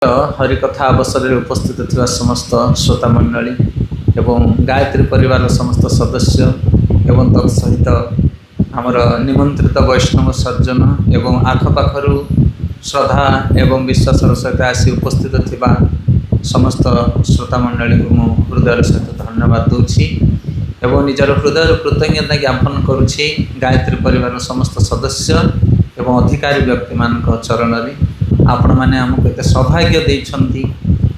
हरिकथा अवसर में उपस्थित थिबा समस्त श्रोता मंडली एवं गायत्री परिवार समस्त सदस्य एवं तत्सहित आमर निमंत्रित वैष्णव सज्जन एवं आखपाखर श्रद्धा एवं विश्वास सहित आसी उपस्थित थिबा समस्त श्रोता मंडली को मु हृदय सहित धन्यवाद दूची एवं निजर हृदय कृतज्ञता ज्ञापन करुछि गायत्री परिवार समस्त सदस्य एवं अधिकारी व्यक्ति मान चरण में आपण मैंने आमको एत सौभाग्य देइछंती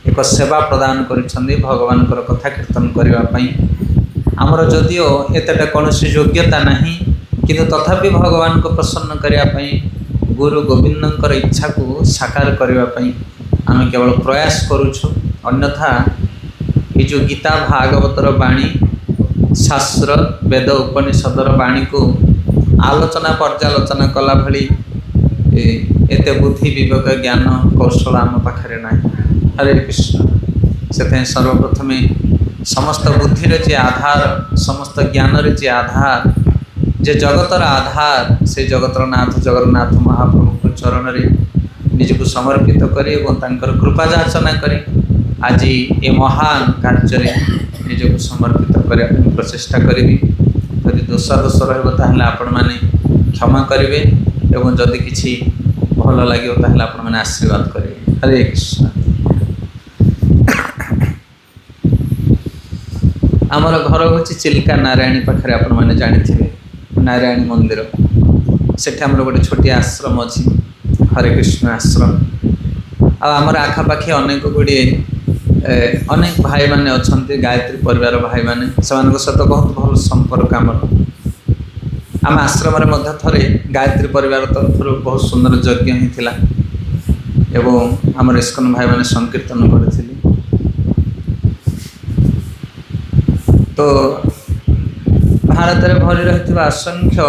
एक सेवा प्रदान करिछंती भगवान कथा कीर्तन करने आमर जदिओ एतटा कौन योग्यता नहीं किंतु तथापि भगवान को प्रसन्न करने गुरु गोविंदर इच्छा को साकार करने आम केवल प्रयास करुछु। अन्यथा ये जो गीता भागवतर वाणी शास्त्र वेद उपनिषदर वाणी को आलोचना पर्यालोचना कला भली एत बुद्धि विवेक ज्ञान कौशल आम पाखे ना। हरे कृष्ण। से सर्वप्रथम समस्त बुद्धि जे आधार समस्त ज्ञान जे आधार जे जगतर आधार से जगतर नाथ जगन्नाथ महाप्रभु को चरण में निजको समर्पित करी कृपा याचना करी आज ये महान कार्य निजको समर्पित करने प्रचेषा करी। यदि दोष रहा आपण मैंने क्षमा करेंगे एवं जदि किसी भल लगे ताहले आपण मैंने आशीर्वाद करेंगे। हरे कृष्ण। आमर घर हूँ चिल्का नारायणी पाखे आपण मैंने जानी नारायणी मंदिर से गोटे छोटिया आश्रम अच्छी हरे कृष्ण आश्रम आमर आखापाखी अनेक गुड़े अनेक भाई मैंने अच्छा गायत्री परिवार भाई मैंने सहित बहुत भल संपर्क आमर आम आश्रम थे गायत्री परिवार तरफ बहुत सुंदर यज्ञ होता एवं आम इस्कन भाई मैंने संकीर्तन करते तो भारत में भरी रही असंख्य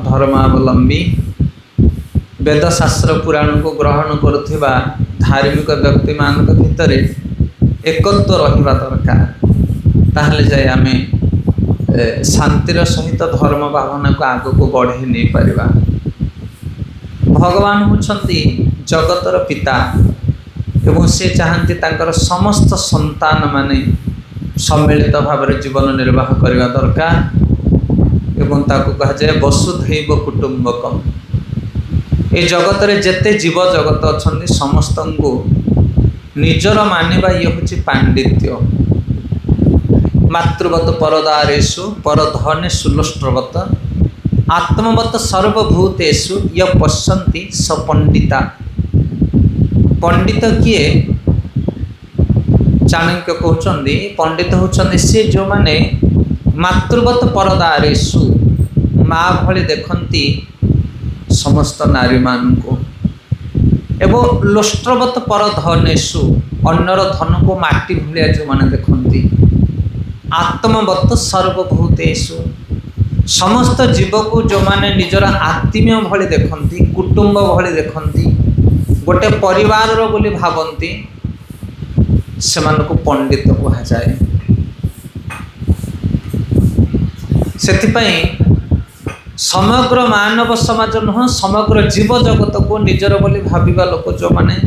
धर्मावलंबी वेदशास्त्र पुराण को ग्रहण करुवा धार्मिक व्यक्ति मान भितर एकत्व रहिबा दरकार ताहले जाय आमे शांतिर सहित धर्म भावना को आग को बढ़े नहीं पारिबा। भगवान होचंती जगतर पिता एवं से चाहती तांकर समस्त संतान माने सम्मिलित भाव में जीवन निर्वाह करने दरकार एवं ताकू कहा जाए वसुधैव कुटुंबकम। ये जगत रे जेते जीव जगत अच्छा समस्त को निजर मानिबा ये हूँ पांडित्य। मातृवत परदारेषु परधनेषु लुष्ट्रवत आत्मवत सर्वभूतेषु य पश्यन्ति स पंडिता। पंडित किए चाणक्य कहते पंडित होचंदी से जो माने मातृवत परदारेषु माँ भली देखती समस्त नारी मान को एवं लुष्ट्रवत परधनेषु अन्यर धन को माटी भलिया जो माने देखती आत्मवत सर्वभूतेषु समस्त जीव को जो माने निजर आत्मीय भली देखती कुटुंब भली देखती गोटे परिवार बोली भावती से पंडित कह जाए। से समग्र मानव समाज नुह समग्र जीव जगत को निजर बोली भाविबा लोक जो माने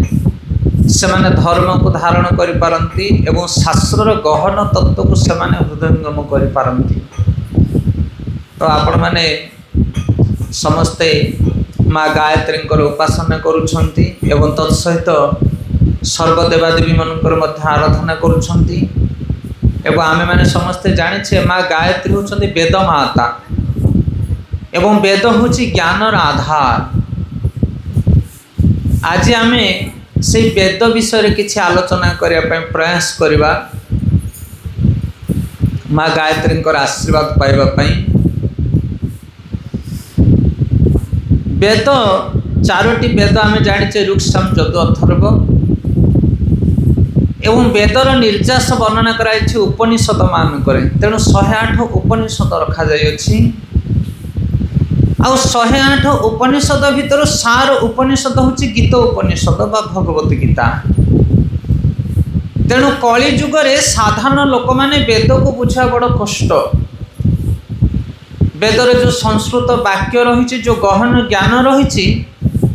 से माने धर्म को धारण करि पारंती एवं शास्त्र गहन तत्व को से माने हृदयंगम करि पारंती। तो आपण माने समस्ते माँ गायत्री उपासना करुछंती एवं तत्सहित सर्वदेवादेवी मानकर मध्य आराधना करुछंती एवं आमे माने समस्ते जानिछे माँ गायत्री होचंती वेद माता एवं वेद हूँ ज्ञानर आधार। आज आमे से वेद विषय किसी आलोचना करने प्रयास करवा माँ गायत्री आशीर्वाद पाइबापी। वेद चारोटी वेद आम जाने ऋक् साम यजु अथर्व एवं वेदर निर्यास वर्णना कराई उपनिषद मानक तेणु 108 उपनिषद रखा जाइए आ 108 उपनिषद भितर सार उपनिषद हूँ गीत उपनिषद बा भगवत गीता। तेणु कली जुगरे साधारण लोक माने वेद को बुझा बड़ कष्ट। वेदर जो संस्कृत वाक्य रही जो गहन ज्ञान रही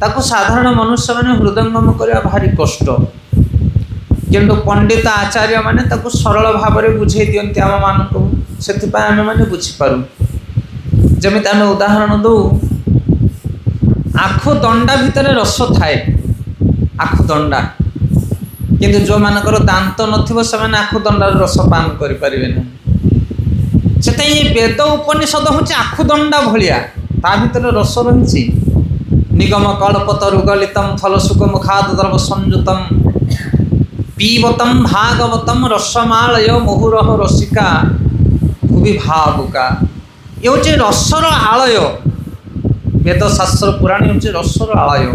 ତାକୁ ସାଧାରଣ ମନୁଷ୍ୟମାନେ ହୃଦୟଙ୍ଗମ କରିବା ଭାରି କଷ୍ଟ, କିନ୍ତୁ ପଣ୍ଡିତ ଆଚାର୍ଯ୍ୟମାନେ ତାକୁ ସରଳ ଭାବରେ ବୁଝେଇ ଦିଅନ୍ତି ଆମମାନଙ୍କୁ, ସେଥିପାଇଁ ଆମେମାନେ ବୁଝିପାରୁ। ଯେମିତି ଆମେ ଉଦାହରଣ ଦେଉ, ଆଖୁ ଦଣ୍ଡା ଭିତରେ ରସ ଥାଏ, ଆଖୁ ଦଣ୍ଡା, କିନ୍ତୁ ଯେଉଁମାନଙ୍କର ଦାନ୍ତ ନଥିବ ସେମାନେ ଆଖୁ ଦଣ୍ଡାର ରସ ପାନ କରିପାରିବେ ନାହିଁ। ସେଥିପାଇଁ ଏ ବେଦ ଉପନିଷଦ ହେଉଛି ଆଖୁ ଦଣ୍ଡା ଭଳିଆ, ତା ଭିତରେ ରସ ରହିଛି। ନିଗମ କଳ୍ପତରୁ ଗଲିତମ୍ ଫଲସୁକ ମୁଖାଦ ଦ୍ରବ ସଂଯୁତମ୍ ପିବତಂ ଭାଗବତಂ ରସମାଳୟ ମୁହୁରହ ରସିକା ଭୁବି ଭାବୁକା। ଏ ହେଉଛି ରସର ଆଳୟ। ବେଦଶାସ୍ତ୍ର ପୁରାଣ ହେଉଛି ରସର ଆଳୟ।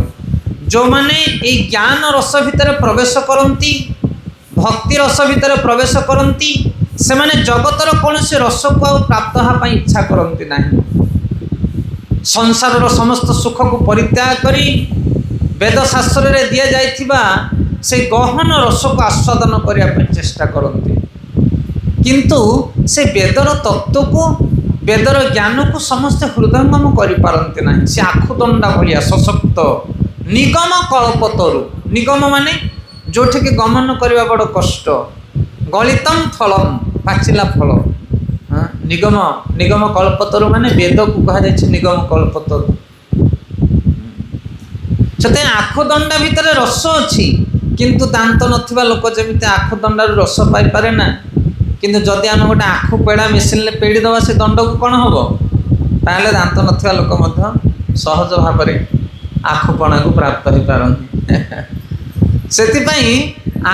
ଯେଉଁମାନେ ଏଇ ଜ୍ଞାନ ରସ ଭିତରେ ପ୍ରବେଶ କରନ୍ତି, ଭକ୍ତି ରସ ଭିତରେ ପ୍ରବେଶ କରନ୍ତି, ସେମାନେ ଜଗତର କୌଣସି ରସକୁ ଆଉ ପ୍ରାପ୍ତ ହେବା ପାଇଁ ଇଚ୍ଛା କରନ୍ତି ନାହିଁ। ସଂସାରର ସମସ୍ତ ସୁଖକୁ ପରିତ୍ୟାଗ କରି ବେଦଶାସ୍ତ୍ରରେ ଦିଆଯାଇଥିବା সেই গহন রসକୁ ଆସ୍ୱାଦନ କରିବା ପାଇଁ ଚେଷ୍ଟା କରନ୍ତି। କିନ୍ତୁ ସେ ବେଦର ତତ୍ତ୍ୱକୁ, ବେଦର ଜ୍ଞାନକୁ ସମସ୍ତେ ହୃଦୟଙ୍ଗମ କରିପାରନ୍ତି ନାହିଁ। ସେ ଆଖୁଦଣ୍ଡା ଭଳିଆ ସଶକ୍ତ। ନିଗମ କଳ୍ପତରୁ, ନିଗମ ମାନେ ଯେଉଁଠିକି ଗମନ କରିବା ବଡ଼ କଷ୍ଟ। ଗଳିତମ୍ ଫଳମ୍, ପାଚିଲା ଫଳ। ନିଗମ, ନିଗମ କଳ୍ପତରୁ ମାନେ ବେଦକୁ କୁହାଯାଇଛି ନିଗମ କଳ୍ପତରୁ। ସେଥିପାଇଁ ଆଖୁଦଣ୍ଡା ଭିତରେ ରସ ଅଛି, କିନ୍ତୁ ଦାନ୍ତ ନଥିବା ଲୋକ ଯେମିତି ଆଖୁ ଦଣ୍ଡାରୁ ରସ ପାଇପାରେ ନା, କିନ୍ତୁ ଯଦି ଆମେ ଗୋଟେ ଆଖୁ ପେଡ଼ା ମେସିନରେ ପେଡ଼ି ଦେବା ସେ ଦଣ୍ଡକୁ କ'ଣ ହେବ, ତାହେଲେ ଦାନ୍ତ ନଥିବା ଲୋକ ମଧ୍ୟ ସହଜ ଭାବରେ ଆଖୁ ପଣାକୁ ପ୍ରାପ୍ତ ହୋଇପାରନ୍ତି। ସେଥିପାଇଁ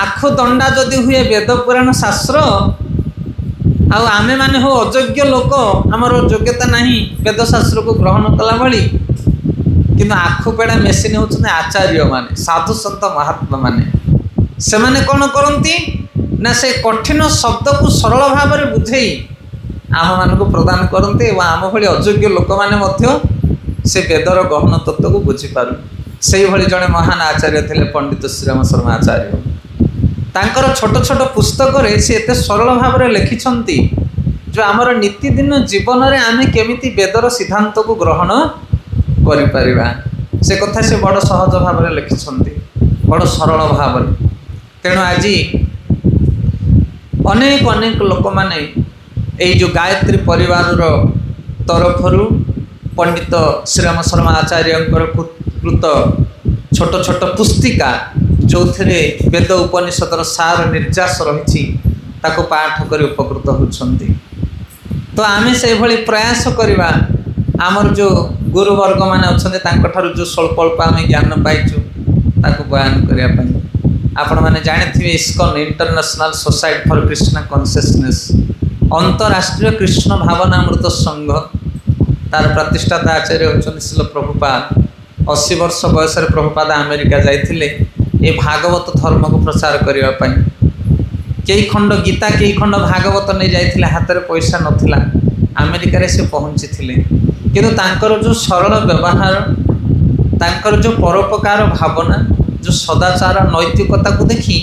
ଆଖୁ ଦଣ୍ଡା ଯଦି ହୁଏ ବେଦ ପୁରାଣ ଶାସ୍ତ୍ର, ଆଉ ଆମେମାନେ ହଉ ଅଯୋଗ୍ୟ ଲୋକ, ଆମର ଯୋଗ୍ୟତା ନାହିଁ ବେଦଶାସ୍ତ୍ରକୁ ଗ୍ରହଣ କଲା ଭଳି, କିନ୍ତୁ ଆଖୁ ପେଡ଼ା ମେସିନ୍ ହେଉଛନ୍ତି ଆଚାର୍ଯ୍ୟମାନେ, ସାଧୁସନ୍ଥ ମହାତ୍ମାମାନେ। ସେମାନେ କ'ଣ କରନ୍ତି ନା ସେ କଠିନ ଶବ୍ଦକୁ ସରଳ ଭାବରେ ବୁଝେଇ ଆମମାନଙ୍କୁ ପ୍ରଦାନ କରନ୍ତି, ଏବଂ ଆମ ଭଳି ଅଯୋଗ୍ୟ ଲୋକମାନେ ମଧ୍ୟ ସେ ବେଦର ଗହନ ତତ୍ତ୍ୱକୁ ବୁଝିପାରୁ। ସେଇଭଳି ଜଣେ ମହାନ ଆଚାର୍ଯ୍ୟ ଥିଲେ ପଣ୍ଡିତ ଶ୍ରୀରାମ ଶର୍ମା ଆଚାର୍ଯ୍ୟ। ତାଙ୍କର ଛୋଟ ଛୋଟ ପୁସ୍ତକରେ ସେ ଏତେ ସରଳ ଭାବରେ ଲେଖିଛନ୍ତି ଯେ ଆମର ନୀତିଦିନ ଜୀବନରେ ଆମେ କେମିତି ବେଦର ସିଦ୍ଧାନ୍ତକୁ ଗ୍ରହଣ କରିପାରିବା, ସେ କଥା ସେ ବଡ଼ ସହଜ ଭାବରେ ଲେଖିଛନ୍ତି, ବଡ଼ ସରଳ ଭାବରେ। ତେଣୁ ଆଜି ଅନେକ ଅନେକ ଲୋକମାନେ ଏଇ ଯେଉଁ ଗାୟତ୍ରୀ ପରିବାରର ତରଫରୁ ପଣ୍ଡିତ ଶ୍ରୀରାମ ଶର୍ମା ଆଚାର୍ଯ୍ୟଙ୍କର କୃତ ଛୋଟ ଛୋଟ ପୁସ୍ତିକା, ଯେଉଁଥିରେ ବେଦ ଉପନିଷଦର ସାର ନିର୍ଯାସ ରହିଛି, ତାକୁ ପାଠ କରି ଉପକୃତ ହେଉଛନ୍ତି। ତ ଆମେ ସେଇଭଳି ପ୍ରୟାସ କରିବା, ଆମର ଯେଉଁ ଗୁରୁବର୍ଗମାନେ ଅଛନ୍ତି ତାଙ୍କଠାରୁ ଯେଉଁ ସ୍ୱଳ୍ପ ଅଳ୍ପ ଆମେ ଜ୍ଞାନ ପାଇଛୁ ତାକୁ ବୟାନ କରିବା ପାଇଁ। ଆପଣମାନେ ଜାଣିଥିବେ ISKCON, international society for Krishna consciousness, ଅନ୍ତରାଷ୍ଟ୍ରୀୟ କୃଷ୍ଣ ଭାବନାମୃତ ସଂଘ, ତାର ପ୍ରତିଷ୍ଠାତା ଆଚାର୍ଯ୍ୟ ହେଉଛନ୍ତି ଶ୍ରୀଲ ପ୍ରଭୁପାଦ। 80 ବର୍ଷ ବୟସରେ ପ୍ରଭୁପାଦ ଆମେରିକା ଯାଇଥିଲେ ଏ ଭାଗବତ ଧର୍ମକୁ ପ୍ରଚାର କରିବା ପାଇଁ। କେଇ ଖଣ୍ଡ ଗୀତା, କେଇ ଖଣ୍ଡ ଭାଗବତ ନେଇ ଯାଇଥିଲେ, ହାତରେ ପଇସା ନଥିଲା, ଆମେରିକାରେ ସେ ପହଞ୍ଚିଥିଲେ। କିନ୍ତୁ ତାଙ୍କର ଯେଉଁ ସରଳ ବ୍ୟବହାର, ତାଙ୍କର ଯେଉଁ ପରୋପକାର ଭାବନା, ଯେଉଁ ସଦାଚାର ନୈତିକତାକୁ ଦେଖି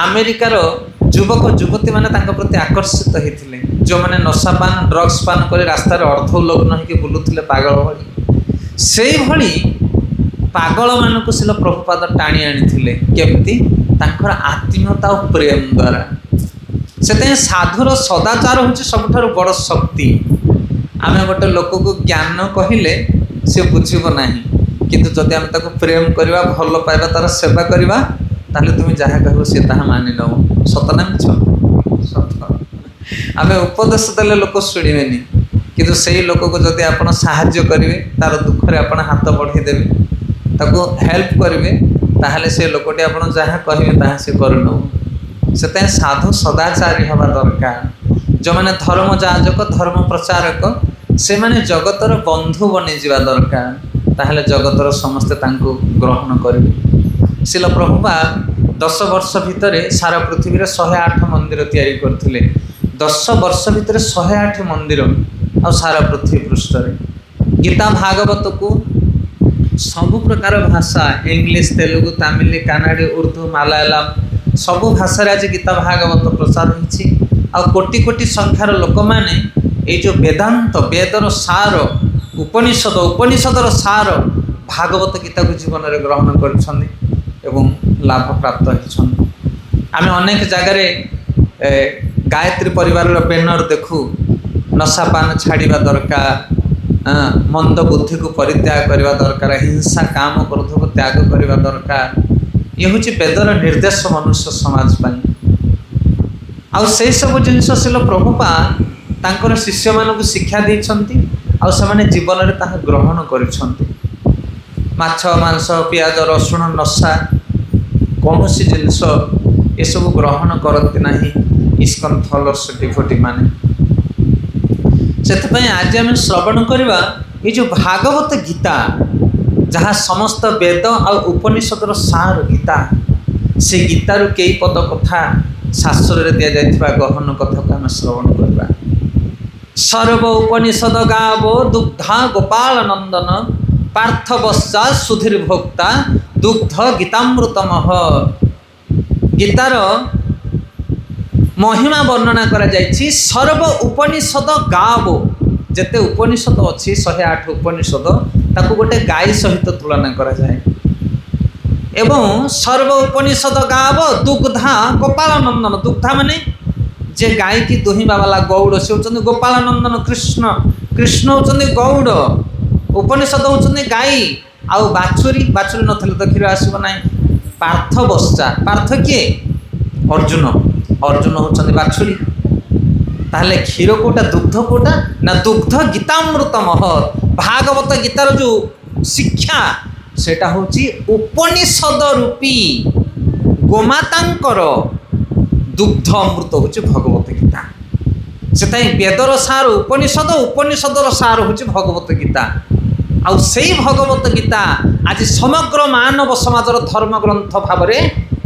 ଆମେରିକାର ଯୁବକ ଯୁବତୀମାନେ ତାଙ୍କ ପ୍ରତି ଆକର୍ଷିତ ହୋଇଥିଲେ। ଯେଉଁମାନେ ନଶାପାନ ଡ୍ରଗ୍ସ ପାନ କରି ରାସ୍ତାରେ ଅର୍ଦ୍ଧ ଉଲଗ୍ନ ହୋଇକି ବୁଲୁଥିଲେ ପାଗଳ ଭଳି, ସେଇଭଳି ପାଗଳମାନଙ୍କୁ ଶିଳ ପ୍ରଭୁପାଦ ଟାଣି ଆଣିଥିଲେ। କେମିତି? ତାଙ୍କର ଆତ୍ମୀୟତା ଓ ପ୍ରେମ ଦ୍ୱାରା। ସେଥିପାଇଁ ସାଧୁର ସଦାଚାର ହେଉଛି ସବୁଠାରୁ ବଡ଼ ଶକ୍ତି। ଆମେ ଗୋଟେ ଲୋକକୁ ଜ୍ଞାନ କହିଲେ ସେ ବୁଝିବ ନାହିଁ, କିନ୍ତୁ ଯଦି ଆମେ ତାକୁ ପ୍ରେମ କରିବା, ଭଲ ପାଇବା, ତାର ସେବା କରିବା, ତାହେଲେ ତୁମେ ଯାହା କହିବ ସେ ତାହା ମାନି ନେବ। ସତ ନା ମିଛ? ସତ। ଆମେ ଉପଦେଶ ଦେଲେ ଲୋକ ଶୁଣିବେନି, କିନ୍ତୁ ସେଇ ଲୋକକୁ ଯଦି ଆପଣ ସାହାଯ୍ୟ କରିବେ, ତାର ଦୁଃଖରେ ଆପଣ ହାତ ବଢ଼େଇଦେବେ, ତାକୁ ହେଲ୍ପ କରିବେ, ତାହେଲେ ସେ ଲୋକଟି ଆପଣ ଯାହା କହିବେ ତାହା ସେ କରିନେବ। ସେଥିପାଇଁ ସାଧୁ ସଦାଚାରୀ ହେବା ଦରକାର। ଯେଉଁମାନେ ଧର୍ମ ଯାଜକ, ଧର୍ମ ପ୍ରଚାରକ, ସେମାନେ ଜଗତର ବନ୍ଧୁ ବନିଯିବା ଦରକାର, ତାହେଲେ ଜଗତର ସମସ୍ତେ ତାଙ୍କୁ ଗ୍ରହଣ କରିବେ। ଶିଲ ପ୍ରଭୁପାଦ 10 ବର୍ଷ ଭିତରେ ସାରା ପୃଥିବୀରେ 108 ମନ୍ଦିର ତିଆରି କରିଥିଲେ। 10 ବର୍ଷ ଭିତରେ 108 ମନ୍ଦିର, ଆଉ ସାରା ପୃଥିବୀ ପୃଷ୍ଠରେ। ଗୀତା ଭାଗବତକୁ ସବୁ ପ୍ରକାର ଭାଷା, ଇଂଲିଶ, ତେଲୁଗୁ, ତାମିଲ, କାନାଡ଼ି, ଉର୍ଦ୍ଦୁ, ମାଲାୟାଲମ, ସବୁ ଭାଷାରେ ଆଜି ଗୀତା ଭାଗବତ ପ୍ରଚାର ହୋଇଛି। ଆଉ କୋଟି କୋଟି ସଂଖ୍ୟାର ଲୋକମାନେ ଏଇ ଯେଉଁ ବେଦାନ୍ତ, ବେଦର ସାର, ଉପନିଷଦ, ଉପନିଷଦର ସାର, भागवत गीता को जीवन में ग्रहण कर लाभ प्राप्त होती। आम अनेक जगार गायत्री परिवार बैनर देखू, नशापान छाड़ा दरकार, मंद बुद्धि को परित्याग करने दरकार, हिंसा काम क्रोध को त्याग करने दरकार। ये हूँ वेदर निर्देश मनुष्य समाज आउ से सब जिनस शिल प्रभुपाद तांकर शिष्य मानक शिक्षा देइछन्ति आउ समाने जीवन में ताहा ग्रहण करिछन्ति। माछ मांस पियाज रसुण नशा कौन सी जिनस ये सब ग्रहण करती नहीं इस्कन फॉलोअर्स डिवोटी माने। से आज आम श्रवण करवा ये जो भागवत गीता जहाँ समस्त वेद और उपनिषदर सार गीता, से गीतार कई पद कथा शास्त्र दि जाइथिबा गहन कथा को आम श्रवण करवा। सर्व उपनिषद गावो दुग्धा गोपाल नंदन, पार्थ बस्सा सुधीर भोक्ता दुग्ध गीतामृतमह। गीतार महिमा वर्णना करा जाइछि। सर्व उपनिषद गावो, जेते उपनिषद अच्छी 108 उपनिषद ताकू गोटे गाय सहित तुलना करा जाए। एवं सर्व उपनिषद गाव दुग्धा गोपाल नंदन, दुग्धा माने जे गाय की दुहिबा वाला गौड़ से होचंदी गोपाल नंदन कृष्ण, कृष्ण होचंदी गौड़, उपनिषद होचंदी गाय आउ बाछुरी, बाछुरी नथले तो क्षीर आसीबो नाही। पार्थ बस्सा, पार्थ किए? अर्जुन, अर्जुन होचंदी बाछुरी। ताहले क्षीर कोटा दुग्ध कोटा ना दुग्ध गीतामृतमह। भागवत गीतार जो शिक्षा सेटा होची उपनिषद रूपी गोमातांकर दुग्ध अमृत होची भगवत गीता। से वेदर सार उपनिषद, उपनिषदर सार होची भगवत गीता। आउ सेई भगवत गीता आज समग्र मानव समाजर धर्म ग्रंथ भाव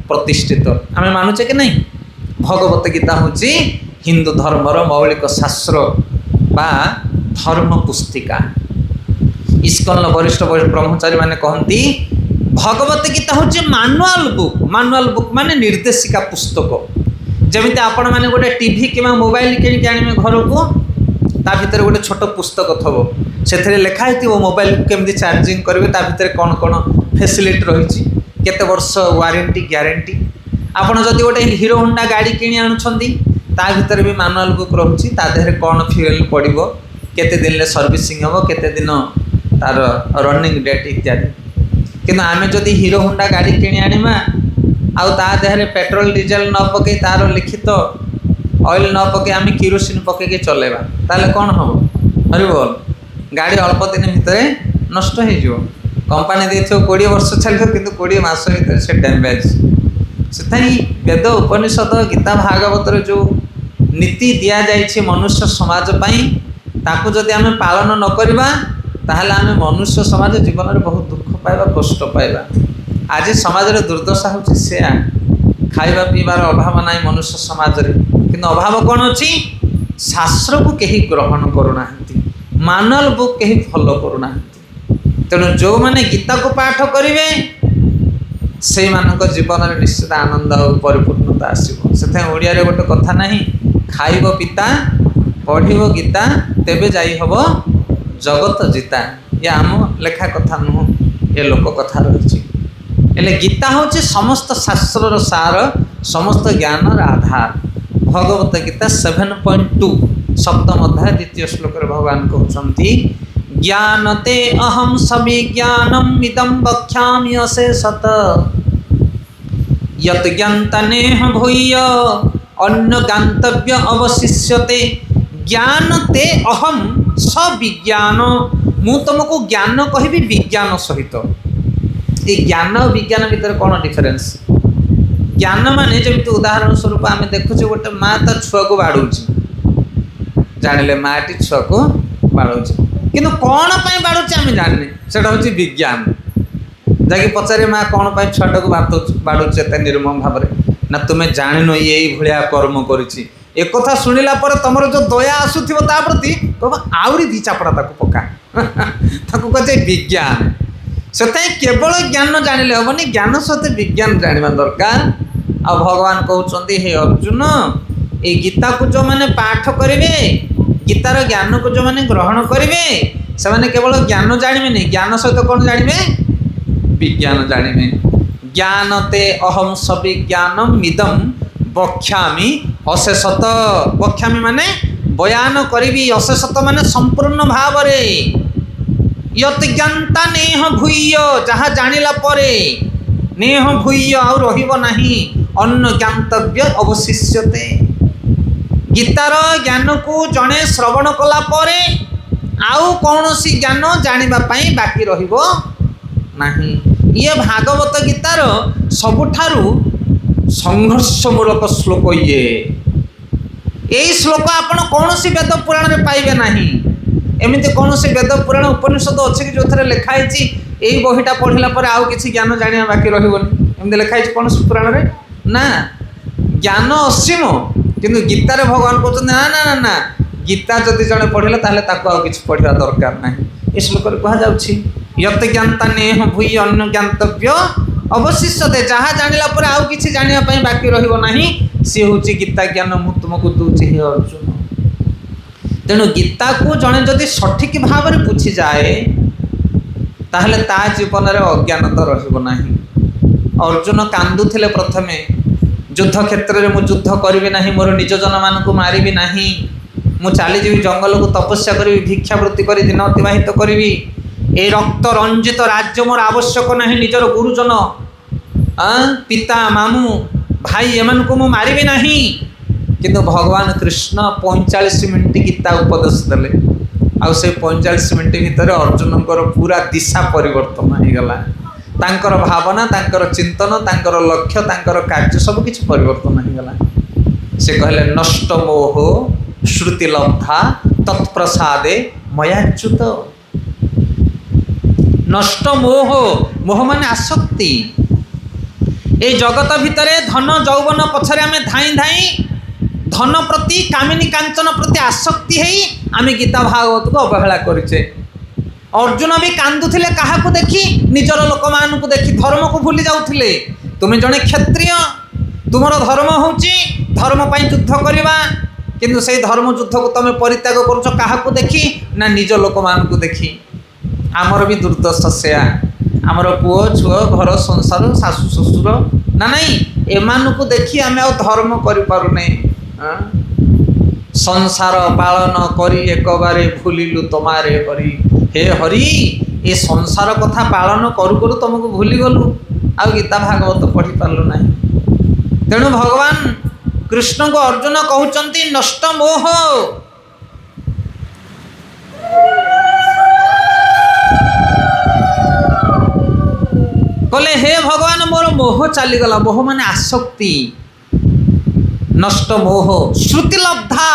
प्रतिष्ठित। आम मानुचे कि नहीं? भगवत गीता होची हिंदू धर्मर मौलिक शास्त्र बा धर्म पुस्तिका। इस्कन वरिष्ठ ब्रह्मचारी माने कहती भगवत गीता होची मानुआल बुक। मानुआल बुक माने निर्देशिका पुस्तक। जमिति आपण माने गोटे टीवी कि मोबाइल किणी आने घर को ता भितर गोटे छोट पुस्तक थबो, से लिखा हो मोबाइल केमती चार्जिंग करेंगे, ता भितर कौन कौन फैसिलिटी रही, केते वर्ष वारंटी ग्यारंटी। आपण जदि गोटे हीरो होंडा गाड़ी किणी आणुछंती ता भितर भी मानुआल बुक रही, ता देहरे कौन फ्यूएल पड़ो, केते दिन सर्विसिंग हम, केते दिन तार रनिंग डेट इत्यादि। किंतु आम जदि हीरो होंडा गाड़ी किणी आनिमा आउ ता देहरे पेट्रोल डीजेल न पकई तार लिखित ऑयल न पकई आम किरोसिन पकईके चलेबा ताले कौन हम? हरि बोल। गाड़ी अल्प दिन भितर नष्ट हो, कंपानी देथियो 20 वर्ष चलो किंतु 20 मास भितर से डैमेज। से वेद उपनिषद गीता भागवतर जो नीति दि जाइए मनुष्य समाज पाई, ताकू जदि आम पालन न करबा ताहले आम मनुष्य समाज जीवन में बहुत दुख पाइबा, कष्ट पाइबा। आज समाज रे दुर्दशा होची से खाइबा पीबार अभाव नाई मनुष्य समाज रे, किंतु अभाव कौन अच्छी? शास्त्र को कहीं ग्रहण करूना, मानुआल बुक कहीं फॉलो करूना। तेणु जो माने गीता को पाठ करेंगे से मानक जीवन में निश्चित आनंद और परिपूर्णता आसो। से ओडिया रे गोटे कथा नहीं, खाइब पिता पढ़िब गीता तेबे जाई हब जगत जीता। ये आम लेखा कथा नुह, ये लोक कथा रही। एले गीता हूँ समस्त शास्त्र सार, समस्त ज्ञान आधार। भगवत गीता 7.2 सप्तम अध्याय 2 श्लोक भगवान कहते ज्ञानते अहम सविज्ञानम इदं वक्ष्यामि अशेषत यत् ज्ञानतनेह भूय अन्य ज्ञातव्य अवशिष्यते। ज्ञानते अहम सविज्ञान, मु तुमको ज्ञान कहबी विज्ञान सहित। ये ज्ञान और विज्ञान भितर कौन डिफरेन्स? ज्ञान माने जमी उदाहरण स्वरूप आम देखुचे गोटे माँ ता छुआ को बाड़ूची, जानिले माटी छुआ को बाड़ूची, किंतु कौन पाई बाड़ूची आम जाने, सेटा होची विज्ञान। जाकि पचारे माँ कौन पाई छुआटा को बाड़ूची एत निर्मम भाव ना तुम्हें जान ये भाया कर्म करिछि। एक कथा शुणिला पर तुमर जो दया आसुथिबो ता प्रति कह आउरी दी चापड़ा ताको पका ताको कहे विज्ञान। से केवल ज्ञान जानिले हेनी, ज्ञान सहित विज्ञान जाना दरकार। आ भगवान कहते हे अर्जुन, ये गीता को जो मैंने पाठ करेंगे, गीतार ज्ञान को जो मैंने ग्रहण करेंगे, से केवल ज्ञान जानिबे, ज्ञान सहित कौन जानिबे, विज्ञान जानिबे। ज्ञानते अहम सविज्ञानम इदम बक्ष्यामि अशेषत। बक्ष्यामि माने बयान करी, अशेषत माने संपूर्ण भाव रे। यत ज्ञानता नेह भूय, जहाँ जानिला परे नेह भूय आउ रहिबो नाही, अन्न ज्ञातव्य अवशिष्यते। गीतार ज्ञान को जड़े श्रवण कला परे आउ कौनसी ज्ञान जानिबा पई बाकी रहिबो नाही। ये भागवत गीतार सबुठारु संघर्षमूलक श्लोक। ये यही श्लोक आपण कौनसी वेद पुराण रे पाइबे नाही। एमती कौन से वेद पुराण उपनिषद अच्छे कि जो थे लिखाई यही बहीटा पढ़ला पर आउ किसी ज्ञान जाना बाकी रही एमती लिखाई कौन से पुराण रे ना। ज्ञान असीम किंतु गीतार भगवान कहते ना ना ना ना, गीता जदि जड़े पढ़ला ताहले ताको आउ किछि पढ़िया दरकार ना। ये श्लोक कह जाउछि यत ज्ञानता नेह भूय अन्न ज्ञातव्य अवशिष्यते। जहाँ जानिला पर आउ किछि जानिया पई बाकी रहिबो नाही, सी होछि गीता ज्ञान मु तुमको दूछि हे अर्जुन। तेणु गीता को जड़े जदि सठिक भाव में बुझी जाए ताहले ता जीवन में अज्ञानता रहिबो नाही। अर्जुन कांदुथिले प्रथमे युद्ध क्षेत्र में मुझ युद्ध करी ना, मोर निज जन मान को मारिबी नाही, मु चलीजी जंगल को तपस्या करी, भिक्षावृत्ति कर दिन अतिबाहित करी। ए रक्त रंजित राज्य मोर आवश्यक नहीं, निजर गुरुजन पिता मामू भाई एमान को मु मारिबी नाही। किंतु भगवान कृष्ण 45 मिनिट गीता उपदेश देले, आउ से 45 मिनिट भितर अर्जुन पूरा दिशा परिवर्तन हो गला। तांकर भावना, तांकर चिंतन, तांकर लक्ष्य, तांकर कार्य सब किछि परिवर्तन हो गला। से कहले नष्ट मोह श्रुति लब्धा तत्प्रसादे मयाच्युत। नष्ट मोह, मोह माने आसक्ति। ए जगत भितरे धन यौवन पछरे आमे धाई धाई धन प्रति कामिनी कांचन प्रति आसक्ति है आमे गीता भागवत को अवहेला करिचे। अर्जुन भी कांदुथिले काहाकू देखी, निजर लोक मान को देखी, धर्म को भूली जाउथिले। तुमे जने क्षत्रिय, तुमर धर्म होची धर्म पई युद्ध करबा, किंतु से धर्म युद्ध को तुम परित्याग करूछ काहाकू देखी ना, निज लोक मान को देखी। आमर भी दुर्दशा सेया, आमर पुओ छुओ घर संसार शाशु ससुर ना नहीं, एमान को देखी आमे आ धर्म करि पारुने। संसार पालन करी एक बारे भूलिलु तुम्हारे हरि। हे हरि, ये संसार कथा पालन करू करू तुमको भूली गलु, आ गीता भागवत पढ़ी पारलु नहीं। तेणु भगवान कृष्ण को अर्जुन कहउचंती नष्ट मोह। कहले हे भगवान मोर मोह चलीगला। मोह माने आसक्ति। नष्ट मोह श्रुति लब्धा,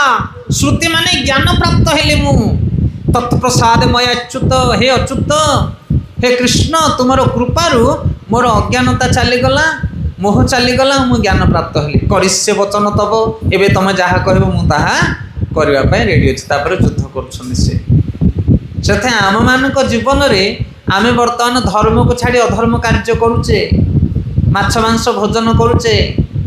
श्रुति माने ज्ञान प्राप्त हेले मु तत्प्रसाद मयाच्युत। हे अच्युत, हे कृष्ण, तुमर कृपारु मोर अज्ञानता चलीगला, मोह चलीगला, मु ज्ञान प्राप्त हेली। करिष्ये वचन तब, एबे तुम जहाँ कहब मु ताहा करबा पई रेडी अछि। तापर युद्ध करछन से आम मानक जीवन रे आमे वर्तमान धर्म को छाड़ी अधर्म कार्य करुचे, माछ मांस भोजन करुचे,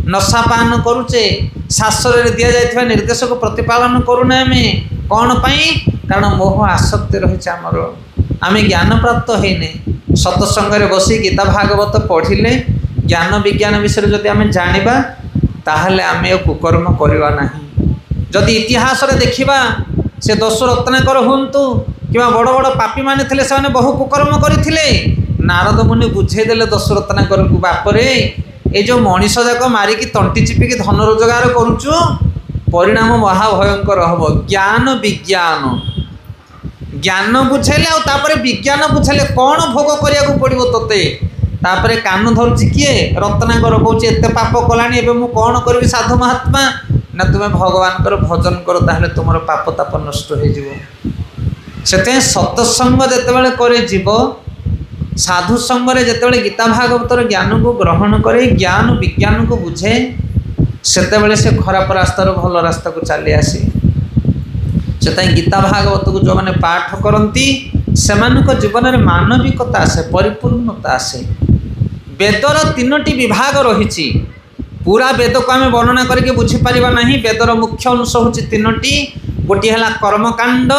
नशापान करुचे, शास्त्र रे दिया जाइथिबा निर्देश को प्रतिपालन करूना आमे। कौन पाई? कारण मोह आसक्ति रही आमर, आमे ज्ञान प्राप्त हैने। सत्संग रे बसी गीता भागवत पढ़िले ज्ञान विज्ञान विषय जदि आमे जानिबा ताहले आमे कुकर्म करवा नाही। जदि इतिहास रे देखिबा से दश रत्नाकर हुंतु किंवा बड़ बड़ पापी माने थिले, से बहु कुकर्म करथिले। नारद मुनि बुझेदेले दश रत्नाकर को, बापरे ए जो मनीष जाक मारिकी तंटी चिपिकी धन रोजगार करुचु, परिणाम महाभयंकर हम। ज्ञान विज्ञान, ज्ञान बुझेले आ तापरे विज्ञान बुझेले कौन भोग करिया को पड़िबो तते। तापरे कान धरुची किए? रत्नाकर कहूँ एते पाप कलानी, एबे मु कौन करबी साधु महात्मा ना, तुमे भगवान कर भजन कर, ताहले तुमर पाप ताप नष्ट हो जिवो। सेते सत्संग जेतेबेले करे जीव, साधु संग रे जेतेबेले गीता भागवतर ज्ञान को ग्रहण करे, ज्ञान विज्ञान को बुझे, सेतेबेले से खराब रास्तार भल रास्ता को चली आसे। से गीता भागवत को जो मैंने पाठ करती सेमानक जीवन में मानविकता आसे, परिपूर्णता आसे। वेदर तीनोटी विभाग रही, पूरा वेद को आम वर्णना करके बुझीपार ना। वेदर मुख्य अंश हूँ तीनोटी, गोटे है कर्मकांड,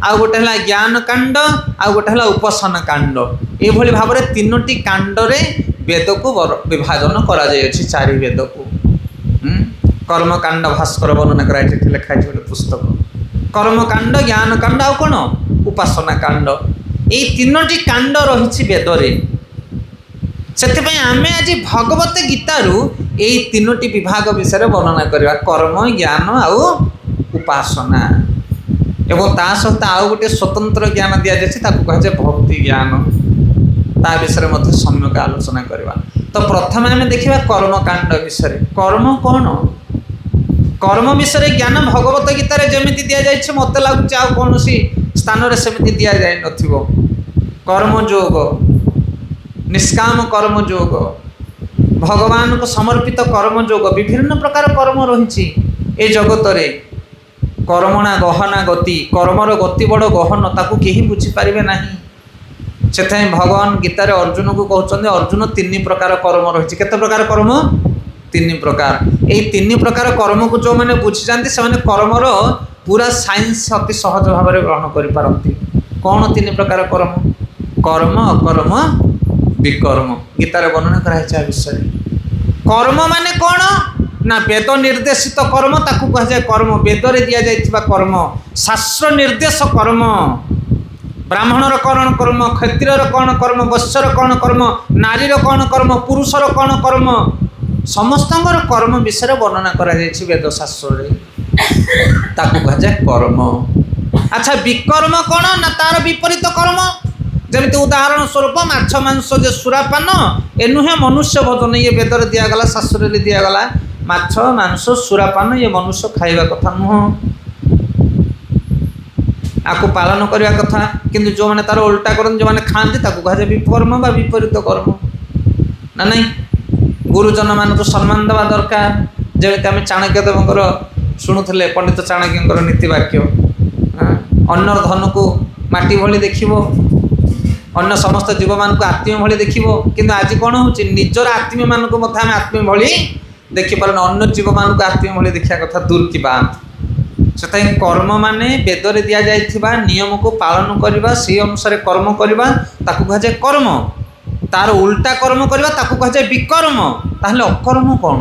आउ गोटे है ज्ञान कांड आउ गोटे है उपासना कांड ये भाव में तीनोटी कांडरे वेद को विभाजन करा चारि वेद को कर्मकांड भास्कर वर्णना कराई लिखाई गोटे पुस्तक कर्मकांड ज्ञान कांड आउ कौन उपासना कांड ये तीनोटी कांड रही वेदरे से आम आज भगवत गीतारू यही तीनोटी विभाग विषय वर्णना करवा कर्म ज्ञान आउ उपासना एवं ता सहित आउ गोटे स्वतंत्र ज्ञान दि जाए कहुए भक्ति ज्ञान ता विषय में सम्यक आलोचना करवा। तो प्रथम आम देखा कर्मकांड विषय कर्म कौन कर्म विषय ज्ञान भगवत गीतार जमी दि जाए मत लगुच आ कौन स्थान सेमती दि जाए न कर्मयोग निष्काम कर्मयोग भगवान को समर्पित कर्मयोग विभिन्न प्रकार कर्म रही ए जगत रे कर्मणा गहना गति कर्मर गति बड़ गहन ताकू केही बुझीपारे ना से भगवान गीतार अर्जुन को कहते अर्जुन तीन प्रकार कर्म रही केते प्रकार कर्म तीन प्रकार यही तीन प्रकार कर्म को जो मैंने बुझी जाती से कर्मर पूरा साइंस अति सहज भाव में ग्रहण करें कौन तीन प्रकार कर्म कर्म अकर्म विकर्म गीतार वर्णना कराई विषय कर्म माने कौन ना वेद निर्देशित कर्म ताकू कहुए कर्म वेद रे दि जाइथिबा कर्म शास्त्र निर्देश कर्म ब्राह्मणर कौन कर्म क्षत्रियर कौन कर्म वैश्यर कौन कर्म नारीर कौन कर्म पुरुषर कौन कर्म समस्तंकर कर्म विषय वर्णना कराई वेद शास्त्र ताकू कहुए कर्म। अच्छा विकर्म कौन ना तार विपरीत कर्म जमी उदाहरण स्वरूप माछ मांस जे सुरापान ए नुहे मनुष्य भोजन ये वेदर दिगला शास्त्र दिगला माछ मांस सुरापान ये मनुष्य खाइबा कथा नुह आपको पालन करने कथा किंतु जो मैंने तार उल्टा करते जो मैंने खाती कहुए विकर्म बा विपरीत कर्म ना नहीं गुरुजन मान को सम्मान देवा दरकार जमी आम चाणक्य देवकर शुणुले पंडित चाणक्य नीतिवाक्य अन्य धन को माटी भली देखिबो अन्य समस्त जीव मान को आत्मीय भली देखिबो किंतु आज कौन हो निजर आत्मीय मान को मत आम आत्मीय भली देखिपार अन्य जीव मान को आत्मीय भली देखा कथा दूर की बात से कर्म माने वेदरे दि जाइथिबा नियम को पालन करवा से अनुसार कर्म करवा ताकू कहुए कर्म तार उल्टा कर्म करवा ताकू कहुए विकर्म ताहले अकर्म कौन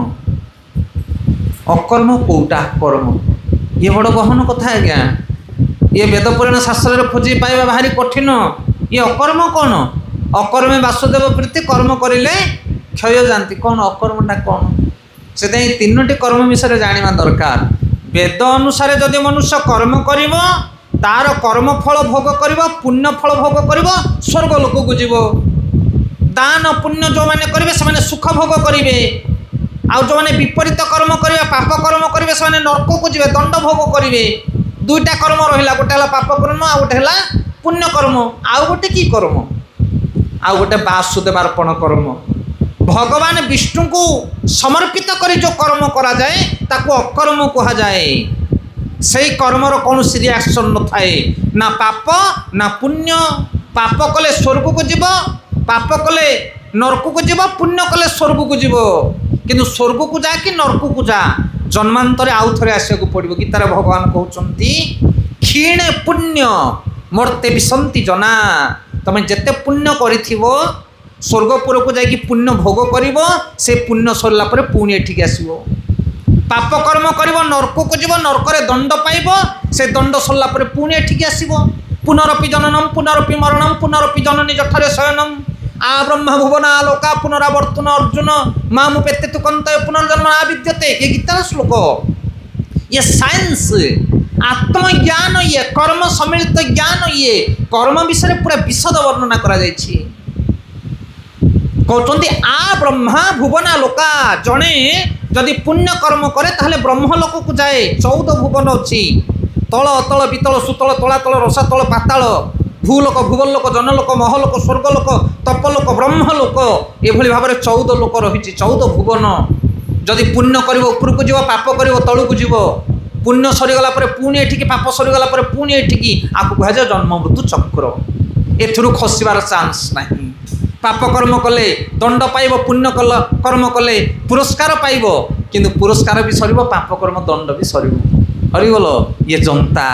अकर्म कोटा कर्म ये बड़ गहन कथा आज्ञा ये वेद पुराण शास्त्र खोजी पाइबा भारी कठिन ये अकर्म कौन अकर्मे वासुदेव प्रीति कर्म करें क्षय जाती कौन अकर्मटा कौन से तीनोटी कर्म विषय जाना दरकार वेद अनुसार जदि मनुष्य कर्म कर तार कर्म फल भोग कर पुण्य फल भोग कर स्वर्ग लोक को जीव दान पुण्य जो मैंने करेंगे से सुख भोग करेंगे आउ जो मैंने विपरीत कर्म करेंगे पाप कर्म करेंगे से नरक को जीवे दंड भोग करेंगे दुईटा कर्म रहा गोटे है पाप कर्म आ गोटे है पुण्य कर्म आउ गोटे की कर्म आउ गोटे वासुदेवार्पण कर्म भगवान विष्णु को समर्पित कर जो कर्म करा जाए ताको अकर्म कहा जाए से कर्मर कौन रिएक्शन न थाए ना पाप ना पुण्य पाप कले स्वर्ग को जीव पाप कले नरक को जीव पुण्य कले स्वर्ग को जीव किंतु स्वर्ग को जा कि नरक को जा जन्मांतरे आउ थे आसको पड़ो गीतार भगवान कहते क्षीणे पुण्य मर्ते विसंति जना तुम जिते पुण्य कर स्वर्गपुर को जाकि पुण्य भोग कर से पुण्य सरला पुणी एठिक आसो पाप कर्म कर नरक को जीव नरक दंड पाइब से दंड सरला पुणी एठिक आसो पुनरपि जननम पुनरपि मरणम पुनरपि जननी जठरे शयनम आ ब्रह्म भुवना लोका पुनरावर्तन अर्जुन मामुपेते तु कंतय पुनर्जन्म आ विद्यते ये गीतार श्लोक ये साइंस आत्मज्ञान ये कर्म सम्मिलित ज्ञान ये कर्म विषय पूरा विशद वर्णना करा जायछि कहते आ ब्रह्मा भुवना लोका जड़े जदि पुण्य कर्म करे ताहले ब्रह्मलोक को जाए 14 भुवन अच्छी तल अतल वितल सुतल तलातल रसातल पाताल भूलोक भुवनलोक जनलोक महलोक स्वर्गलोक तपलोक ब्रह्मलोक एभली भाव में 14 लोक रही 14 भुवन जदि पुण्य कर ऊपर को जीव पाप कर तलू को जीव पुण्य सरीगला पुणी एठिकी पाप सरीगला पुणी एठिकी आपको कहुए जन्म मृत्यु चक्र एथुरु खसिबार चान्स ना पाप कर्म कले दंड पाइब पुण्य कल कर्म कले पुरस्कार पाइब किंतु पुरस्कार भी सर पाप कर्म दंड भी सर हरिगल ये जनता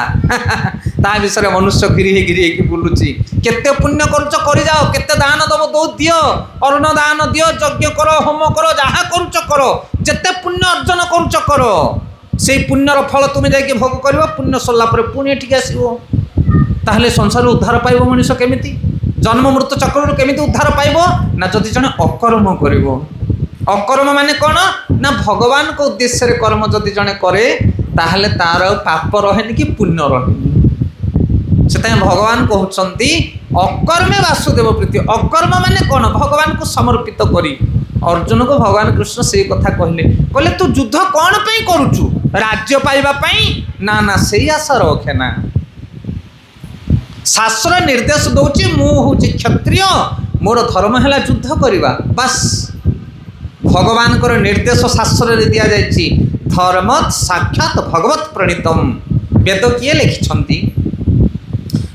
ता विषय मनुष्य घिरी बुलूची केते पुण्य करुच कर जाओ केते दान दब दो दियो अन्न दान दियो यज्ञ करो होम करो जहाँ करुच करो जेते पुण्य अर्जन करुच करो से पुण्यर फल तुम जाकि भोग कर पुण्य सरला पुणी एठिक आसो ताहले संसार उद्धार पाइब मनुष्य केमिति जन्म मृत्यु चक्र केमिति उद्धार पाइब ना जदि जने अकर्म करिवो अकर्म माने कौन ना भगवान को उद्देश्य कर्म जदि जने करे ताहले तार पाप रहेनि कि पुण्य रहेनि से भगवान कहते अकर्मे वासुदेव प्रीति अकर्म माने कौन भगवान को समर्पित करी अर्जुन को भगवान कृष्ण से कथा कहले तू युद्ध कौन पे करुचु राज्य पाइबा पाई ना ना से आशा रखे ना शास्त्र निर्देश दौची मु हूँ क्षत्रिय मोर धर्म है युद्ध करवा बस भगवान को निर्देश शास्त्र दि जाए धर्म साक्षात भगवत प्रणीतम वेद किए लिखिं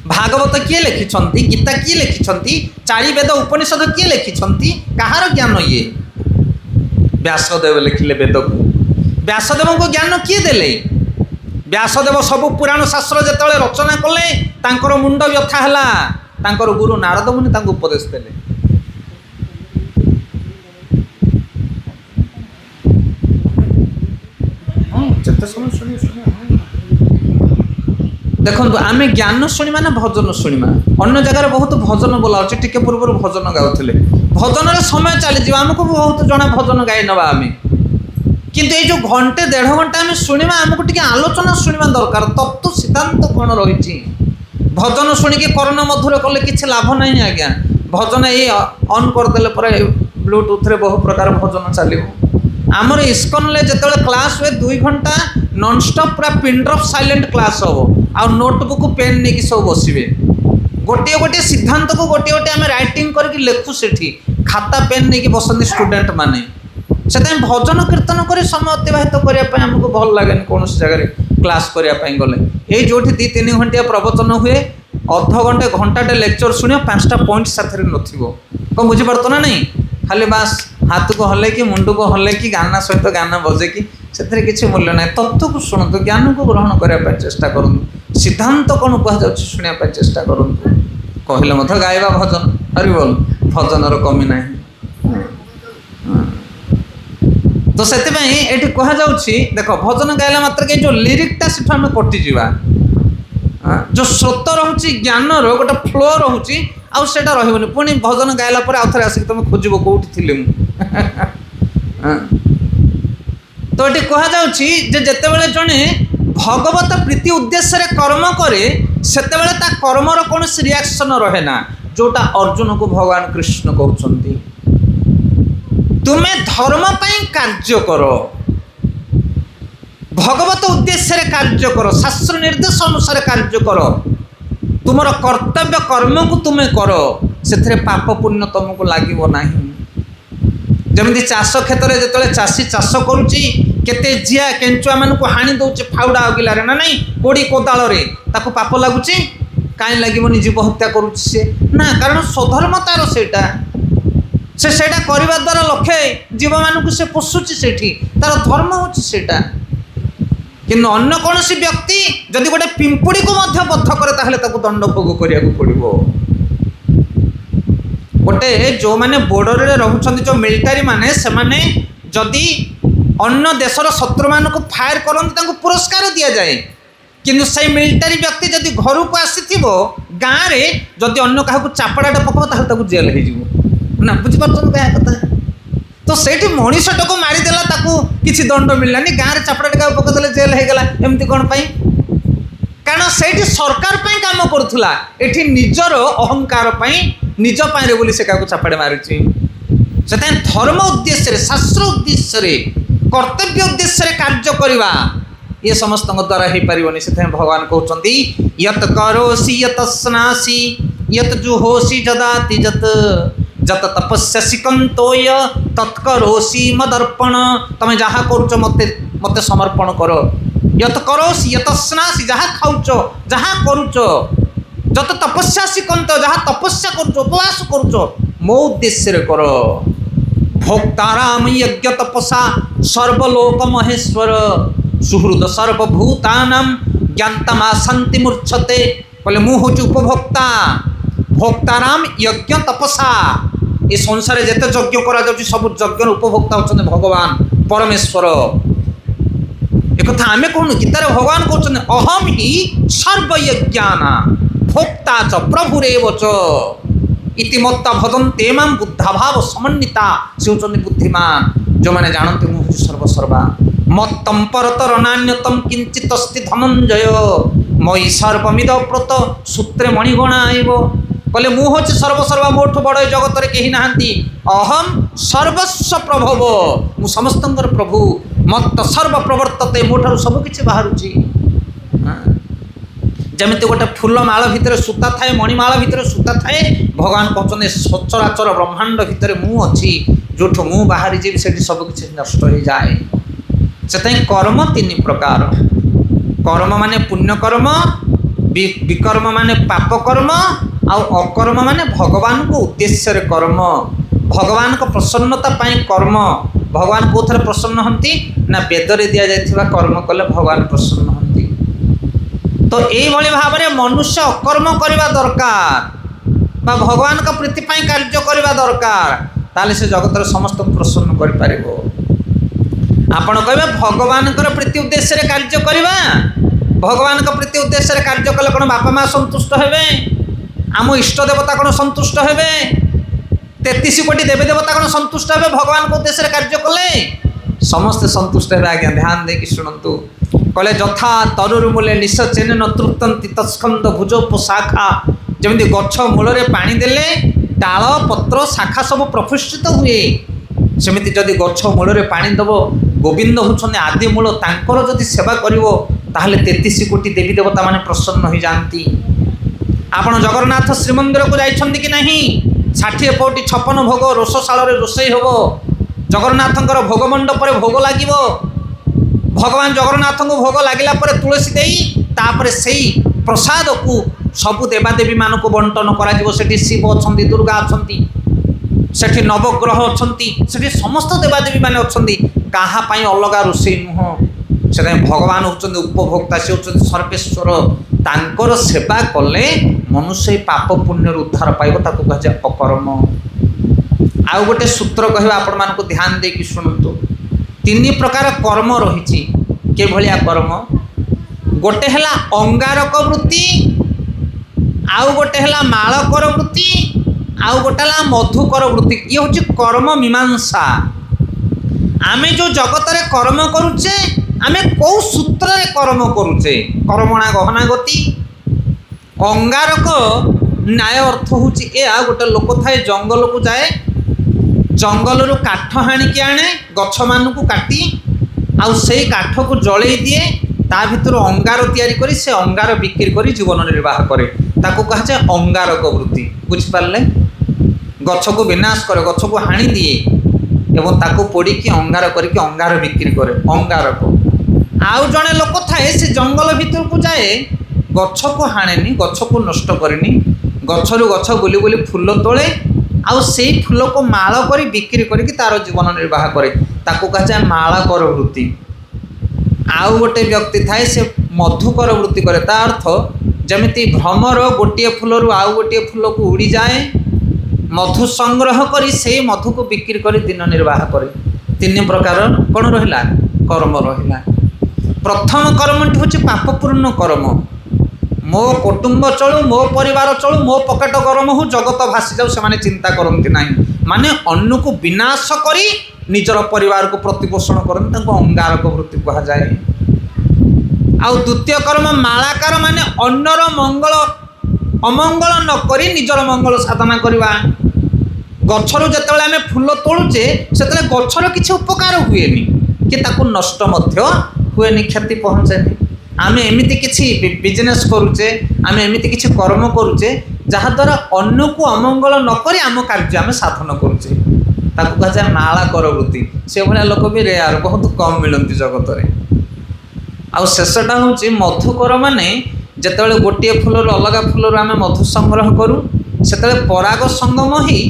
भागवत किए लिखिं गीता किए लिखिं चारि वेद उपनिषद किए लिखिं कहार ज्ञान ये व्यासदेव लिखिले वेद को व्यासदेव को ज्ञान किए देले व्यासदेव सब पुराण शास्त्र जिते रचना कले तांकर मुंड व्यथा है तांकर गुरु नारद मुनि तांको उपदेश देले देखो आम ज्ञान शुणा ना भजन शुणा अन्य जगह बहुत भजन बोला टी पूर्व भजन गाउले भजन समय चली आमको बहुत जना भजन गाई नवा आम किंतु ये जो घंटे 1.5 घंटा आम शुणा आमको टी आलोचना शुणा दरकार तत्व सिद्धांत कौन रही भजन शुणिकी कर्ण मधुर कले किसी लाभ ना आज्ञा भजन ये अन करदे ब्लूटूथ रे बहु प्रकार भजन चलो आमर इस्कन जो क्लास हुए 2 घंटा नॉनस्टॉप पूरा पिन ड्रॉप साइलेंट क्लास हम आ नोटबुक पेन नहीं कि सब बसवे गोटे गोटे सिद्धांत को गोटे गोटे आम रईटिंग करके लिखु से खाता पेन नहीं कि बसती स्टूडेंट मैंने से भजन कीर्तन कर समय अतिबाहित करने आमको भल लगे कौन जगह क्लास करने गले ये जो 2-3 घंटिया प्रवचन हुए अध घंटे घंटाटे लेक्चर शुण 5टा पॉइंट साथ नथिबो कौन बुझीपार ना नहीं खाली बास हाथ को हल्ले कि मुंड को हल्ले कि गाना सहित गाना बजे कि से किसी मूल्य ना तत्व को शुणु ज्ञान को ग्रहण करने चेष्टा करूँ सिद्धांत कौन कह शुणा चेष्टा करूँ कहले मत गाइबा भजन हरि बोल भजनर कमी ना तो से कहुच्छी देख भजन गाइला मात्र के जो लिरिक्टा से आम कटिजा जो स्रोत रोचे ज्ञान रोटे फ्लो रोचे आउटा रही पुणी भजन गाइला आउ थे आसिक तुम खोज कौटी थी तो ये कहते जड़े भगवत प्रीति उद्देश्य कर्म करे से कर्मर कौन रिएक्शन रहे ना जोटा अर्जुन को भगवान कृष्ण कहते तुम्हें धर्म पाई कार्य कर भगवत उद्देश्य कार्य कर शास्त्र निर्देश अनुसार कार्य कर तुम कर्तव्य कर्म को तुम्हें कर से पाप पुण्य तुमको लगे ना जमी चाष क्षेत्र में जो चाषी चाष करुच्ची केते जिया केंचुआ मान को हाणी दौचे फाउडा अगिलारे ना नहीं कोड़ी कोदाल पाप लगुच कहीं लगे जीव हत्या करुच्ची ना कारण स्वधर्म तार से करने द्वारा लक्षे जीव मान से पोषुची से तार धर्म होटा कि अन्य कौन व्यक्ति जदि गोटे पिंपुड़ी को बद्ध करे दंड भोग करा पड़ो गोटे जो मैंने बॉर्डर में रोच जो मिलिटारी माने से माने जदि अन्य देशर शत्रु मान को फायर करते पुरस्कार दि जाए किंतु से मिलिटारी व्यक्ति जदि घर को आसी गाँव में जदि अन्य क्या चापड़ाटा पकाव जेल हो ना बुझीपार कथा तो से मनीषटा को मारिदेला किसी दंड मिललानी गाँव में चापड़ा पकड़े जेल हो गला एमती कौन कारण से सरकार काम करूला ये निजर अहंकार निज पाए बोली से क्या चापड़े मारुची से धर्म उद्देश्य शास्त्र उद्देश्य कर्तव्य उद्देश्य कार्य करवा ये समस्त द्वारा हो पारनी से भगवान कहते यत करोसी यत स्नासी यत जुहोसी जदाति जत जत तपस्यासी कंतोय तत्करोसी मदर्पण तुम जहाँ करुच मत मत समर्पण कर यत करोसी यत स्नासी जहाँ खाऊच जहाँ करुच जत तपस्यासी कंत जहाँ तपस्या करुच उपवास करुच मो उद्देश्य कर भोक्ताराम यज्ञ तपसा सर्वलोक महेश्वर सुहृद सर्वभूतानां জ্ঞানতাম শান্তি মূর্ছতে বলে ମୁଁ ହେଉଛି ଉପଭୋକ୍ତା ଭୋକ୍ତାରାମ ଯଜ୍ଞ ତପସା। ଏ ସଂସାରରେ ଯେତେ ଯଜ୍ଞ କରାଯାଉଛି ସବୁ ଯଜ୍ଞର ଉପଭୋକ୍ତା ହେଉଛନ୍ତି ଭଗବାନ ପରମେଶ୍ୱର। ଏକଥା ଆମେ କହୁନୁ, ଗୀତାରେ ଭଗବାନ କହୁଛନ୍ତି ଅହମ୍ ହି ସର୍ବୟଜ୍ଞାନା ଭୋକ୍ତା ଚ ପ୍ରଭୁରେବ ଚ ଇତିମତ୍ତା ଭଜନ୍ତେ ମାଂ ବୁଦ୍ଧାଭାବ ସମନ୍ୱିତା। ସେ ହେଉଛନ୍ତି ବୁଦ୍ଧିମାନ, ଯେଉଁମାନେ ଜାଣନ୍ତି ମୁଁ ହେଉଛି ସର୍ବସର୍ବା। ମତ୍ତମ୍ ପରତର ନାନ୍ୟତମ୍ କିଞ୍ଚିତ୍ ଅସ୍ତି ଧନଞ୍ଜୟ ମୟି ସର୍ବମିଦ ପ୍ରୋତ ସୂତ୍ରେ ମଣିଗଣାଇବ। କହିଲେ ମୁଁ ହେଉଛି ସର୍ବସର୍ବା, ମୋଠୁ ବଡ଼ ଏ ଜଗତରେ କେହି ନାହାନ୍ତି। ଅହମ୍ ସର୍ବସ୍ୱ ପ୍ରଭବ, ମୁଁ ସମସ୍ତଙ୍କର ପ୍ରଭୁ। ମତ୍ତ ସର୍ବ ପ୍ରବର୍ତ୍ତତେ, ମୋଠାରୁ ସବୁକିଛି ବାହାରୁଛି। ଯେମିତି ଗୋଟେ ଫୁଲ ମାଳ ଭିତରେ ସୂତା ଥାଏ, ମଣିମାଳ ଭିତରେ ସୂତା ଥାଏ, ଭଗବାନ କହୁଛନ୍ତି ସଚରାଚର ବ୍ରହ୍ମାଣ୍ଡ ଭିତରେ ମୁଁ ଅଛି। ଯେଉଁଠୁ ମୁଁ ବାହାରିଯିବି ସେଠି ସବୁକିଛି ନଷ୍ଟ ହୋଇଯାଏ। ସେଥିପାଇଁ କର୍ମ ତିନି ପ୍ରକାର। କର୍ମ ମାନେ ପୁଣ୍ୟକର୍ମ, ବିକର୍ମ ମାନେ ପାପ କର୍ମ, ଆଉ ଅକର୍ମ ମାନେ ଭଗବାନଙ୍କ ଉଦ୍ଦେଶ୍ୟରେ କର୍ମ, ଭଗବାନଙ୍କ ପ୍ରସନ୍ନତା ପାଇଁ କର୍ମ। ଭଗବାନ କେଉଁଥିରେ ପ୍ରସନ୍ନ ହୁଅନ୍ତି ନା ବେଦରେ ଦିଆଯାଇଥିବା କର୍ମ କଲେ ଭଗବାନ ପ୍ରସନ୍ନ ହୁଅନ୍ତି। ତ এইଭଳି ଭାବରେ ମନୁଷ୍ୟ ଅକର୍ମ କରିବା ଦରକାର ବା ଭଗବାନଙ୍କ ପ୍ରୀତି ପାଇଁ କାର୍ଯ୍ୟ କରିବା ଦରକାର, ତାହେଲେ ସେ ଜଗତରେ ସମସ୍ତଙ୍କୁ ପ୍ରସନ୍ନ କରିପାରିବ। ଆପଣ କହିବେ ଭଗବାନଙ୍କର ପ୍ରୀତି ଉଦ୍ଦେଶ୍ୟରେ କାର୍ଯ୍ୟ କରିବା, ଭଗବାନଙ୍କ ପ୍ରୀତି ଉଦ୍ଦେଶ୍ୟରେ କାର୍ଯ୍ୟ କଲେ କ'ଣ ବାପା ମା ସନ୍ତୁଷ୍ଟ ହେବେ? ଆମ ଇଷ୍ଟ ଦେବତା କ'ଣ ସନ୍ତୁଷ୍ଟ ହେବେ? 33 କୋଟି ଦେବୀ ଦେବତା କ'ଣ ସନ୍ତୁଷ୍ଟ ହେବେ ଭଗବାନଙ୍କ ଉଦ୍ଦେଶ୍ୟରେ କାର୍ଯ୍ୟ କଲେ? ସମସ୍ତେ ସନ୍ତୁଷ୍ଟ ହେବେ। ଆଜ୍ଞା ଧ୍ୟାନ ଦେଇକି ଶୁଣନ୍ତୁ। କହିଲେ ଯଥା ତରୁରୁ ମୂଳେ ନିଶ୍ଚେନ ତୃପ୍ତନ୍ତି ତତ୍ସ୍କନ୍ଦ ଭୁଜୋପଶାଖା। ଯେମିତି ଗଛ ମୂଳରେ ପାଣି ଦେଲେ ଡାଳ ପତ୍ର ଶାଖା ସବୁ ପ୍ରଫୁଲ୍ଲିତ ହୁଏ, ସେମିତି ଯଦି ଗଛ ମୂଳରେ ପାଣି ଦେବ, ଗୋବିନ୍ଦ ହେଉଛନ୍ତି ଆଦି ମୂଳ, ତାଙ୍କର ଯଦି ସେବା କରିବ ତାହେଲେ 33 କୋଟି ଦେବୀ ଦେବତା ମାନେ ପ୍ରସନ୍ନ ହୋଇଯାଆନ୍ତି। ଆପଣ ଜଗନ୍ନାଥ ଶ୍ରୀମନ୍ଦିରକୁ ଯାଇଛନ୍ତି କି ନାହିଁ? 60 ପଉଟି 56 ଭୋଗ ରୋଷଶାଳରେ ରୋଷେଇ ହେବ। ଜଗନ୍ନାଥଙ୍କର ଭୋଗ ମଣ୍ଡପରେ ଭୋଗ ଲାଗିବ। ଭଗବାନ ଜଗନ୍ନାଥଙ୍କୁ ଭୋଗ ଲାଗିଲା ପରେ ତୁଳସୀ ଦେଇ ତାପରେ ସେଇ ପ୍ରସାଦକୁ ସବୁ ଦେବାଦେବୀମାନଙ୍କୁ ବଣ୍ଟନ କରାଯିବ। ସେଠି ଶିବ ଅଛନ୍ତି, ଦୁର୍ଗା ଅଛନ୍ତି, ସେଠି ନବଗ୍ରହ ଅଛନ୍ତି, ସେଠି ସମସ୍ତ ଦେବାଦେବୀ ମାନେ ଅଛନ୍ତି। କାହା ପାଇଁ ଅଲଗା ରୋଷେଇ ନୁହଁ। ସେଥିପାଇଁ ଭଗବାନ ହେଉଛନ୍ତି ଉପଭୋକ୍ତା, ସେ ହେଉଛନ୍ତି ସର୍ବେଶ୍ୱର। ତାଙ୍କର ସେବା କଲେ ମନୁଷ୍ୟ ଏହି ପାପ ପୁଣ୍ୟରୁ ଉଦ୍ଧାର ପାଇବ, ତାକୁ କୁହାଯାଏ ଅକର୍ମ। ଆଉ ଗୋଟେ ସୂତ୍ର କହିବା ଆପଣମାନଙ୍କୁ ଧ୍ୟାନ ଦେଇକି ଶୁଣନ୍ତୁ। 3 ପ୍ରକାର କର୍ମ ରହିଛି। କିଭଳିଆ କର୍ମ? ଗୋଟେ ହେଲା ଅଙ୍ଗାରକ ବୃତ୍ତି, ଆଉ ଗୋଟେ ହେଲା ମାଳକର ବୃତ୍ତି, ଆଉ ଗୋଟେ ହେଲା ମଧୁକର ବୃତ୍ତି। ଇଏ ହେଉଛି କର୍ମ ମୀମାଂସା। ଆମେ ଯେଉଁ ଜଗତରେ କର୍ମ କରୁଛେ, ଆମେ କେଉଁ ସୂତ୍ରରେ କର୍ମ କରୁଛେ? କର୍ମଣା ଗହନା ଗତି। ଅଙ୍ଗାରକ ନ୍ୟାୟ ଅର୍ଥ ହେଉଛି ଏହା, ଗୋଟେ ଲୋକ ଥାଏ ଜଙ୍ଗଲକୁ ଯାଏ, ଜଙ୍ଗଲରୁ କାଠ ହାଣିକି ଆଣେ, ଗଛମାନଙ୍କୁ କାଟି ଆଉ ସେଇ କାଠକୁ ଜଳେଇ ଦିଏ, ତା ଭିତରୁ ଅଙ୍ଗାର ତିଆରି କରି ସେ ଅଙ୍ଗାର ବିକ୍ରି କରି ଜୀବନ ନିର୍ବାହ କରେ, ତାକୁ କୁହାଯାଏ ଅଙ୍ଗାରକ ବୃତ୍ତି। ବୁଝିପାରିଲେ? ଗଛକୁ ବିନାଶ କରେ, ଗଛକୁ ହାଣି ଦିଏ ଏବଂ ତାକୁ ପୋଡ଼ିକି ଅଙ୍ଗାର କରିକି ଅଙ୍ଗାର ବିକ୍ରି କରେ, ଅଙ୍ଗାରକ। ଆଉ ଜଣେ ଲୋକ ଥାଏ, ସେ ଜଙ୍ଗଲ ଭିତରକୁ ଯାଏ, ଗଛକୁ ହାଣେନି, ଗଛକୁ ନଷ୍ଟ କରେନି, ଗଛରୁ ଗଛ ବୁଲି ବୁଲି ଫୁଲ ତୋଳେ ଆଉ ସେଇ ଫୁଲକୁ ମାଳ କରି ବିକ୍ରି କରିକି ତାର ଜୀବନ ନିର୍ବାହ କରେ, ତାକୁ କୁହାଯାଏ ମାଳକର ବୃତ୍ତି। ଆଉ ଗୋଟେ ବ୍ୟକ୍ତି ଥାଏ, ସେ ମଧୁକର ବୃତ୍ତି କରେ। ତା ଅର୍ଥ ଯେମିତି ଭ୍ରମର ଗୋଟିଏ ଫୁଲରୁ ଆଉ ଗୋଟିଏ ଫୁଲକୁ ଉଡ଼ିଯାଏ, ମଧୁ ସଂଗ୍ରହ କରି ସେଇ ମଧୁକୁ ବିକ୍ରି କରି ଦିନ ନିର୍ବାହ କରେ। 3 ପ୍ରକାର କ'ଣ ରହିଲା? କର୍ମ ରହିଲା। ପ୍ରଥମ କର୍ମଟି ହେଉଛି ପାପପୂର୍ଣ୍ଣ କର୍ମ। ମୋ କୁଟୁମ୍ବ ଚଳୁ, ମୋ ପରିବାର ଚଳୁ, ମୋ ପକେଟ ଗରମ ହଉ, ଜଗତ ଭାସି ଯାଉ, ସେମାନେ ଚିନ୍ତା କରନ୍ତି ନାହିଁ। ମାନେ ଅନ୍ୟକୁ ବିନାଶ କରି ନିଜର ପରିବାରକୁ ପ୍ରତିପୋଷଣ କରନ୍ତି, ତାଙ୍କୁ ଅଙ୍ଗାରକ ବୃତ୍ତି କୁହାଯାଏ। ଆଉ ଦ୍ୱିତୀୟ କର୍ମ ମାଳାକାର, ମାନେ ଅନ୍ୟର ମଙ୍ଗଳ ଅମଙ୍ଗଳ ନ କରି ନିଜର ମଙ୍ଗଳ ସାଧନା କରିବା। ଗଛରୁ ଯେତେବେଳେ ଆମେ ଫୁଲ ତୋଳୁଛେ, ସେତେବେଳେ ଗଛର କିଛି ଉପକାର ହୁଏନି କି ତାକୁ ନଷ୍ଟ ମଧ୍ୟ ହୁଏନି, କ୍ଷତି ପହଞ୍ଚେନି। ଆମେ ଏମିତି କିଛି ବିଜନେସ୍ କରୁଛେ, ଆମେ ଏମିତି କିଛି କର୍ମ କରୁଛେ ଯାହାଦ୍ୱାରା ଅନ୍ୟକୁ ଅମଙ୍ଗଳ ନ କରି ଆମ କାର୍ଯ୍ୟ ଆମେ ସାଧନ କରୁଛେ, ତାକୁ କୁହାଯାଏ ମାଳାକର ବୃତ୍ତି। ସେଭଳିଆ ଲୋକ ବି ରେୟାର, ବହୁତ କମ୍ ମିଳନ୍ତି ଜଗତରେ। ଆଉ ଶେଷଟା ହେଉଛି ମଧୁକର, ମାନେ ଯେତେବେଳେ ଗୋଟିଏ ଫୁଲରୁ ଅଲଗା ଫୁଲରୁ ଆମେ ମଧୁ ସଂଗ୍ରହ କରୁ, ସେତେବେଳେ ପରାଗ ସଙ୍ଗମ ହୋଇ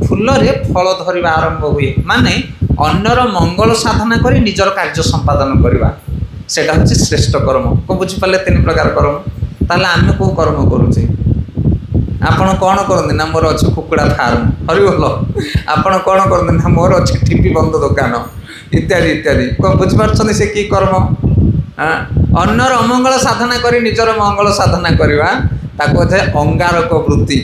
ଫୁଲରେ ଫଳ ଧରିବା ଆରମ୍ଭ ହୁଏ, ମାନେ ଅନ୍ୟର ମଙ୍ଗଳ ସାଧନା କରି ନିଜର କାର୍ଯ୍ୟ ସମ୍ପାଦନ କରିବା। সেটা হচ্ছে শ্রেষ্ঠ কর্ম। কো বুঝিপারে 3 প্রকার কর্ম। তাহলে আমি কেউ কর্ম করুছি? ଆପଣ କ'ଣ କରନ୍ତି? ନା ମୋର ଅଛି କୁକୁଡ଼ା ଫାର୍ମ। ହରିବୋଲ। ଆପଣ କ'ଣ କରନ୍ତି? ନା ମୋର ଅଛି ଠିପି ବନ୍ଧ ଦୋକାନ ଇତ୍ୟାଦି ଇତ୍ୟାଦି। କ'ଣ ବୁଝିପାରୁଛନ୍ତି ସେ କି କର୍ମ? ଅନ୍ୟର ଅମଙ୍ଗଳ ସାଧନା କରି ନିଜର ମଙ୍ଗଳ ସାଧନା କରିବା ତାକୁ କୁହାଯାଏ ଅଙ୍ଗାରକ ବୃତ୍ତି।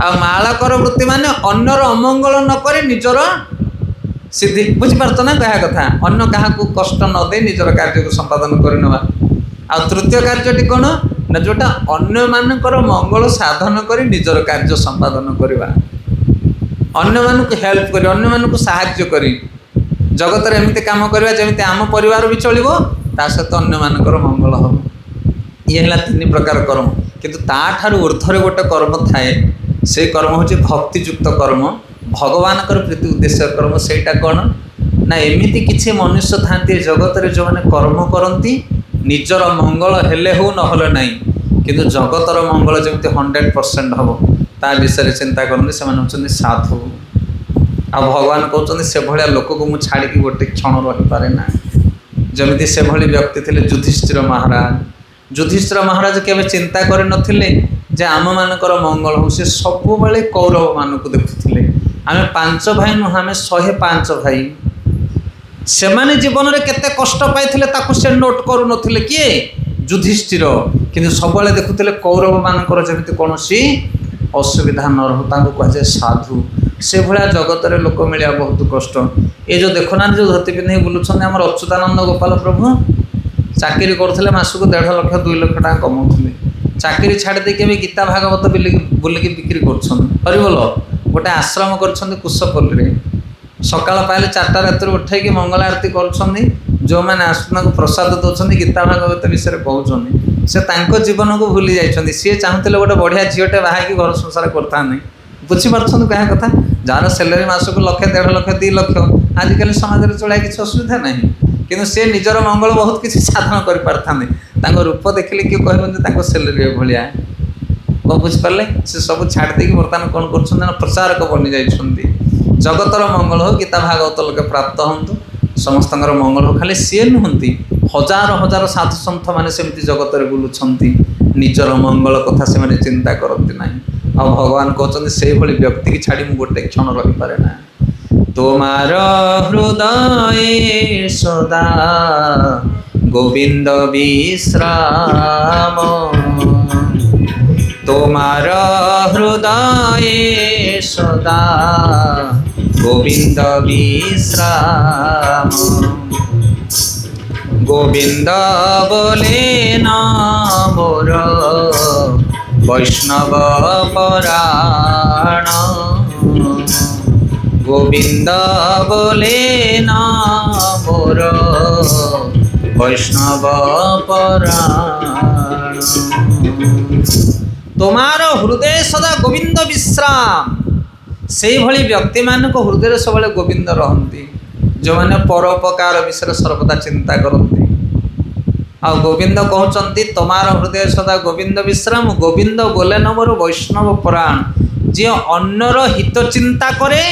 ଆଉ ମାଳକର ବୃତ୍ତି ମାନେ ଅନ୍ୟର ଅମଙ୍ଗଳ ନ କରି ନିଜର ସିଦ୍ଧି। ବୁଝିପାରୁଛ ନା କହିବା କଥା? ଅନ୍ୟ କାହାକୁ କଷ୍ଟ ନ ଦେଇ ନିଜର କାର୍ଯ୍ୟକୁ ସମ୍ପାଦନ କରିନେବା। ଆଉ ତୃତୀୟ କାର୍ଯ୍ୟଟି କ'ଣ? ନା ଯେଉଁଟା ଅନ୍ୟମାନଙ୍କର ମଙ୍ଗଳ ସାଧନ କରି ନିଜର କାର୍ଯ୍ୟ ସମ୍ପାଦନ କରିବା, ଅନ୍ୟମାନଙ୍କୁ ହେଲ୍ପ କରି, ଅନ୍ୟମାନଙ୍କୁ ସାହାଯ୍ୟ କରି ଜଗତରେ ଏମିତି କାମ କରିବା ଯେମିତି ଆମ ପରିବାର ବି ଚଳିବ, ତା ସହିତ ଅନ୍ୟମାନଙ୍କର ମଙ୍ଗଳ ହେବ। ଇଏ ହେଲା 3 ପ୍ରକାର କର୍ମ। କିନ୍ତୁ ତାଠାରୁ ଉର୍ଦ୍ଧ୍ୱରେ ଗୋଟେ କର୍ମ ଥାଏ, ସେଇ କର୍ମ ହେଉଛି ଭକ୍ତିଯୁକ୍ତ କର୍ମ, ଭଗବାନଙ୍କର ପ୍ରୀତି ଉଦ୍ଦେଶ୍ୟ କର୍ମ। ସେଇଟା କ'ଣ? ନା ଏମିତି କିଛି ମନୁଷ୍ୟ ଥାନ୍ତି ଜଗତରେ ଯେଉଁମାନେ କର୍ମ କରନ୍ତି ନିଜର ମଙ୍ଗଳ ହେଲେ ହଉ ନହେଲେ ନାହିଁ, କିନ୍ତୁ ଜଗତର ମଙ୍ଗଳ ଯେମିତି 100% ହେବ ତା ବିଷୟରେ ଚିନ୍ତା କରନ୍ତି। ସେମାନେ ହେଉଛନ୍ତି ସାଧୁ। ଆଉ ଭଗବାନ କହୁଛନ୍ତି ସେଭଳିଆ ଲୋକକୁ ମୁଁ ଛାଡ଼ିକି ଗୋଟେ କ୍ଷଣ ରହିପାରେ ନା। ଯେମିତି ସେଭଳି ବ୍ୟକ୍ତି ଥିଲେ ଯୁଧିଷ୍ଠିର ମହାରାଜ। ଯୁଧିଷ୍ଠିର ମହାରାଜ କେବେ ଚିନ୍ତା କରିନଥିଲେ ଯେ ଆମମାନଙ୍କର ମଙ୍ଗଳ ହଉ। ସେ ସବୁବେଳେ କୌରବମାନଙ୍କୁ ଦେଖୁଥିଲେ। ଆମେ 5 ଭାଇ ନୁହଁ, ଆମେ 105 ଭାଇ। ସେମାନେ ଜୀବନରେ କେତେ କଷ୍ଟ ପାଇଥିଲେ ତାକୁ ସେ ନୋଟ୍ କରୁନଥିଲେ। କିଏ? ଯୁଧିଷ୍ଠିର। କିନ୍ତୁ ସବୁବେଳେ ଦେଖୁଥିଲେ କୌରବମାନଙ୍କର ଯେମିତି କୌଣସି ଅସୁବିଧା ନ ରହୁ। ତାଙ୍କୁ କୁହାଯାଏ ସାଧୁ। ସେଭଳିଆ ଜଗତରେ ଲୋକ ମିଳିବା ବହୁତ କଷ୍ଟ। ଏ ଯେଉଁ ଦେଖୁନାହାନ୍ତି ଯେଉଁ ଧୋତି ପିନ୍ଧିକି ବୁଲୁଛନ୍ତି ଆମର ଅଚ୍ୟୁତାନନ୍ଦ ଗୋପାଳ ପ୍ରଭୁ, ଚାକିରି କରୁଥିଲେ, ମାସକୁ 1.5 ଲକ୍ଷ 2 ଲକ୍ଷ ଟଙ୍କା କମାଉଥିଲେ। ଚାକିରି ଛାଡ଼ି ଦେଇକି ଏବେ ଗୀତା ଭାଗବତ ବୁଲିକି ବିକ୍ରି କରୁଛନ୍ତି। ହରିବୋଲ। ଗୋଟେ ଆଶ୍ରମ କରିଛନ୍ତି କୁଶପଲ୍ଲୀରେ। ସକାଳ ପାଇଲେ 4ଟା ରାତିରୁ ଉଠେଇକି ମଙ୍ଗଳ ଆରତୀ କରୁଛନ୍ତି। ଯେଉଁମାନେ ଆସୁଛନ୍ତି ତାଙ୍କୁ ପ୍ରସାଦ ଦେଉଛନ୍ତି, ଗୀତା ଭାଗବତ ବିଷୟରେ କହୁଛନ୍ତି। ସେ ତାଙ୍କ ଜୀବନକୁ ଭୁଲି ଯାଇଛନ୍ତି। ସିଏ ଚାହୁଁଥିଲେ ଗୋଟେ ବଢ଼ିଆ ଝିଅଟେ ବାହା ହେଇକି ଘର ସଂସାର କରିଥାନ୍ତି। ବୁଝିପାରୁଛନ୍ତି କହିବା କଥା? ଯାହାର ସାଲାରୀ ମାସକୁ 1 ଲକ୍ଷ 1.5 ଲକ୍ଷ 2 ଲକ୍ଷ, ଆଜିକାଲି ସମାଜରେ ଚଳିବା କିଛି ଅସୁବିଧା ନାହିଁ। କିନ୍ତୁ ସେ ନିଜର ମଙ୍ଗଳ ବହୁତ କିଛି ସାଧନ କରିପାରିଥାନ୍ତି। ତାଙ୍କ ରୂପ ଦେଖିଲେ କିଏ କହିବନି ଯେ ତାଙ୍କ ସାଲାରୀ ଭଳିଆ। କ'ଣ ବୁଝିପାରିଲେ? ସେ ସବୁ ଛାଡ଼ି ଦେଇକି ବର୍ତ୍ତମାନ କ'ଣ କରୁଛନ୍ତି ନା ପ୍ରଚାରକ ବନିଯାଇଛନ୍ତି। ଜଗତର ମଙ୍ଗଳ ହଉ, ଗୀତା ଭାଗବତ ଲୋକେ ପ୍ରାପ୍ତ ହୁଅନ୍ତୁ, ସମସ୍ତଙ୍କର ମଙ୍ଗଳ ହଉ। ଖାଲି ସିଏ ନୁହନ୍ତି, ହଜାର ହଜାର ସାଧୁ ସନ୍ଥମାନେ ସେମିତି ଜଗତରେ ବୁଲୁଛନ୍ତି। ନିଜର ମଙ୍ଗଳ କଥା ସେମାନେ ଚିନ୍ତା କରନ୍ତି ନାହିଁ। ଆଉ ଭଗବାନ କହୁଛନ୍ତି ସେଇଭଳି ବ୍ୟକ୍ତିକି ଛାଡ଼ି ମୁଁ ଗୋଟେ କ୍ଷଣ ରହିପାରେ ନା। তোমার হৃদয়ে সদা গোবিন্দ বিশ্রাম, তোমার হৃদয়ে সদা গোবিন্দ বিশ্রাম। গোবিন্দ বলে না মোর বৈষ্ণব পরাণ, গোবিন্দ বলে না মোর বৈষ্ণব পরাণ। তোমার হৃদয় সদা গোবিন্দ বিশ্রাম। সেইভଳି ବ୍ୟକ୍ତିମାନଙ୍କ ହୃଦୟରେ ସବୁବେଳେ ଗୋବିନ୍ଦ ରହନ୍ତି, ଯେଉଁମାନେ ପରୋପକାର ବିଷୟରେ ସର୍ବଦା ଚିନ୍ତା କରନ୍ତି। ଆଉ ଗୋବିନ୍ଦ କହୁଛନ୍ତି ତମାର ହୃଦୟ ସଦା ଗୋବିନ୍ଦ ବିଶ୍ରାମ, ଗୋବିନ୍ଦ ବୋଲେ ନ ମୋର ବୈଷ୍ଣବ ପରାଣ। ଯିଏ ଅନ୍ୟର ହିତ ଚିନ୍ତା କରେ,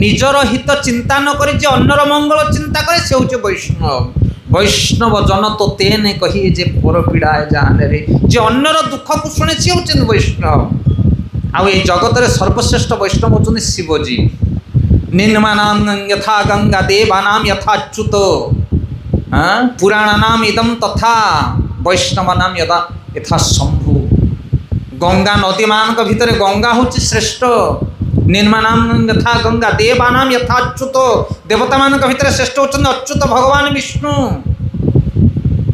ନିଜର ହିତ ଚିନ୍ତା ନ କରି ଯେ ଅନ୍ୟର ମଙ୍ଗଳ ଚିନ୍ତା କରେ, ସେ ହେଉଛି ବୈଷ୍ଣବ। ବୈଷ୍ଣବ জন তো তেনে কহি যে পর পীড়ায় জানে রে। যে ଅନ୍ୟର ଦୁଃଖକୁ ଶୁଣେ ସିଏ ହେଉଛନ୍ତି ବୈଷ୍ଣବ। ଆଉ এই ଜଗତରେ ସର୍ବଶ୍ରେଷ୍ଠ ବୈଷ୍ଣବ ହେଉଛନ୍ତି ଶିବଜୀ। ନିନ୍ମାନାଂ ଯଥା ଗଙ୍ଗା ଦେବାନାଂ ଯଥା ଚ୍ୟୁତ, ପୁରାଣାନାଂ ଇଦଂ ତଥା ବୈଷ୍ଣବାନାଂ ଯଥା ଶମ୍ଭୁ। ଗଙ୍ଗା ନଦୀମାନଙ୍କ ଭିତରେ ଗଙ୍ଗା ହେଉଛି ଶ୍ରେଷ୍ଠ। ନିର୍ମାନାଂ ଯଥା ଗଙ୍ଗା ଦେବାନାଂ ଯଥା ଅଚ୍ୟୁତ, ଦେବତାମାନଙ୍କ ଭିତରେ ଶ୍ରେଷ୍ଠ ହେଉଛନ୍ତି ଅଚ୍ୟୁତ ଭଗବାନ ବିଷ୍ଣୁ।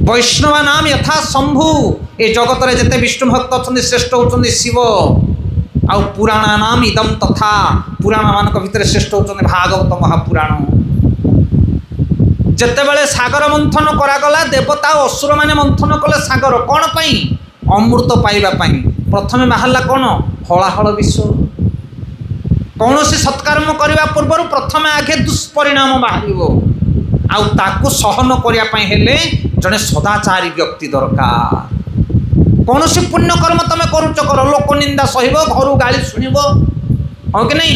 ବୈଷ୍ଣବ ନାମ ଯଥା ଶମ୍ଭୁ, ଏ ଜଗତରେ ଯେତେ ବିଷ୍ଣୁ ଭକ୍ତ ଅଛନ୍ତି ଶ୍ରେଷ୍ଠ ହେଉଛନ୍ତି ଶିବ। ଆଉ ପୁରାଣ ନାମ ଇଦଂ ତଥା, ପୁରାଣମାନଙ୍କ ଭିତରେ ଶ୍ରେଷ୍ଠ ହେଉଛନ୍ତି ଭାଗବତ ମହାପୁରାଣ। ଯେତେବେଳେ ସାଗର ମନ୍ଥନ କରାଗଲା, ଦେବତା ଓ ଅସୁରମାନେ ମନ୍ଥନ କଲେ ସାଗର। କ'ଣ ପାଇଁ? ଅମୃତ ପାଇବା ପାଇଁ। ପ୍ରଥମେ ବାହାରିଲା କ'ଣ? ହଳାହଳ ବିଷ। କୌଣସି ସତ୍କର୍ମ କରିବା ପୂର୍ବରୁ ପ୍ରଥମେ ଆଗେ ଦୁଷ୍ପରିଣାମ ବାହାରିବ। ଆଉ ତାକୁ ସହନ କରିବା ପାଇଁ ହେଲେ ଜଣେ ସଦାଚାରୀ ବ୍ୟକ୍ତି ଦରକାର। କୌଣସି ପୁଣ୍ୟକର୍ମ ତମେ କରୁଛ କର, ଲୋକ ନିନ୍ଦା ସହିବ, ଘରୁ ଗାଳି ଶୁଣିବ, ହଁ କି ନାହିଁ?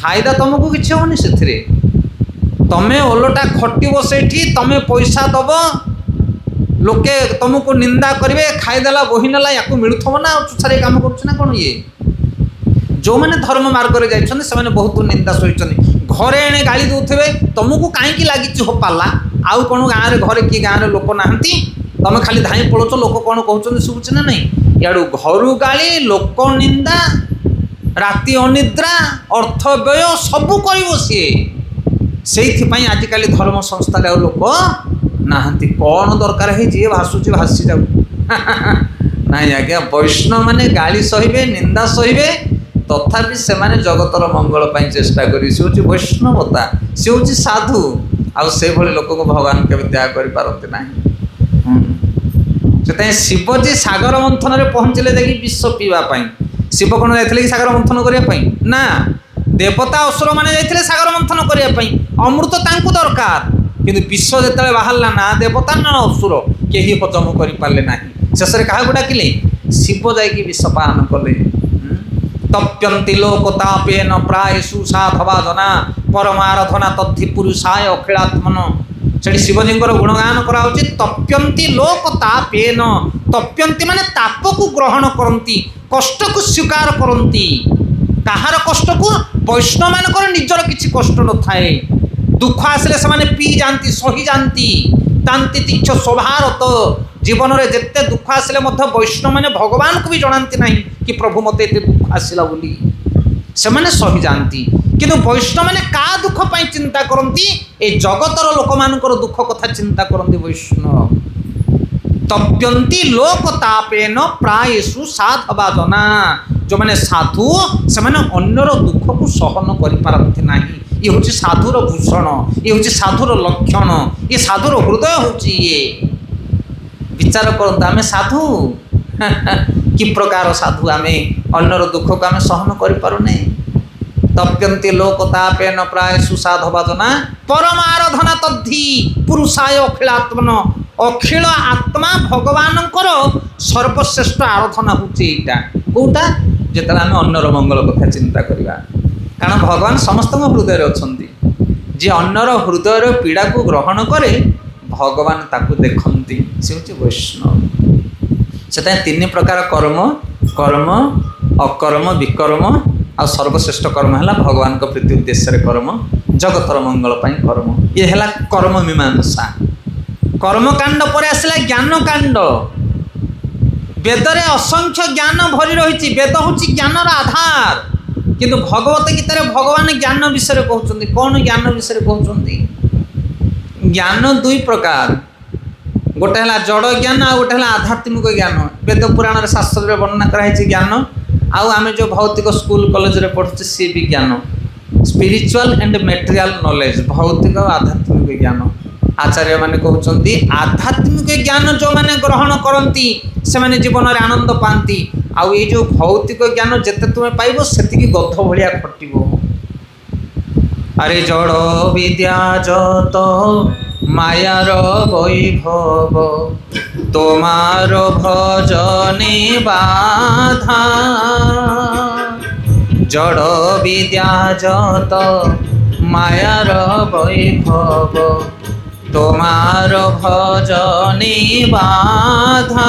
ଫାଇଦା ତମକୁ କିଛି ହେବନି ସେଥିରେ। तमें ओलटा खटब से तमें पैसा दब लोके तुमको निंदा करेंगे खाईदेला बोहीनेला या मिलूथब ना छारे काम करुच्छे ना कौन ये जो मैंने धर्म मार्ग में जाइछन से बहुत निंदा सही घरे एणे गाड़ी दौथे तुमको कहीं लगी हो पाला आउ कौन गाँव में घरे किए गाँव में लोक नहांती तुम खाली धाई पड़ोच लोक कौन कहते शुभुचे ना नहीं याडू घर गाली लोक निंदा राति अनिद्रा अर्थ व्यय सबू कर सी से आजिकल धर्म संस्था लोक नहांती कौन दरकार है जी भाषुची भासी जाऊ नाई आज्ञा वैष्णव माने गाली सहे निंदा सहे तथापि से जगतर मंगल चेष्टा करी से हूँ वैष्णवता से हूँ साधु आउ से भली लोक को भगवान के त्याग कर पारती ना से शिवजी सागर मंथन में पहुँचले देखिए विष पीवाई शिव कौन जाते कि सागर मंथन करने ना देवता असुर मैंने जाते सागर मंथन करने अमृत तांकु दरकार किंतु विष जो बाहरला ना देवता ना असुर कहीं हजम कर पारे ना शेष में क्या डाकिले शिव जा विष पान कले तप्यंती लोकतापेन प्राय सुसाधवा जना परमाराधना तद्धि पुरुषाय अखिलात्मन से शिवजी गुणगान कराऊँ तप्यंती लोकतापेन तप्यंती माने ताप को ग्रहण करती कष्ट को स्वीकार करती कहार कष्ट को वैष्णव मान निजर किसी कष्ट न थाए दुख आसिले से पी जाती सही जाती तांती तीक्ष स्वभाव तो जीवन में जिते दुख आसिले वैष्णव मैंने भगवान को भी जनाती ना कि प्रभु मत ये दुख आसला बोली से सही जाती किंतु वैष्णव मैंने का दुख पाई चिंता करती ए जगतर लोक मान दुख कथा चिंता करती वैष्णव तप्यंती लोकतापेन प्रायेषु साधवा जना जो मैंने साधु से अन्यर दुख को सहन करपारती ना ये हूँ साधुर भूषण ये हूँ साधुर लक्षण ये साधुर हृदय हूँ ये विचार करते आम साधु कि प्रकार साधु आम अन्यर दुख को आम सहन करें तप्यंती लोकतापेन प्राय सुसाधवा जना परमाराधना तद्धि पुरुषाय अखिलात्मन अखिल आत्मा भगवान सर्वश्रेष्ठ आराधना हूँ कौटा जो आम अन्यर मंगल कथा चिंता करवा कारण भगवान समस्त हृदय अच्छा जी अन्यर हृदय पीड़ा को ग्रहण करे भगवान ताकू देखती से हूँ वैष्णव से तीन प्रकार कर्म कर्म अकर्म विकर्म आ सर्वश्रेष्ठ कर्म है भगवान को प्रीति उद्देश्य कर्म जगतर मंगल कर्म ये है कर्म मीमांसा कर्मकांड पर आसला ज्ञान कांड वेदरे असंख्य ज्ञान भरी रही वेद हूँ ज्ञानर आधार किंतु भगवत गीतार भगवान ज्ञान विषय कहते कौन ज्ञान विषय कहते ज्ञान दुई प्रकार गोटे है जड़ ज्ञान आ गोटे है आध्यात्मिक ज्ञान वेद पुराण शास्त्र में वर्णना कराई ज्ञान आउ आम जो भौतिक स्कूल कॉलेज रे पढ़ुचे सी भी ज्ञान स्पिरिचुअल एंड मेटेरियल नॉलेज भौतिक आध्यात्मिक ज्ञान आचार्य माने कहते आध्यात्मिक ज्ञान जो मैंने ग्रहण करती से माने जीवन में आनंद पाती आउ ये जो भौतिक ज्ञान जिते तुम्हें पाइब से गध भाया खटो अरे जड़ विद्या जत मायार वैभव तोमार भजने बाधा जड़ विद्या जत मायार वैभव तोमार भजने बाधा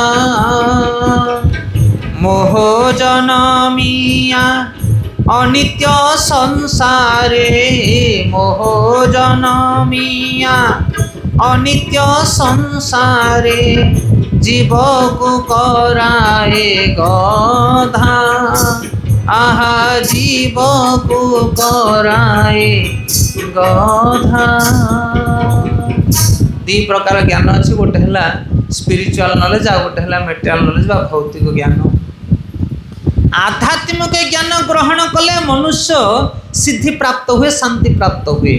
मोह जनमिया अनित्य संसारे मोह जनमिया अनित्य संसारे जीव को कराए गधा आहा जीव को कराए गधा दी प्रकार ज्ञान अच्छी गोटे है स्पिरिचुअल नॉलेज आ गोटे है मेटेरियल नॉलेज भौतिक ज्ञान आध्यात्मिक ज्ञान ग्रहण कले मनुष्य सिद्धि प्राप्त हुए शांति प्राप्त हुए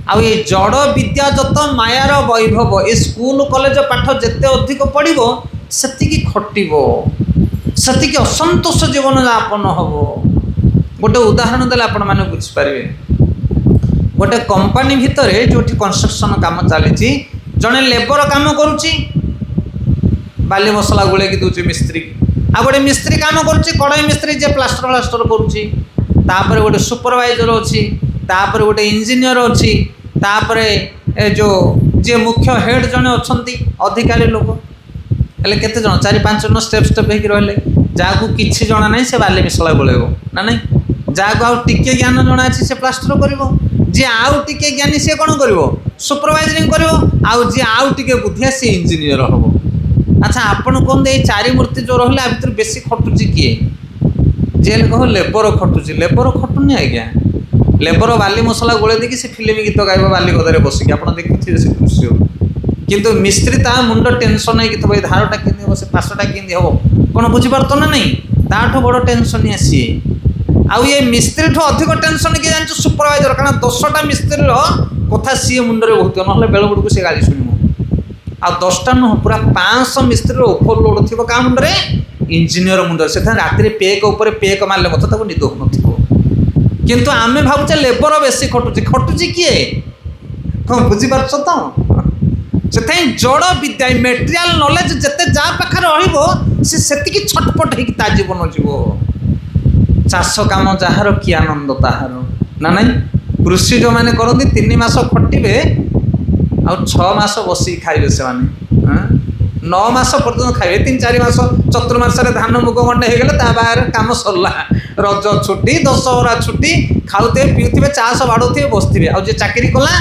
आ ये जड़ विद्या जत मायार वैभव ये स्कूल कॉलेज पाठ जिते अधिक पढ़ो से खटब से असंतोष जीवन यापन हम गोटे उदाहरण देले आपण मैंने बुझीपारे गोटे कंपनी भितर जो कंस्ट्रक्शन काम चली जड़े लेबर काम करुच्ची बाली मसला गोलेकी दूसरी मिस्त्री आ गोटे मिस्त्री काम करुच्ची कड़ई मिस्त्री जे प्लास्टर फ्लास्टर करुच्ची गोटे सुपरवाइजर अच्छी गोटे इंजीनियर अच्छी तापरे ए जो जे मुख्य हेड जने अछंती अधिकारी लोक हेले केते जन 4-5 जन स्टेप स्टेप हेकि रहले जाकू किछि जणा नै से बाली मिसला बोलेबो ना नै जाकू आउ टिके ज्ञान जणा अछि से प्लास्टर करिवो जे आउ टिके ज्ञानी से कोन करिवो सुपरवाइजरिंग करिवो आउ जे आउ टिके बुद्धिया से इंजीनियर हबो। अच्छा आपण कोन दे चारि मूर्ति जो रहले आ भीतर बेसी खटुची किए जेल कहो लेबर खटुची लेबर खटुनी आज्ञा लेबर बाली मसला गोले देखि से फिल्म गीत गाइबो बाली गदरे बसिक आपण देखुथि से दृश्य किंतु मिस्त्री ता मुंड टेंशन है कि तो भाई धारटा किंदी हो से पासटा किंदी हो कोन बुझी परतो ना नहीं ताठो बड़ टेंशन आसी आउ ये मिस्त्री ठो अधिक टेंशन के जान सुपरवाइजर कारण 10टा मिस्त्री रो कथा सी मुंड रे बहुत नहले बेल गुडू से गाली सुनिमो आ 10टा न पूरा 500 मिस्त्री रो ओवरलोड थिबो का मुंड रे इंजीनियर मुंड से राति पेक ऊपर पेक मारले मत ताको निद हो नथिबो किंतु आमे भाबुचे लेबर बेसी खटुची किए कोन बुझी परछो तो से जड़ विद्या मेटेरियल नॉलेज जिते जा पाखे रहिबो से सेतिकी छटपट हेकि ता जीवन जीवो चाष काम जार कि आनंद ताहार ना नहीं कृषि जो मैंने करती 3 मास खटिबे आ 6 मास बसी खाइबे से माने 9 मास पर्यटन खाइबे 3-4 मास चतुर्मास धान मुग गंडे हो गले बाहर काम सरला रज छुट्टी दशहरा छुट्टी खाऊे पीउे चाष बाड़ुवे बसथे आ चाकरी कला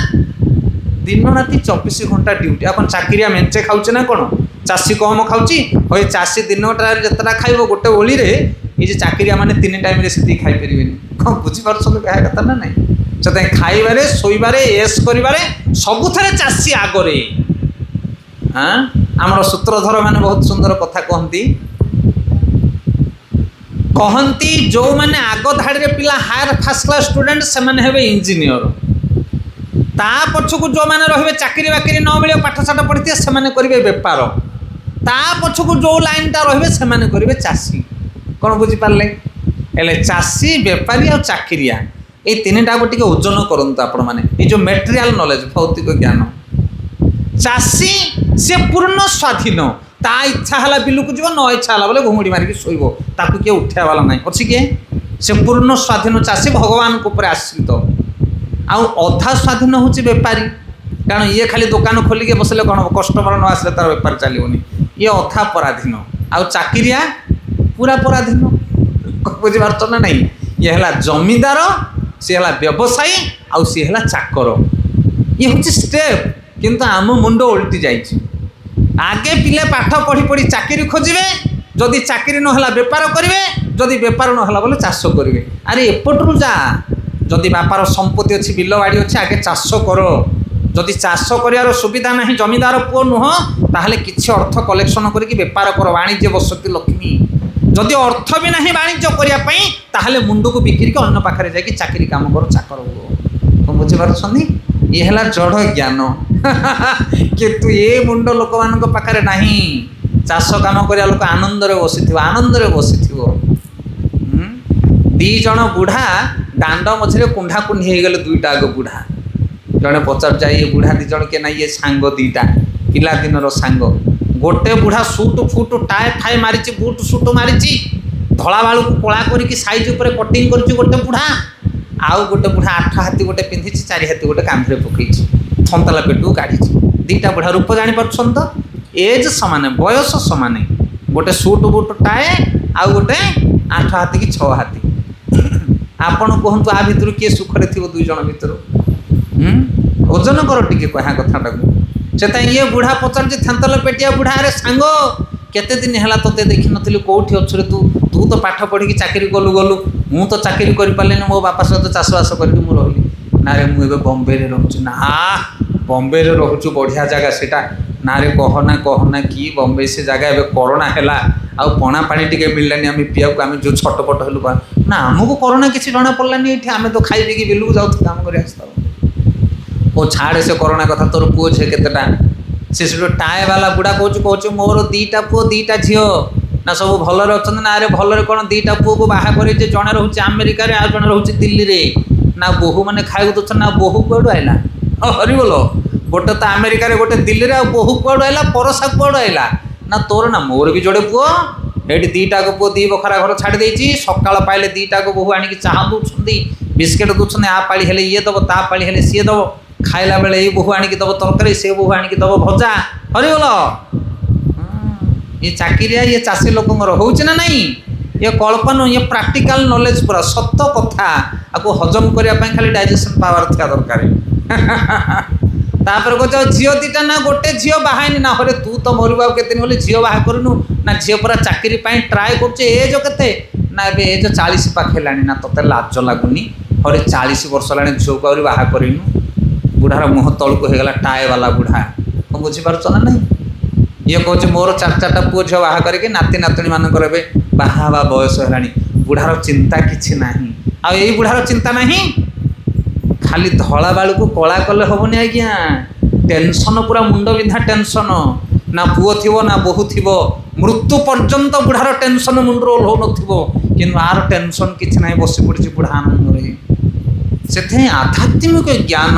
दिन राति 24 घंटा ड्यूटी अपन चाकरिया मेंचे खाऊचे ना कौन चाषी कम खाऊची हो चाषी दिन जितना खाइब गोटे ओली रे ये चाकरिया माने 3 टाइम से खाई पारे कौन बुझीपार कह कथा ना नहीं से खाइबारे शोइबारे एस करिबारे सबुथरे चाषी आगरे। हाँ आमर सूत्रधर माने बहुत सुंदर कथा कहती जो माने आग धाड़ी पिला हायर फास्ट क्लास स्टूडेंट से माने हेबे इंजीनियर ता पछकु जो माने रहिबे चाकरी बाकरी न मिले पाठशाठ पढ़िते से माने करिवे व्यापार ता पछकु जो लाइनटा रहिबे से माने करिवे चाषी कौन बुझी पारले हेले चाषी व्यापारी और चाकरिया ये 3टा को टिके ओजन करंतु आपण माने ये जो मेटेरियल नॉलेज भौतिक ज्ञान चाषी से पूर्ण स्वाधीन ता इच्छा हला बिलु को जीव न इच्छा हला बोले घुमुड़ी मारिक शोइबो ताकू के उठा वाला नहीं अछि के से पूर्ण स्वाधीन चाषी भगवान को ऊपर आश्रित आउ अधा स्वाधीन हूँ बेपारी कारण ये खाली दुकान खोलिके बसले कौन कस्टमर न आसले तार बेपार चलनी ये अधा पराधीन आउ चाकरिया पूरा पराधीन बुझीपार ना नहीं ये है जमीदार सी है व्यवसायी आउ सी है चाकर ये हूँ स्टेप किंतु आम मुंड उल्टी जाइए आगे पिले पाठ पढ़ी पढ़ी चाकरी खोजे जदि चाकरी ना बेपार करेंगे जदि बेपार ना बोले चाष करेंगे अरे एपटू जा जदि बापार संपत्ति अच्छी बिल बाड़ी अच्छे आगे चाष कर जदि चाष कर सुविधा ना जमीदार पुओ नुह ताहले किछि अर्थ कलेक्शन करके बेपार कर वाणिज्य बसती लक्ष्मी जदि अर्थ भी ना वाणिज्य करने ताहले मुंड को बिक्री के अन्न पाखे जाकि चाकरी काम कर चाकर हो बुझीपार ये है जड़ ज्ञान किंतु ये मुंड लोक मान पाखे ना चाष काम कर लोक आनंद बसी 2 जन बुढ़ा दांड मझे कुंडा कुंडी हो गले 2टा आग बुढ़ा जड़े पचार जाए ये बुढ़ा 2 जन के ना ये सांग 2टा पिला दिन सांग गोटे बुढ़ा सुट फुट टाए ठाए मारी बुट सुट मारी धला बालू को कला करके साइज उपर कटिंग कर गोटे बुढ़ा आउ गोटे बुढ़ा 8 हाथी गोटे पिंधि 4 हाथी गोटे कांधे पकई थंतला पेटू काढ़ी 2टा बुढ़ा रूप जापर तो एज सामान बयस सामान गोटे सुट बुट टाए आउ गोटे 8 हाथी कि 6 हाथी आपण कहतु आ भितर किए सुखरे थी 2 जन भितर ओजन कर टिके कह कथाटा से ये बुढ़ा पचार थांतल पेटिया बुढ़ा अरे सांग केते दिन है तोते देखी नी कौटी अच्छे तू तू तो पाठ पढ़ी चाकरी गलु मु तो चाकरी कर पारे मो बापा सहित चाषबास करके मुझे रही ना रे मुझे बम्बे रोचे ना बम्बे रोचु बढ़िया जगह सेटा ना रे कहना कि बम्बे से जगह एवं कोरोना है आ पणा पानी टी मिललानी आम पीवा को आम जो छटपट हलु ना आमको कोरोना किसी जना पड़लानी ये आम तो खाई पी बिलू को जाऊँ काम कर ओ छाड़े से कोरोना कथा तोर पुओ झे केतेटा से टाए वाला बुढ़ा कहूँ मोर 2टा पुओ 2टा झील ना सब भलर अच्छा ना अरे भलर कौन 2टा पुओ को बाहा करे जड़े रोचे आमेरिका आ जड़े रोचे दिल्ली रे ना बोहू मैंने खाई दे ना बोहू कौड़ आईला हरि बोल गोटे तो आमेरिका गोटे दिल्ली रे बोहू कौड़ आईला परसा कौड़ आईला ना तोर ना मोर भी जोड़े पुओ ये 2टा को पुओ 2 बखरा घर छाड़ी देती सकाल पाइले 2टा को बोहू आणिक चाह दूसरी बिस्केट दूसरी आ पाली हेले ये दब ता पाली हेले सी दब खाइला बेले ये बोहू आणिक दब तरकारी से बोहू आणिक दब भजा हरिगल ये चाकरिया ये चाषी लोकंर होउछि ना नहीं ये कल्पना ये प्रैक्टिकल नॉलेज पूरा सत्य कथा आपको हजम करने खाली डाइजेशन पावर थिया दरकार तापर कह झील दीटा ना गोटे झील बाहानी ना हरे तू तो मरबा के बोले झील बाहा करनु ना झील पूरा चाकरी ट्राए कर एज के ना एज 40 पाखे लानी ना तोते लाज लगुनि हरे 40 वर्ष लानी झील को बाहा करनु बुढ़ार मुह तल को होगला टाए वाला बुढ़ा कौन बुझीपार ना नहीं ये कहे मोर 4-4टा पुओ झील बाहा करके नाती नातुणी मानकर बाहा बयस है बुढ़ार चिंता किसी ना आ बुढ़ार चिंता नहीं खाली धला बालू को कला कले हेनी आज्ञा टेंशन पूरा मुंड बिंधा टेंशन ना पुओ थी ना बोहू थी मृत्यु पर्यंत बुढ़ार टेंशन मुंड ओह्लौ न कि आर टेंशन किसी ना बस पड़ी बुढ़ा आनंद से आध्यात्मिक ज्ञान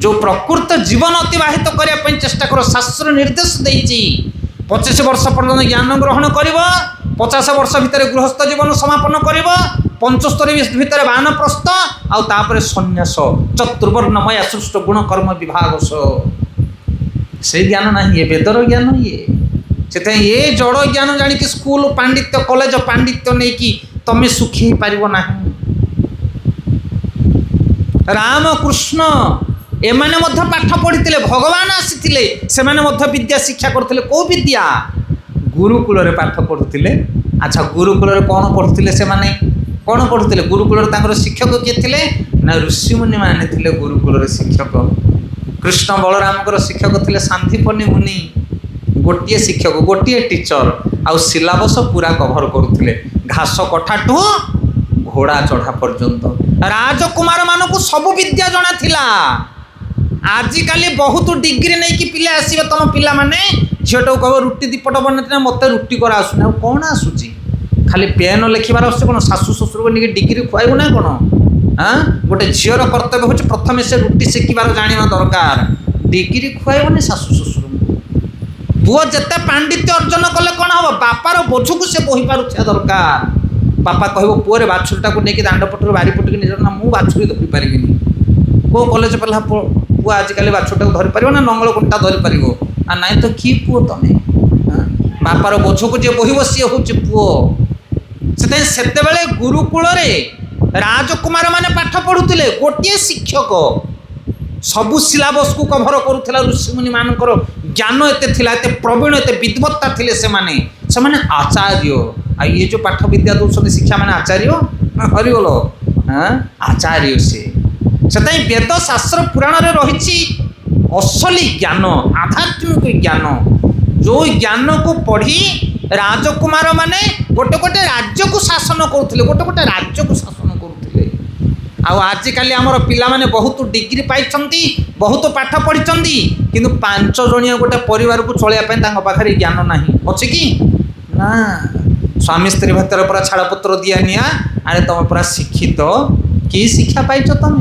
जो प्रकृत जीवन अतिबाहित करने चेष्टा कर शास्त्र निर्देश देती 25 वर्ष पर्यटन ज्ञान ग्रहण कर 50 वर्ष भितर गृहस्थ जीवन समापन कर 75 भितर वानप्रस्थ आउे संन्यास चतुर्वर्णमय सृष्ट गुण कर्म विभाग से ज्ञान ना ये वेदर ज्ञान ये ये जड़ ज्ञान जाणी स्कूल पांडित्य कॉलेज पांडित्य नहीं कि तमें सुखी पार ना राम कृष्ण एमाने मध्य पाठ पढ़ी भगवान आसी से विद्या शिक्षा करते कौ विद्या गुरुकूल पाठ पढ़ुले अच्छा गुरुकूल कौन पढ़ुले से कौन पढ़ुले गुरुकूल शिक्षक किए थे ना ऋषिमुनि माने थे गुरुकूल शिक्षक कृष्ण बलराम शिक्षक थे सांदीपनि मुनि गोटे शिक्षक गोटे टीचर आउ सिलेबस पूरा कभर करुले घास कठा टू घोड़ा चढ़ा पर्यंत राजकुमार मान को सब विद्या जना थिला आजिकाली बहुत डिग्री नहीं कि पिला आसवे तुम पिला माने झीटा कह रुटी दीपट बना मत रुटी कर आसुना कौन आसूची खाली पेन लिखार आस कौन शाशु शशुर को नहीं डिग्री खुआबू ना कौन हाँ गोटे झीर कर्तव्य हो प्रथम से रुटी शिखार जाना दरकार डिग्री खुआबनी शाशु शशुर पुओ जिते पांडित्य अर्जन कले कौन हम बापार बोझ को से बोही पार्थिया दरकार बापा कह पुओरे बाछुरीटा को लेकिन दांडपटर बारीपट के निज ना मुझे बाछुरी धरी पारि को कलेज पढ़ा पुओ आजिकल बाछुरीटा धरी पार ना नंगल कंटा धरी पार आ नाई तो कि पुओ तुम बापार बोझ को जी बोह सी हूँ पुओ से गुरुकूल राजकुमार मैंने पाठ पढ़ुले गोटे शिक्षक सबू सिलेबस को कभर करुला ऋषिमुनि मानकर ज्ञान एत प्रवीण एत विद्वत्ता थे से आचार्य आ ये जो पाठ विद्या दौरान शिक्षा माने आचार्य हरिगल आचार्य से वेद शास्त्र पुराण रही असली ज्ञान आध्यात्मिक ज्ञान जो ज्ञान को पढ़ी राजकुमार माने गोटे गोटे राज्य को शासन करुले गोटे गोटे राज्य को शासन करुले आजिकाली आमर पिला माने बहुत डिग्री पाई बहुत पाठ पढ़ी किंतु 5 जणिया गोटे परिवार को चलैया पाखे ज्ञान ना अच्छे कि ना स्वामी स्त्री भीतर पूरा छाड़पत्र दिया निया अरे तुम पूरा शिक्षित कि शिक्षा पाइच तुम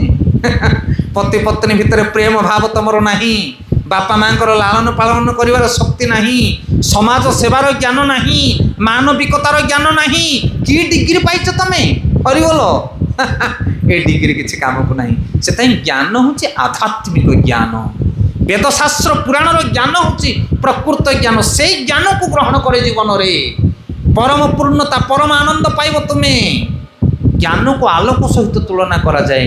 पति पत्नी भितर प्रेम भाव तुमर नहीं बापा माँ लालन पालन कर शक्ति नहीं समाज सेवार ज्ञान नहीं मानविकतार ज्ञान नहीं कि डिग्री पाइच तुम हरिगल ए डिग्री किसी काम को नहीं से ज्ञान हूँ आध्यात्मिक ज्ञान वेदशास्त्र पुराणर ज्ञान हूँ प्रकृत ज्ञान से ज्ञान को ग्रहण करे जीवन में परम पूर्णता परम आनंद पाइब तुम्हें ज्ञान को आलोक सहित तुलना करा जाए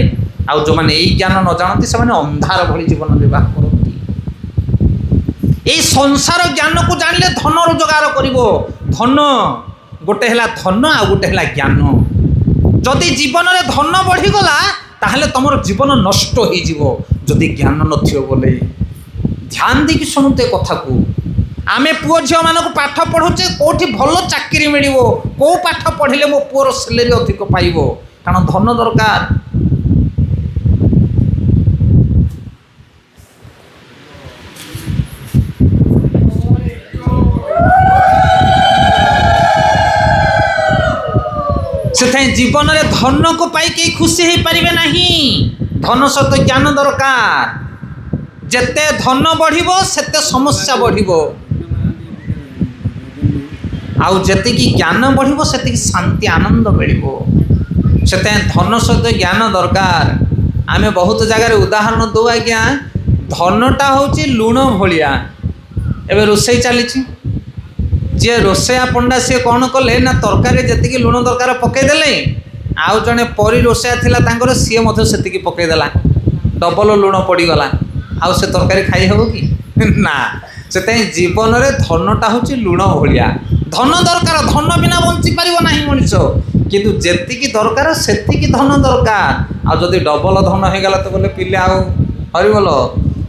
आउ जो मैंने यही ज्ञान न जानती से अंधार भली जीवन निर्वाह करती यही संसार ज्ञान को जानिले धन रोजगार करिवो धन गोटे है धन आ गोटे है ज्ञान जदि जीवन में धन बढ़ीगला ताहले तुम जीवन नष्ट हो जदि ज्ञान न बोले ध्यान देकी शुणुते कथा को आमे पुओ झील मान पाठ पढ़ुचे कौटी भल चाकरी मिल कौ पाठ पढ़ले मो पुओर सैलरी अधिक पाइब कारण धन दरकार से जीवन में धन को पाई कई खुशी हो पारे ना धन सहित ज्ञान दरकार जेते धन बढ़िबो सेते समस्या बढ़िबो आउ जेति ज्ञान बढ़िबो सेति शांति आनंद मिलिबो से धन सहित ज्ञान दरकार आमे बहुत जगार उदाहरण दो आज्ञा धनटा हूँ लुण भाया एवं रोषे चली जी रोषेया पंडा सी कौन कले ना तरकारी जी लुण दरकार पकईदे आउ जड़े परी रोषेया थिला सी से पकईदेला डबल लुण पड़गला आउ से तरकारी खाई हम कि ना से जीवन में धनटा हूँ लुण भाया धन दरकार धन बिना बंची पार ना मनीष किंतु जेतिकी दरकार सेतिकी धन दरकार आदि डबल धन हो गला तो बोले पिले आउ हरिबोल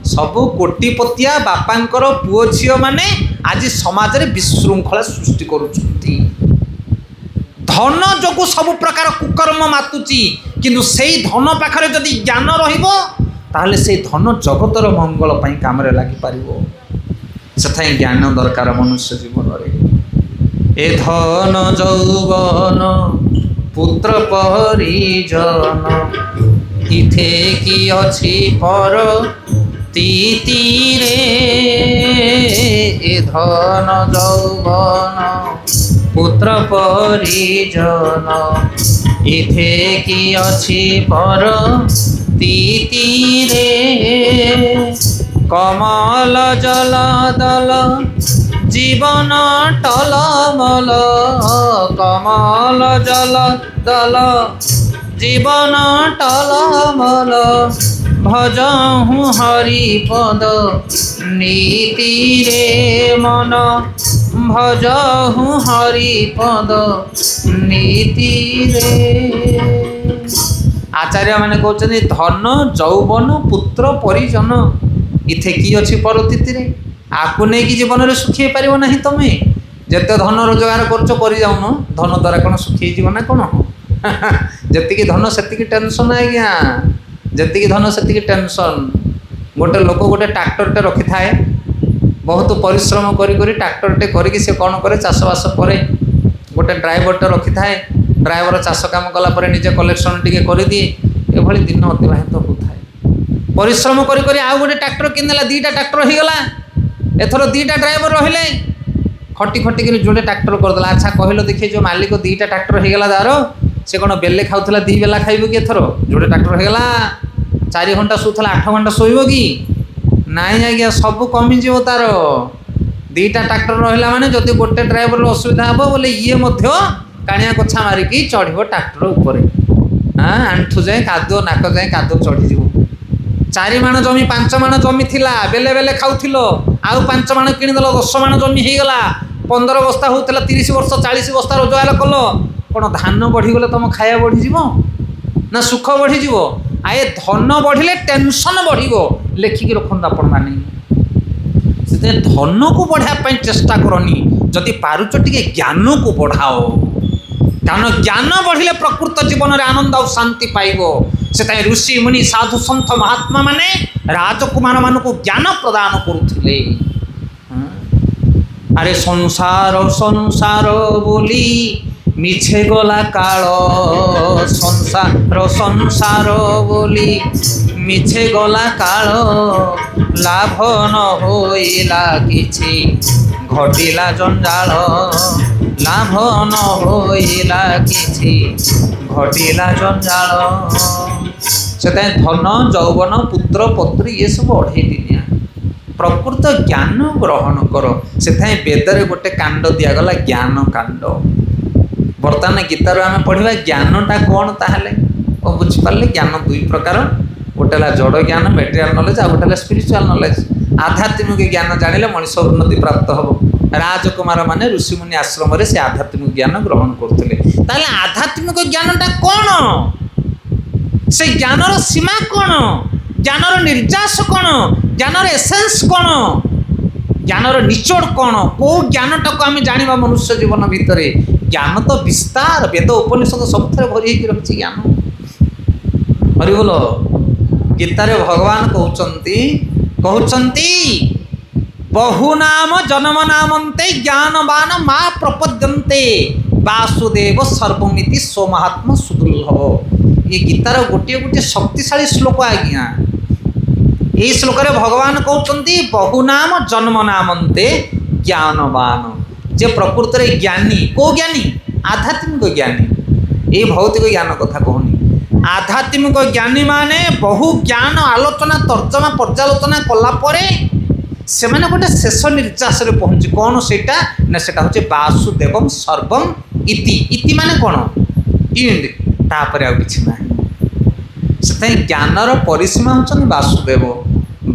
सबू कोटिपतिया बापांकर पुओ झील माने आज समाज में विशृंखला सृष्टि करुछंती धन जो सब प्रकार कुकर्म मातुची किंतु सेई धन पाखरे जदि ज्ञान रहिबो ताहले से धन जगतर मंगल पई काम रे लागि पारिबो सेथाई ज्ञान दरकार मनुष्य जीवन रे ए धन जौवन पुत्र परिजन इथे की अछि पर तीतीरे ए धन जौवन पुत्र परिजन इथे की अछि पर तीतीरे कमल जल दल जीवन टलमल कमल जल दल जीवन टलमल भजहु हरिपद नीति रे मन भजहु हरिपद नीति रे। आचार्य माने कहते धन जौवन पुत्र परिजन इथे की अच्छी परतीति रे आपको नहीं कि जीवन में सुखी पार ना तुम जिते धन रोजगार कर जाऊन धन द्वारा कौन सुखी जीव ना कौन जी धन से टेंशन आज्ञा जी धन से टेंशन गोटे लोक गोटे ट्रैक्टरटे रखि थाए बहुत परिश्रम करी ट्रैक्टरटे करके से कौन करे चाषबास पर गोटे ड्राइवरटे रखि थाए ड्राइवर चाष काम कला निजे कलेक्शन टी कर दिए ये दिन अतिबाहित होता है परिश्रम करी आउ गोटे ट्रैक्टर किनेला दीटा ट्रैक्टर हो गला एथर दीटा ड्राइवर रहिले खटी खटिक जोड़े ट्रैक्टर करदेला अच्छा कहल देखिए जो मालिक दीटा ट्रैक्टर हो गला दार से कौन बेले खाऊला दी बेला खाइब कि एथर जोड़े ट्रैक्टर हो गला 4 घंटा शोला 8 घंटा शोब कि नाई आज्ञा सब कमिज तार दीटा ट्रैक्टर रहा माने जदि गोटे ड्राइवर असुविधा हे बोले ये काणिया कछा मारिकी चढ़ ट्रैक्टर उपर आंठू जाए कादुओ नाक जाए कादुओ चढ़ीज 4 माण जमी 5 माण जमी थिला बेले बेले खाऊथिलो आउ 5 माण किणीदेल 10 माण जमी होगला 15 बस्ता होता 30 वर्ष 40 बस्ता रोजगार कल कौन धान बढ़ीगले तुम खाया बढ़ीज ना सुख बढ़ीज आए धन बढ़िले टेंशन बढ़ो लेखिकी रखु आपण मैंने धन को बढ़ापी चेष्टा करनी जदि पारुच टे ज्ञान को बढ़ाओ कारण ज्ञान बढ़िले प्रकृत जीवन में आनंद और शांति पाइब से ऋषि मुनि साधु सन्थ महात्मा माने राजकुमार मान को ज्ञान प्रदान करुले अरे संसार संसार बोली मिछे गला काल संसार संसार बोली मिछे गला काल लाभ न होइला किछि घटिला जंजाल लाभ न होइला किछि घटिला जंजाल से धन जौवन पुत्र पत्री ये सब अढ़े दिनिया प्रकृत ज्ञान ग्रहण कर से वेदरे गोटे कांड दिगला ज्ञान कांड बर्तमान गीतार आम पढ़ा ज्ञानटा कौन ताहले और बुझिपारे ज्ञान 2 प्रकार गोटे जड़ ज्ञान मेटेरियल नॉलेज आ गोटे स्पिरिचुअल नॉलेज आध्यात्मिक ज्ञान जानिले मनुष्य उन्नति प्राप्त हम राजकुमार माने ऋषिमुनि आश्रम से आध्यात्मिक ज्ञान ग्रहण करते आध्यात्मिक ज्ञानटा कौन से ज्ञानर सीमा कौन ज्ञानर निर्यास कौन ज्ञानर एसेंस कौन ज्ञानर निचोड़ कौन कौ ज्ञानटा को आम जाना मनुष्य जीवन भितर ज्ञान तो विस्तार वेद उपनिषद सब भरी रही ज्ञान हरि बोल गीतार भगवान कहते बहुनाम जन्म नामंते ज्ञानवान माँ प्रपद्यन्ते वासुदेव सर्वमिति स्वमहात्मा सुदुर्लभ ये गीतार गोटे गोटे शक्तिशाली श्लोक आज्ञा यही श्लोक भगवान कहते बहुनाम जन्म नामंते ज्ञानवान जे प्रकृत में ज्ञानी को ज्ञानी आध्यात्मिक ज्ञानी ये भौतिक ज्ञान कथा कहनी आध्यात्मिक ज्ञानी माने बहु ज्ञान आलोचना तर्जमा पर्यालोचना कलापर से गोटे शेष निर्यास पहुँची कौन सेटा ना सेटा हूँ वासुदेव सर्वम इति इति माने कौन इंड तापर आ कि ना से ज्ञानर परिसीमा होचन वासुदेव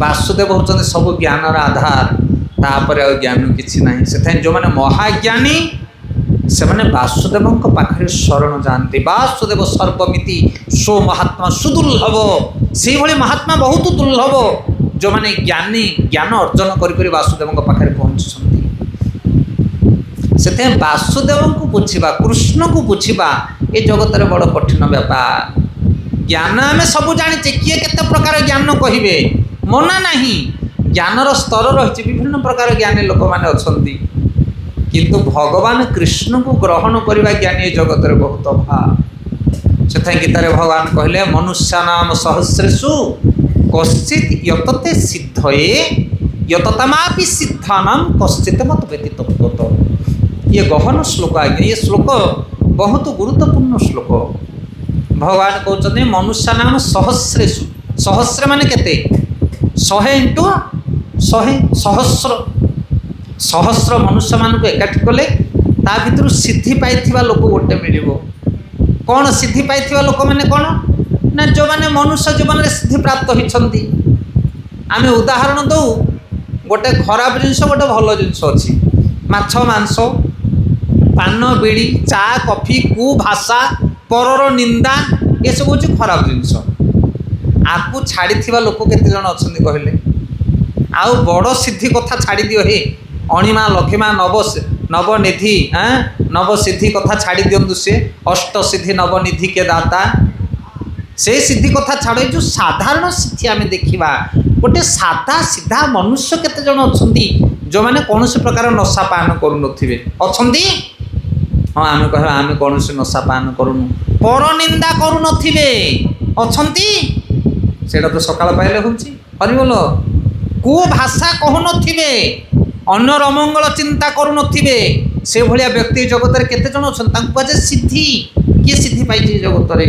वासुदेव होचन सब ज्ञानर आधार तापर आ ज्ञान किछि नाही से जो माने महाज्ञानी से माने वासुदेव पाखे शरण जाती वासुदेव सर्वमिति सो महात्मा सुदुर्लभ से भली महात्मा बहुत दुर्लभ जो माने ज्ञानी ज्ञान अर्जन करी वासुदेव पाखे पहुँचुंट से वासुदेव को बुझा कृष्ण को बुझा ये जगत बड़ कठिन व्यापार ज्ञान आम सब जाचे किए केते प्रकार ज्ञान कहे मना नहीं ज्ञानर स्तर रही विभिन्न प्रकार ज्ञानी लोक मैंने अच्छा किंतु भगवान कृष्ण को ग्रहण करने ज्ञानी जगत बहुत अभाव से गीतार भगवान कहले मनुष्यानाम सहस्रेषु कश्चित यतते सिद्धये यततमापि सिद्धानाम कश्चित मत व्यतीत ये गहन श्लोक आज्ञा ये श्लोक बहुत गुरुत्वपूर्ण श्लोक भगवान कहते मनुष्यानाम सहस्रेषु सहस्र माने केते 100 इंटू 100 सहस्र सहस्र मनुष्य मान को एकाठी कले ता भितर सिद्धि पाइथिबा लोक गोटे मिलिबो कौन सिद्धि पाइथिबा लोक माने कौन ना जो माने मनुष्य जीवन में सिद्धि प्राप्त होइछंती आमे उदाहरण दऊ गोटे खराब जिनस गोटे भल जिनस अछि माछ मांस पान बीड़ी चा कॉफी कु भाषा परर निंदा ये सब हूँ खराब जिनस आपको छाड़ी थिबा लोक केते जण अछंती कहले आउ बड़ सिद्धि कथा छाड़ी दियो हे अणिमा लघिमा नवनिधि नवसिद्धि कथा छाड़ी दिंतु से अष्ट सिद्धि नवनिधि के दाता से सिद्धि कथा छाड़ जो साधारण सिद्धि आम देखा गोटे सादा सीधा मनुष्य केते जण अछंती जो माने कौन प्रकार नशा पान करूँ हाँ आम कह आम कौन नशा पान करूँ पर निंदा करूँ अछंती सेटा तो सकाळ पाइले होउची हरिबोल को भाषा कहु नथिबे अन्यर अमंगल चिंता करू नथिबे से भलिया व्यक्ति जगत रे केते जण अछन तांको कहे सिद्धि किए सिद्धि पाइछि जगत रे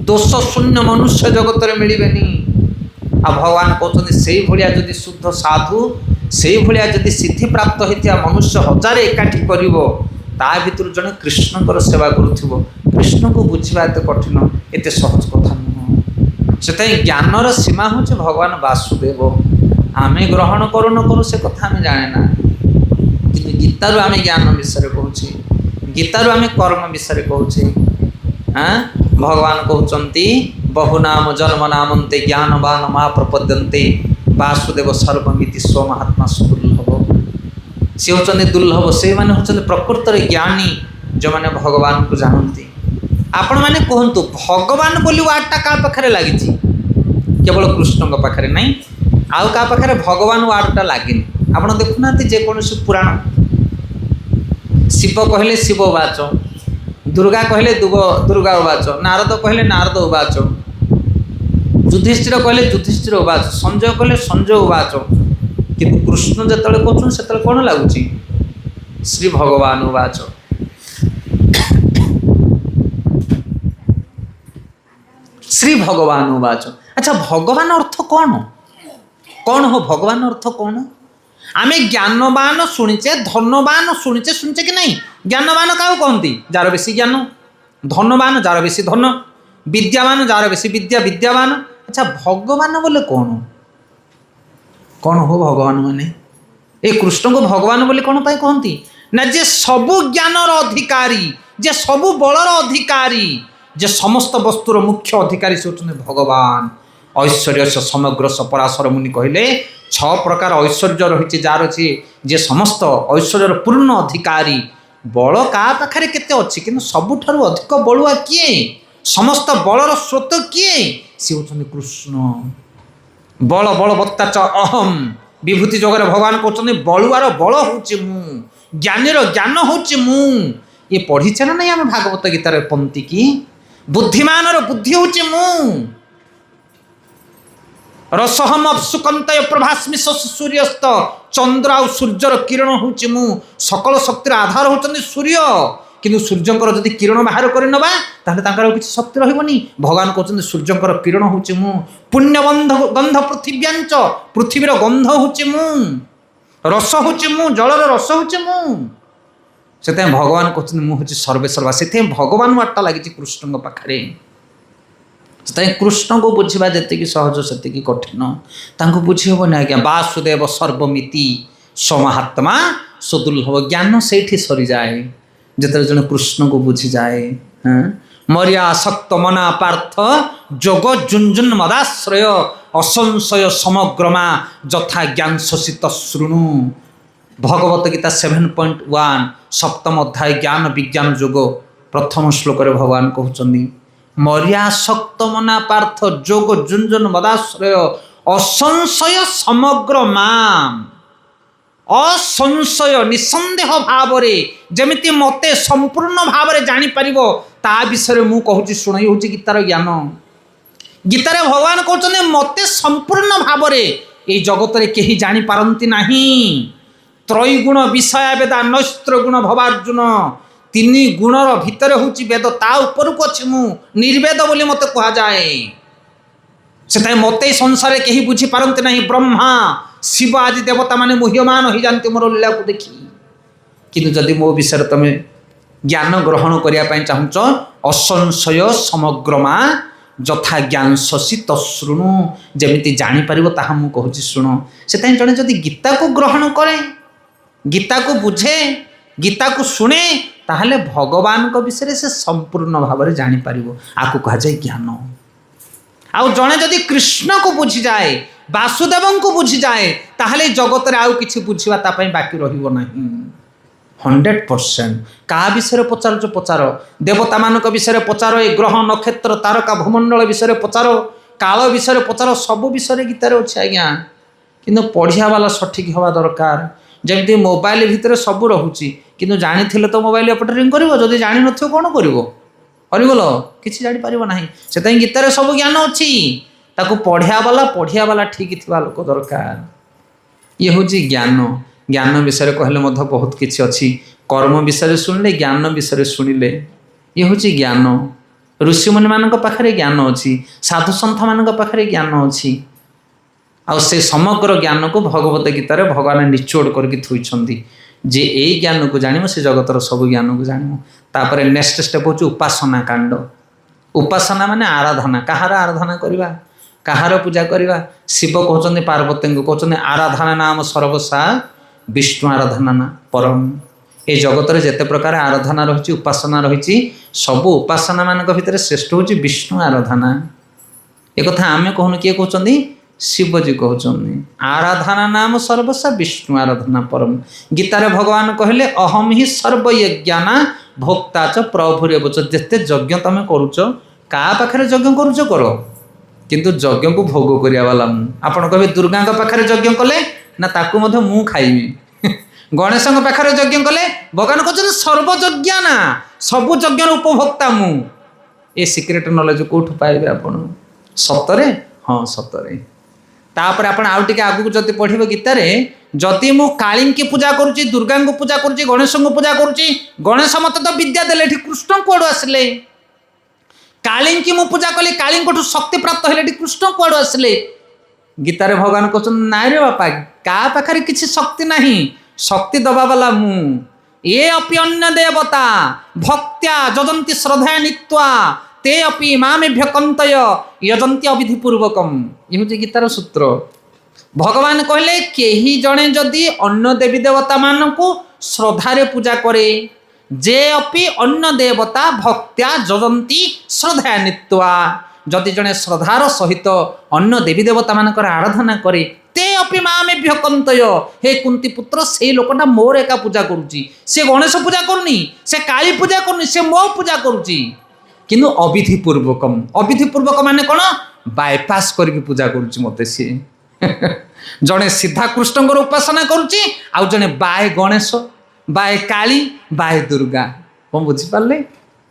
दोष शून्य मनुष्य जगत रे मिलिबेनी आ भगवान कहते से भलिया जदि शुद्ध साधु से भलिया जदि सिद्धि प्राप्त होइतिया मनुष्य हजार एकाठी करिवो ता भितर जने कृष्णकर सेवा करुथिबो कृष्ण को बुझिबा एते कठिन एते सहज कथा नुह से ज्ञानर सीमा हूँ भगवान वासुदेव आमे ग्रहण करू न करू से कथा आमे जाने ना कि गीतारू आमे ज्ञान विषय कहूँ गीतारू आमे कर्म विषय कहूँ हाँ भगवान कहते बहुनाम जन्म नामंते ज्ञानवान महाप्रपद्यन्ते वासुदेव सर्वमिति स्व महात्मा सुदुर्लभ सी होचंदी दुर्लभ से माने होचंदी प्रकृत ज्ञानी जो माने भगवान को जानती आपण माने कहतु भगवान बोली वार्डटा का पाखरे लगी केवल कृष्ण पाखरे नहीं आउ का पाखरे भगवान वार्डटा लगिनी आपण देखुना जेकोसी पुराण शिव कहले शिव उवाच दुर्गा कहले दुर्गा उवाच नारद कहले नारद उवाच युधिष्ठिर कहले युधिष्ठिर उवाच संजय कहले संजय उवाच किंतु कृष्ण जिते कहते से कौन लगुच श्री भगवान उवाच श्री भगवान उवाच अच्छा भगवान अर्थ कौन कौन हो भगवान अर्थ कौन आम ज्ञानवान शुणीचे धनवान शुणीचे शुणीचे कि नहीं ज्ञानवान क्या कहती जार बेसी ज्ञान धनवान जार बेसी धन विद्यावान जार बेसी विद्या विद्यावान अच्छा भगवान बोले कौन कौन हो भगवान माने ये कृष्ण को भगवान बोले कौन पाई कहती ना जे सबु ज्ञानर अधिकारी जे सबु बलर अधिकारी जे समस्त वस्तुर मुख्य अधिकारी से होते भगवान ऐश्वर्य से समग्र सपराशर मुनि कहले 6 प्रकार ऐश्वर्य रही जार अच्छी जे समस्त ऐश्वर्यर पूर्ण अधिकारी बल का पाखे केते अच्छी कि सबुठारु अधिक बलुआ किए समस्त बलर स्रोत किए सी होते कृष्ण बल बलवत्ता च अहम विभूति जगह भगवान कहते बलुआर बल हूँ मु ज्ञानीर ज्ञान हूँ मु ये पढ़ीचे ना नहीं आम भागवत गीतार पंक्ति की बुद्धिमानर बुद्धि हूँ मु रसहम अपसुकंत प्रभास्मि सूर्यस्त चंद्र आ सूर्यर किरण हूँ मु सकल शक्तिर आधार होती सूर्य କିନ୍ତୁ ସୂର୍ଯ୍ୟଙ୍କର ଯଦି କିରଣ ବାହାର କରିନେବା ତାହେଲେ ତାଙ୍କର ଆଉ କିଛି ଶକ୍ତି ରହିବନି। ଭଗବାନ କହୁଛନ୍ତି ସୂର୍ଯ୍ୟଙ୍କର କିରଣ ହେଉଛି ମୁଁ, ପୁଣ୍ୟବନ୍ଧ ଗନ୍ଧ ପୃଥିବ୍ୟାଞ୍ଚ, ପୃଥିବୀର ଗନ୍ଧ ହେଉଛି ମୁଁ, ରସ ହେଉଛି ମୁଁ, ଜଳର ରସ ହେଉଛି ମୁଁ। ସେଥିପାଇଁ ଭଗବାନ କହୁଛନ୍ତି ମୁଁ ହେଉଛି ସର୍ବେସର୍ବା। ସେଥିପାଇଁ ଭଗବାନ ବାର୍ତ୍ତା ଲାଗିଛି କୃଷ୍ଣଙ୍କ ପାଖରେ। ସେଥିପାଇଁ କୃଷ୍ଣଙ୍କୁ ବୁଝିବା ଯେତିକି ସହଜ ସେତିକି କଠିନ। ତାଙ୍କୁ ବୁଝି ହେବନି ଆଜ୍ଞା। ବାସୁଦେବ ସର୍ବମିତି ସମହାତ୍ମା ସୁଦୁର୍ଲଭ। ଜ୍ଞାନ ସେଇଠି ସରିଯାଏ ଯେତେବେଳେ ଜଣେ କୃଷ୍ଣଙ୍କୁ ବୁଝିଯାଏ। ମର୍ୟାସକ୍ତ ମନା ପାର୍ଥ ଯୋଗ ଜୁଞ୍ଜୁନ୍ ମଦାଶ୍ରୟ ଅସଂଶୟ ସମଗ୍ରମା ଯଥା ଜ୍ଞାନ ଶୋଷିତ ଶୃଣୁ। ଭଗବତ ଗୀତା 7.1 ସପ୍ତମ ଅଧ୍ୟାୟ ଜ୍ଞାନ ବିଜ୍ଞାନ ଯୋଗ ପ୍ରଥମ ଶ୍ଲୋକରେ ଭଗବାନ କହୁଛନ୍ତି ମର୍ୟାସକ୍ତ ମନା ପାର୍ଥ ଯୋଗ ଜୁଞ୍ଜୁନ୍ ମଦାଶ୍ରୟ ଅସଂଶୟ ସମଗ୍ର ମାମ୍। ଅସଂଶୟ ନିଃସନ୍ଦେହ ଭାବରେ ଯେମିତି ମୋତେ ସମ୍ପୂର୍ଣ୍ଣ ଭାବରେ ଜାଣିପାରିବ ତା ବିଷୟରେ ମୁଁ କହୁଛି ଶୁଣ। ଇଏ ହେଉଛି ଗୀତାର ଜ୍ଞାନ। ଗୀତାରେ ଭଗବାନ କହୁଛନ୍ତି ମୋତେ ସମ୍ପୂର୍ଣ୍ଣ ଭାବରେ ଏଇ ଜଗତରେ କେହି ଜାଣିପାରନ୍ତି ନାହିଁ। ତ୍ରୈଗୁଣ ବିଷୟ ବେଦା ନୈସ୍ତ୍ର ଗୁଣ ଭବାର୍ଜୁନ। ତିନି ଗୁଣର ଭିତରେ ହେଉଛି ବେଦ, ତା ଉପରକୁ ଅଛି ମୁଁ, ନିର୍ବେଦ ବୋଲି ମୋତେ କୁହାଯାଏ। ସେଥିପାଇଁ ମୋତେ ଏ ସଂସାରରେ କେହି ବୁଝିପାରନ୍ତି ନାହିଁ। ବ୍ରହ୍ମା ଶିବ ଆଦି ଦେବତାମାନେ ମୁହ୍ୟମାନ ହୋଇଯାନ୍ତି ମୋର ଲୀଳାକୁ ଦେଖି। କିନ୍ତୁ ଯଦି ମୋ ବିଷୟରେ ତମେ ଜ୍ଞାନ ଗ୍ରହଣ କରିବା ପାଇଁ ଚାହୁଁଛ ଅସଂଶୟ ସମଗ୍ରମା ଯଥା ଜ୍ଞାନ ଶଶୀ ତଶୃଣୁ, ଯେମିତି ଜାଣିପାରିବ ତାହା ମୁଁ କହୁଛି ଶୁଣ। ସେଥିପାଇଁ ଜଣେ ଯଦି ଗୀତାକୁ ଗ୍ରହଣ କରେ, ଗୀତାକୁ ବୁଝେ, ଗୀତାକୁ ଶୁଣେ, ତାହେଲେ ଭଗବାନଙ୍କ ବିଷୟରେ ସେ ସମ୍ପୂର୍ଣ୍ଣ ଭାବରେ ଜାଣିପାରିବ। ଆକୁ କୁହାଯାଏ ଜ୍ଞାନ। ଆଉ ଜଣେ ଯଦି କୃଷ୍ଣକୁ ବୁଝିଯାଏ, ବାସୁଦେବଙ୍କୁ ବୁଝିଯାଏ, ତାହେଲେ ଜଗତରେ ଆଉ କିଛି ବୁଝିବା ତା ପାଇଁ ବାକି ରହିବ ନାହିଁ। 100%। କାହା ବିଷୟରେ ପଚାରୁଛ ପଚାର, ଦେବତାମାନଙ୍କ ବିଷୟରେ ପଚାର, ଏ ଗ୍ରହ ନକ୍ଷତ୍ର ତାରକା ଭୂମଣ୍ଡଳ ବିଷୟରେ ପଚାର, କାଳ ବିଷୟରେ ପଚାର, ସବୁ ବିଷୟରେ ଗୀତାରେ ଅଛି ଆଜ୍ଞା। କିନ୍ତୁ ପଢ଼ିବା ବାଲା ସଠିକ୍ ହେବା ଦରକାର। ଯେମିତି ମୋବାଇଲ ଭିତରେ ସବୁ ରହୁଛି, କିନ୍ତୁ ଜାଣିଥିଲେ ତ ମୋବାଇଲ ଏପଟେ ରିଙ୍ଗ କରିବ, ଯଦି ଜାଣିନଥିବ କ'ଣ କରିବ? ହରିବୋଲ କିଛି ଜାଣିପାରିବ ନାହିଁ। ସେଥିପାଇଁ ଗୀତାରେ ସବୁ ଜ୍ଞାନ ଅଛି। ତାକୁ ପଢ଼ିବା ବାଲା ଠିକ୍ ଥିବା ଲୋକ ଦରକାର। ଇଏ ହେଉଛି ଜ୍ଞାନ। ଜ୍ଞାନ ବିଷୟରେ କହିଲେ ମଧ୍ୟ ବହୁତ କିଛି ଅଛି। କର୍ମ ବିଷୟରେ ଶୁଣିଲେ, ଜ୍ଞାନ ବିଷୟରେ ଶୁଣିଲେ, ଇଏ ହେଉଛି ଜ୍ଞାନ। ଋଷିମୁନିମାନଙ୍କ ପାଖରେ ଜ୍ଞାନ ଅଛି, ସାଧୁସନ୍ଥମାନଙ୍କ ପାଖରେ ଜ୍ଞାନ ଅଛି। ଆଉ ସେ ସମଗ୍ର ଜ୍ଞାନକୁ ଭଗବତ ଗୀତାରେ ଭଗବାନ ନିଚୋଡ଼ କରିକି ଥୋଇଛନ୍ତି ଯେ ଏଇ ଜ୍ଞାନକୁ ଜାଣିବ ସେ ଜଗତର ସବୁ ଜ୍ଞାନକୁ ଜାଣିବ। ତାପରେ ନେକ୍ସଟ ଷ୍ଟେପ୍ ହେଉଛି ଉପାସନା କାଣ୍ଡ। ଉପାସନା ମାନେ ଆରାଧନା। କାହାର ଆରାଧନା କରିବା, କାହାର ପୂଜା କରିବା? ଶିବ କହୁଛନ୍ତି ପାର୍ବତୀଙ୍କୁ, କହୁଛନ୍ତି ଆରାଧନା ନାମ ସର୍ବସା ବିଷ୍ଣୁ ଆରାଧନା ନା ପରମ। ଏ ଜଗତରେ ଯେତେ ପ୍ରକାର ଆରାଧନା ରହିଛି, ଉପାସନା ରହିଛି, ସବୁ ଉପାସନା ମାନଙ୍କ ଭିତରେ ଶ୍ରେଷ୍ଠ ହେଉଛି ବିଷ୍ଣୁ ଆରାଧନା। ଏକଥା ଆମେ କହୁନୁ, କିଏ କହୁଛନ୍ତି? ଶିବଜୀ କହୁଛନ୍ତି ଆରାଧନା ନାମ ସର୍ବସା ବିଷ୍ଣୁ ଆରାଧନା ପରମ। ଗୀତାରେ ଭଗବାନ କହିଲେ ଅହମ ହିଁ ସର୍ବୟଜ୍ଞାନା ଭୋକ୍ତା ଚ ପ୍ରଭୁରେବ ଚ। ଯେତେ ଯଜ୍ଞ ତମେ କରୁଛ, କାହା ପାଖରେ ଯଜ୍ଞ କରୁଛ କର, କିନ୍ତୁ ଯଜ୍ଞକୁ ଭୋଗ କରିବା ବାଲା ମୁଁ। ଆପଣ କହିବେ ଦୁର୍ଗାଙ୍କ ପାଖରେ ଯଜ୍ଞ କଲେ ନା ତାକୁ ମଧ୍ୟ ମୁଁ ଖାଇବି। ଗଣେଶଙ୍କ ପାଖରେ ଯଜ୍ଞ କଲେ ଭଗବାନ କହୁଛନ୍ତି ସର୍ବଯଜ୍ଞାନା, ସବୁ ଯଜ୍ଞର ଉପଭୋକ୍ତା ମୁଁ। ଏ ସିକ୍ରେଟ ନଲେଜ କୋଉଠୁ ପାଇବେ ଆପଣ? ସତରେ? ହଁ ସତରେ। ତାପରେ ଆପଣ ଆଉ ଟିକେ ଆଗକୁ ଯଦି ପଢ଼ିବେ ଗୀତାରେ, ଯଦି ମୁଁ କାଳୀଙ୍କୁ ପୂଜା କରୁଛି, ଦୁର୍ଗାଙ୍କୁ ପୂଜା କରୁଛି, ଗଣେଶଙ୍କୁ ପୂଜା କରୁଛି, ଗଣେଶ ମତେ ତ ବିଦ୍ୟା ଦେଲେ, ଏଠି କୃଷ୍ଣ କୁଆଡ଼ୁ ଆସିଲେ? କାଳୀଙ୍କୁ ମୁଁ ପୂଜା କଲି, କାଳୀଙ୍କଠୁ ଶକ୍ତି ପ୍ରାପ୍ତ ହେଲେ, ଏଠି କୃଷ୍ଣ କୁଆଡ଼ୁ ଆସିଲେ? ଗୀତାରେ ଭଗବାନ କହୁଛନ୍ତି ନାଇଁ ରେ ବାପା, କାହା ପାଖରେ କିଛି ଶକ୍ତି ନାହିଁ, ଶକ୍ତି ଦବା ବାଲା ମୁଁ। ଏ ଅପି ଅନ୍ୟ ଦେବତା ଭକ୍ତ୍ୟା ଯଜନ୍ତି ଶ୍ରଦ୍ଧା ନିତ୍ୱା ते अपि मामेभ्य कन्तय यजन्ति अविधि पूर्वकम। ये हूँ गीतार सूत्र। भगवान कहले केही जणे जदि अन्य देवी देवता मानकु श्रद्धारे पूजा करे, जे अपि अन्य देवता भक्त्या जजन्ति श्रद्धा नित्वा, जदि जणे श्रद्धार सहित अन्य देवी देवता मानकर आराधना करे, ते अपि मामेभ्य कन्तय, हे कुंती पुत्र से लोकटा मोर एका पूजा करुची, से गणेश पूजा करुनी, से काली पूजा करुनी, से मो पूजा करुची, किंतु अविधि पूर्वकम। अविधि पूर्वक माने कौन? बायपास करके पूजा करुची मते सी। जड़े सीधा कृष्ण उपासना करुची, आउ जड़े बाय गणेश, बाय काली, बाय दुर्गा। कौन बुझिपारे?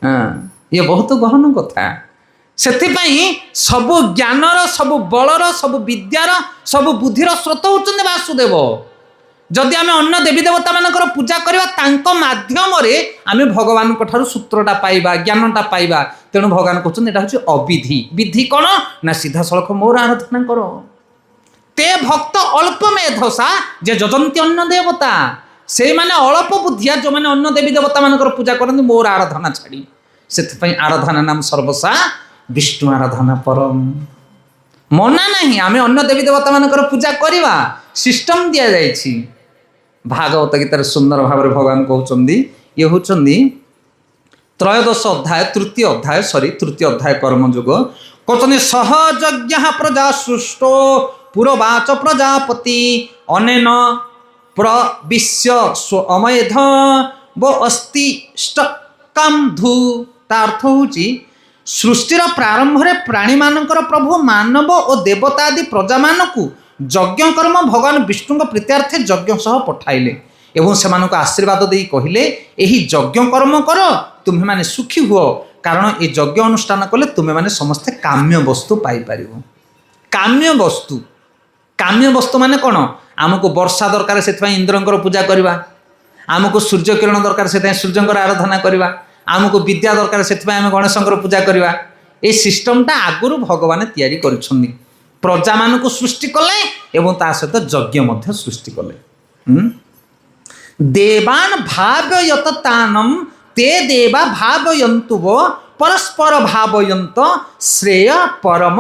हाँ, ये बहुत गहन कथा। सेथिपाई सबु ज्ञानर, सबु बलर, सबु विद्यार, सबु बुद्धिर स्रोत होचंदे वासुदेव। जदि आम अन्य देवी देवता मानकर पूजा करवा तांको माध्यमरे आम भगवान ठारू सूत्रटा पाइबा ज्ञानटा पाइबा। तेणु भगवान कहते यहाँ हूँ अविधि। विधि कौन ना सीधा सड़क मोर आराधना कर। ते भक्त अल्प मेधसा जे जजंती अन्य देवता से माने अल्प बुद्धिया जो माने अन्य देवी देवता मानकर पूजा करते मोर आराधना छाड़ी। से आराधना नाम सर्वसा विष्णु आराधना परम। मना नहीं आम अन्य देवी देवता मानकर पूजा करवा सिस्टम दि जाइछि। भागवत गीतार सुंदर भाव भगवान कहते ये हूँ त्रयोदश अध्याय तृतीय अध्याय कर्मयोग कहते सहयज्ञ प्रजा सृष्टो पुरवाच प्रजापति अनेन प्रविश्य स्व अमेध वो अस्तिष्टकंधु। अर्थ हूँ सृष्टिर प्रारंभ में प्राणी मानकर प्रभु मानव और देवता आदि प्रजा मानकु यज्ञ कर्म भगवान विष्णु प्रीत्यार्थे यज्ञ सह पठाइले एवं से आशीर्वाद दे कहले यही यज्ञ कर्म कर तुम्हें माने सुखी हुओ कारण ये यज्ञ अनुष्ठान कले तुम्हें माने समस्ते काम्य वस्तु पाई परिबो। काम्य वस्तु माने कौन आमको वर्षा दरकार से इंद्रंकर पूजा करवा, आमको सूर्य किरण दरकार से सूर्यंकर आराधना करवा, आमको विद्या दरकार से गणेशंकर पूजा करवा। ये सिस्टमटा आगुरु भगवान तैयारी करिसथि। प्रजा मानकु सृष्टि कले एवं ता सहित यज्ञ मध्य सृष्टि कले। देवान भावयतानम ते देवा भावयन्तु वो परस्पर भावयन्त श्रेय परम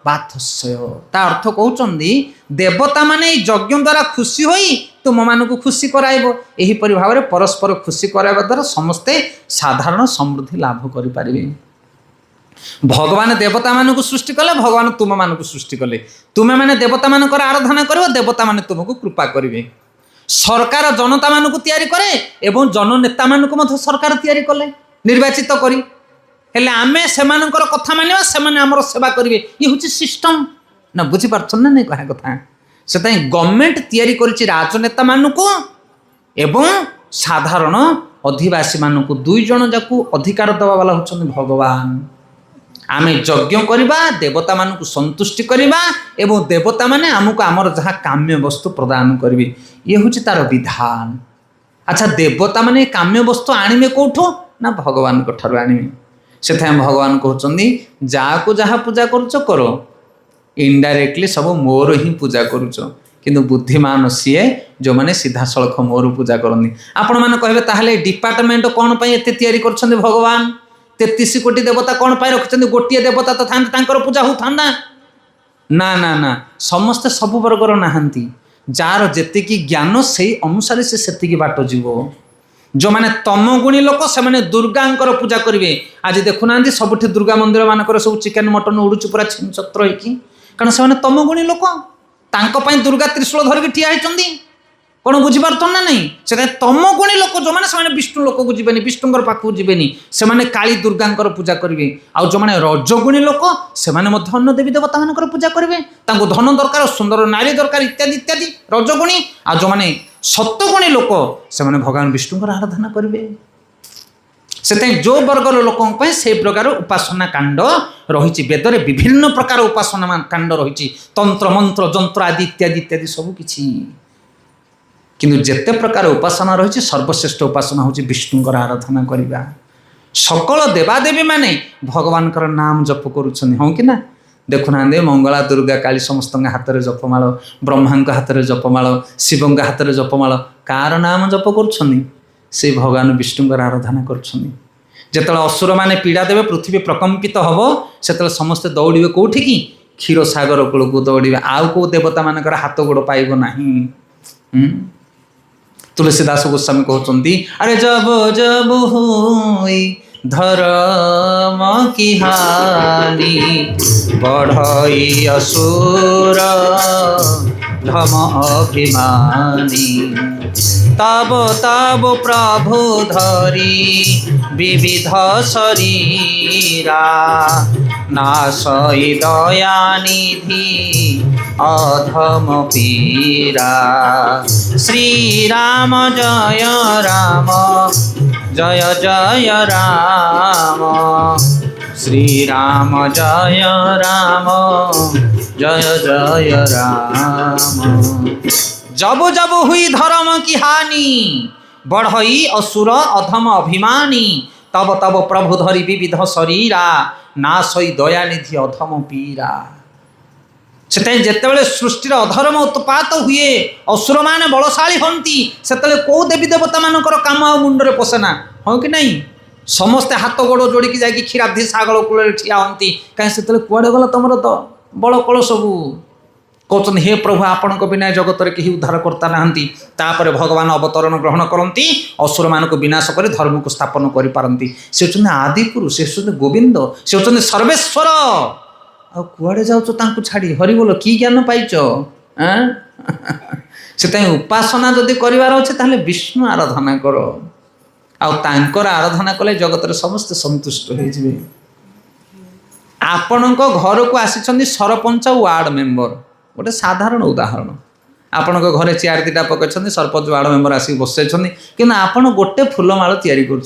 बाथस्य। ता अर्थ कहउचंदी देवता माने यज्ञ द्वारा खुशी होई तुम मानकु खुशी कराइबो। एही परि भाव में परस्पर खुशी कराइबा द्वारा समस्ते साधारण समृद्धि लाभ करि पारिबे। भगवान देवता मानकु सृष्टि कले, भगवान तुम मानकु सृष्टि कले। तुमे माने देवता मानकर आराधना करिवो, देवता माने तुमको कृपा करिवे। सरकार जनता मानकु तैयारी करे एवं जननेता मानकु मध्य सरकार तैयारी कले निर्वाचित करी। हेले आमे सेमानकर कथा मानिबा, सेमाने हमर सेवा करिवे। ये होछि सिस्टम ना, बुझी पारछन ना नहीं कहा कथा। सेताई गवर्नमेंट तैयारी करिछि राजनेता मानकु एवं साधारण अधिवासी मानकु, दुई जन जाकु अधिकार दवा वाला होछन भगवान। आमे यज्ञ करवा, देवता मानकु संतुष्टि करवा एवं देवता माने आमको आमर जहाँ काम्य वस्तु प्रदान करिवे। ये होछि तार विधान। अच्छा, देवता माने काम्य वस्तु आनिमे कोठो ना भगवान को ठारु आनिमे। सेथा भगवान कहउचंदी जाको जहाँ पूजा करूचो करो, इनडायरेक्टली सब मोर ही पूजा करूचो। किंतु बुद्धिमान सीए जो माने सीधा सड़क मोर पूजा करनी। आपण माने कहबे ताहले डिपार्टमेंट कोन पई एते तयारी करछन्ते भगवान? 33 कोटी देवता कौन पाई रखिछन्ते? गोटिए देवता तो थांते तांकर पूजा होथांदा ना ना ना। समस्ते सब वर्गर नाहांती। जार जेतिकी ज्ञान से अनुसार से सेतिकी बाट जीवो। जो माने तमगुणी लोक से माने दुर्गांकर पूजा करिवे। आज देखुना सबुठी दुर्गा मंदिर मानकर सब चिकेन मटन उड़ुची पूरा छिनछत्र होइकी, कारण से माने तमगुणी लोक। तांको पई दुर्गा त्रिशूल धरिकी ठिया होइचंदी। कौन बुझीपार ना नहीं? से तमगुणी लोक जो मैंने से विष्णु लोक को जीवेनि, विष्णुंकर पाखक जीवेनि, से माने काली दुर्गांकर पूजा करेंगे। आउ जो मैंने रजगुणी लोक से अन्य देवी देवता मानकर पूजा करेंगे। तांको धन दरकार, सुंदर नारी दरकार, इत्यादि इत्यादि रजगुणी। आ जो मैंने सत्वगुणी लोक से भगवान विष्णुंकर आराधना करेंगे। से जो वर्गर लोक से प्रकार उपासना कांड रही। वेदरे विभिन्न प्रकार उपासना कांड रही, तंत्र मंत्र जंत्र आदि इत्यादि इत्यादि सबकि। किंतु जेते प्रकार उपासना रही, सर्वश्रेष्ठ उपासना हूँ विष्णुंकर आराधना करवा। सकल देवादेवी माने भगवान नाम जप करुछन, हाँ कि ना? देखुना मंगला दुर्गा काली समस्त हाथ में जपमाल, ब्रह्मा हाथ में जपमाल, शिव हाथ में जपमाल। कार नाम जप करुछन? से भगवान विष्णुंकर आराधना करुछन। जेतले असुर माने पीड़ा देवे, पृथ्वी प्रकंपित हबो, सेतले समस्त दौड़िबे कोठी की? क्षीर सागर कूल को दौड़िबे। आउ को देवता मानकर हाथ गोड़ पाइबो नाही। तुलसीदास गोस्वामी कहते अरे जब जब हुई धर्म की हानि, बढ़ई असुर धम अभिमानी, तब तब प्रभु धरी विविध शरीरा, नाशई दयानिधि अधम पीरा। श्री राम जय राम, जय जय राम, श्री राम जय राम, जय जय राम। जब जब हुई धर्म की हानि बढ़ई असुर अधम अभिमानी तब तब प्रभु धरी विविध शरीरा ना सई दयानिधि अधम पीरा। से जितेबाला सृष्टिर अधर्म उत्पात हुए असुर मान बलशाली हंती से कौ देवी देवता मानकर काम आ मुंडरे पशेना हाँ कि नहीं समस्ते हाथ गोड़ जोड़िकी जा क्षीराब्धि सागर कूल ठिया हंती कहीं से कुआड़े गला तुम तो बल कल सबू कहते हे प्रभु आपण बिना जगत में कहीं उद्धार करता नहांती तापर भगवान अवतरण ग्रहण करती असुर मान को विनाश कर धर्म को स्थापन करपारती से होते आदि पुरुष से होते गोविंद से होते सर्वेश्वर आ कुआड़े जाऊँ छाड़ी हरि बोल कि ज्ञान पाइच से उपासना जदि करार अच्छे ताहले विष्णु आराधना कर आर आराधना कले जगत में समस्ते संतुष्ट हो आपण घर को आसी सरपंच वार्ड मेंबर गोटे साधारण उदाहरण आपण घरे चेयर दुटा पकड़ सरपंच वार्ड मेंबर आसिक बसई कि आपण गोटे फूलमाल तैयारी कर